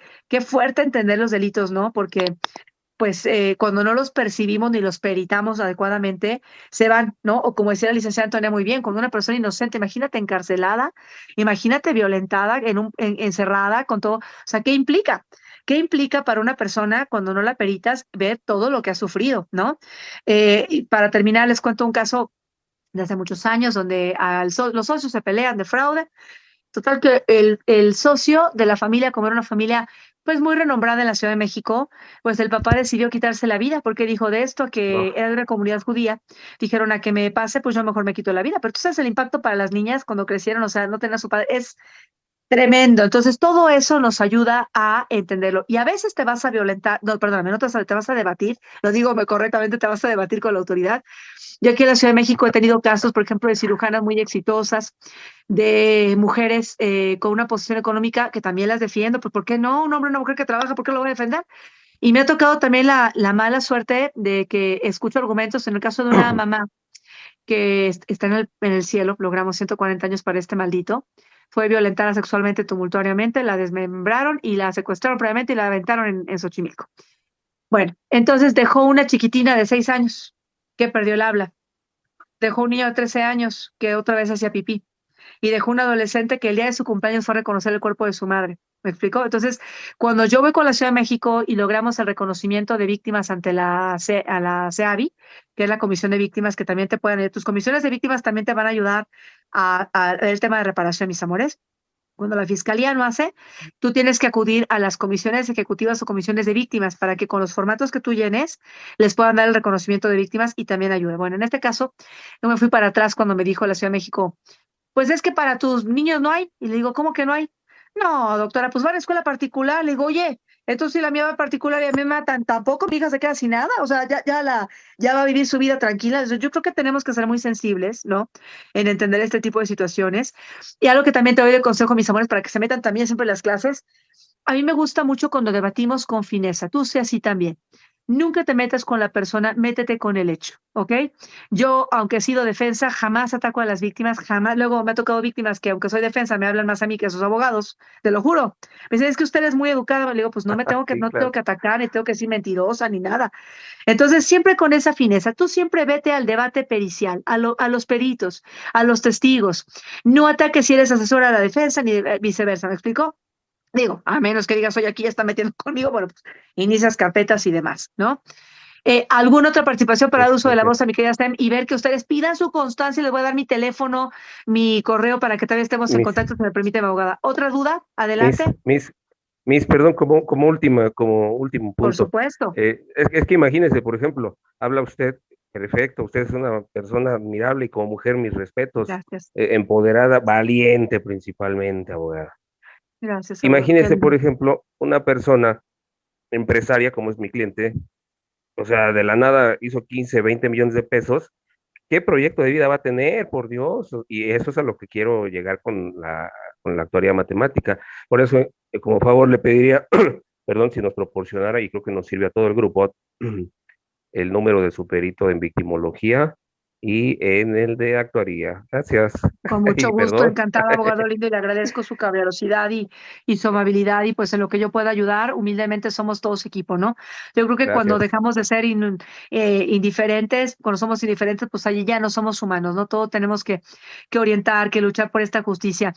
Speaker 1: entender los delitos, ¿no? Porque pues cuando no los percibimos ni los peritamos adecuadamente, se van, ¿no? O como decía la licenciada Antonia muy bien, cuando una persona inocente, imagínate encarcelada, imagínate violentada, encerrada, con todo, o sea, ¿qué implica? ¿Qué implica para una persona cuando no la peritas ver todo lo que ha sufrido, ¿no? Y para terminar, les cuento un caso de hace muchos años donde los socios se pelean de fraude. Total que el socio de la familia, como era una familia pues muy renombrada en la Ciudad de México, pues el papá decidió quitarse la vida porque dijo de esto que
Speaker 8: Oh,
Speaker 1: era de una comunidad judía, dijeron a que me pase, pues yo mejor me quito la vida. Pero tú sabes el impacto para las niñas cuando crecieron, o sea, no tener a su padre, es Tremendo. Entonces, todo eso nos ayuda a entenderlo. Y a veces te vas a violentar, no, perdóname, no te vas a debatir, lo digo correctamente, te vas a debatir con la autoridad. Yo aquí en la Ciudad de México he tenido casos, por ejemplo, de cirujanas muy exitosas, de mujeres con una posición económica que también las defiendo, pues ¿por qué no? Un hombre o una mujer que trabaja, ¿por qué lo voy a defender? Y me ha tocado también la mala suerte de que escucho argumentos en el caso de una mamá que está en el cielo, logramos 140 años para este maldito, fue violentada sexualmente tumultuariamente, la desmembraron y la secuestraron previamente y la aventaron en Xochimilco. Bueno, entonces dejó una chiquitina de 6 años que perdió el habla, dejó un niño de 13 años que otra vez hacía pipí y dejó un adolescente que el día de su cumpleaños fue a reconocer el cuerpo de su madre. ¿Me explicó? Entonces, cuando yo voy con la Ciudad de México y logramos el reconocimiento de víctimas ante la CEAVI, que es la Comisión de Víctimas, que también te pueden ayudar, tus comisiones de víctimas también te van a ayudar a el tema de reparación, mis amores. Cuando la fiscalía no hace, tú tienes que acudir a las comisiones ejecutivas o comisiones de víctimas para que con los formatos que tú llenes les puedan dar el reconocimiento de víctimas y también ayuda. Bueno, en este caso, yo me fui para atrás cuando me dijo la Ciudad de México, pues es que para tus niños no hay. Y le digo, ¿cómo que no hay? No, doctora, pues va a la escuela particular. Le digo, oye, entonces si la mía va a particular y a mí me matan, tampoco mi hija se queda sin nada. O sea, ya va a vivir su vida tranquila. Entonces, yo creo que tenemos que ser muy sensibles, ¿no? En entender este tipo de situaciones. Y algo que también te doy de consejo, mis amores, para que se metan también siempre en las clases. A mí me gusta mucho cuando debatimos con fineza. Tú sé así también. Nunca te metas con la persona, métete con el hecho, ¿ok? Yo, aunque he sido defensa, jamás ataco a las víctimas, jamás. Luego me ha tocado víctimas que, aunque soy defensa, me hablan más a mí que a sus abogados, te lo juro. Me dicen, es que usted es muy educado. Le digo, pues no
Speaker 8: Sí,
Speaker 1: no tengo
Speaker 8: claro.
Speaker 1: que atacar, ni tengo que decir mentirosa, ni nada. Entonces, siempre con esa fineza, tú siempre vete al debate pericial, a los peritos, a los testigos. No ataques si eres asesora de la defensa, ni viceversa, ¿me explico? Digo, a menos que digas, oye, aquí ya está metiendo conmigo, bueno, pues inicias carpetas y demás, ¿no? ¿Alguna otra participación para el uso de la voz a mi querida Stem? Y ver que ustedes pidan su constancia, les voy a dar mi teléfono, mi correo para que también estemos en
Speaker 8: Mis,
Speaker 1: contacto, si me permite, mi abogada. ¿Otra duda?
Speaker 8: mis,
Speaker 1: Adelante.
Speaker 8: perdón, como último
Speaker 1: Por
Speaker 8: punto.
Speaker 1: supuesto.
Speaker 8: Es que imagínese, por ejemplo, habla usted, perfecto, usted es una persona admirable y como mujer, mis respetos,
Speaker 1: Gracias.
Speaker 8: empoderada, valiente principalmente, abogada.
Speaker 1: Gracias, abogada.
Speaker 8: Imagínese, por ejemplo, una persona empresaria como es mi cliente, o sea, de la nada hizo 15, 20 millones de pesos. ¿Qué proyecto de vida va a tener, por Dios? Y eso es a lo que quiero llegar con la actuaría matemática. Por eso, como favor, le pediría, perdón, si nos proporcionara, y creo que nos sirve a todo el grupo, el número de su perito en victimología y en el de actuaría. Gracias.
Speaker 1: Con mucho
Speaker 8: Y
Speaker 1: gusto,
Speaker 8: perdón.
Speaker 1: encantada, abogado lindo, y le agradezco su caballerosidad y su amabilidad, y pues en lo que yo pueda ayudar, humildemente somos todos equipo, ¿no? Yo creo que cuando
Speaker 8: Gracias.
Speaker 1: dejamos de ser indiferentes, cuando somos indiferentes, pues allí ya no somos humanos, ¿no? Todo tenemos que orientar, que luchar por esta justicia.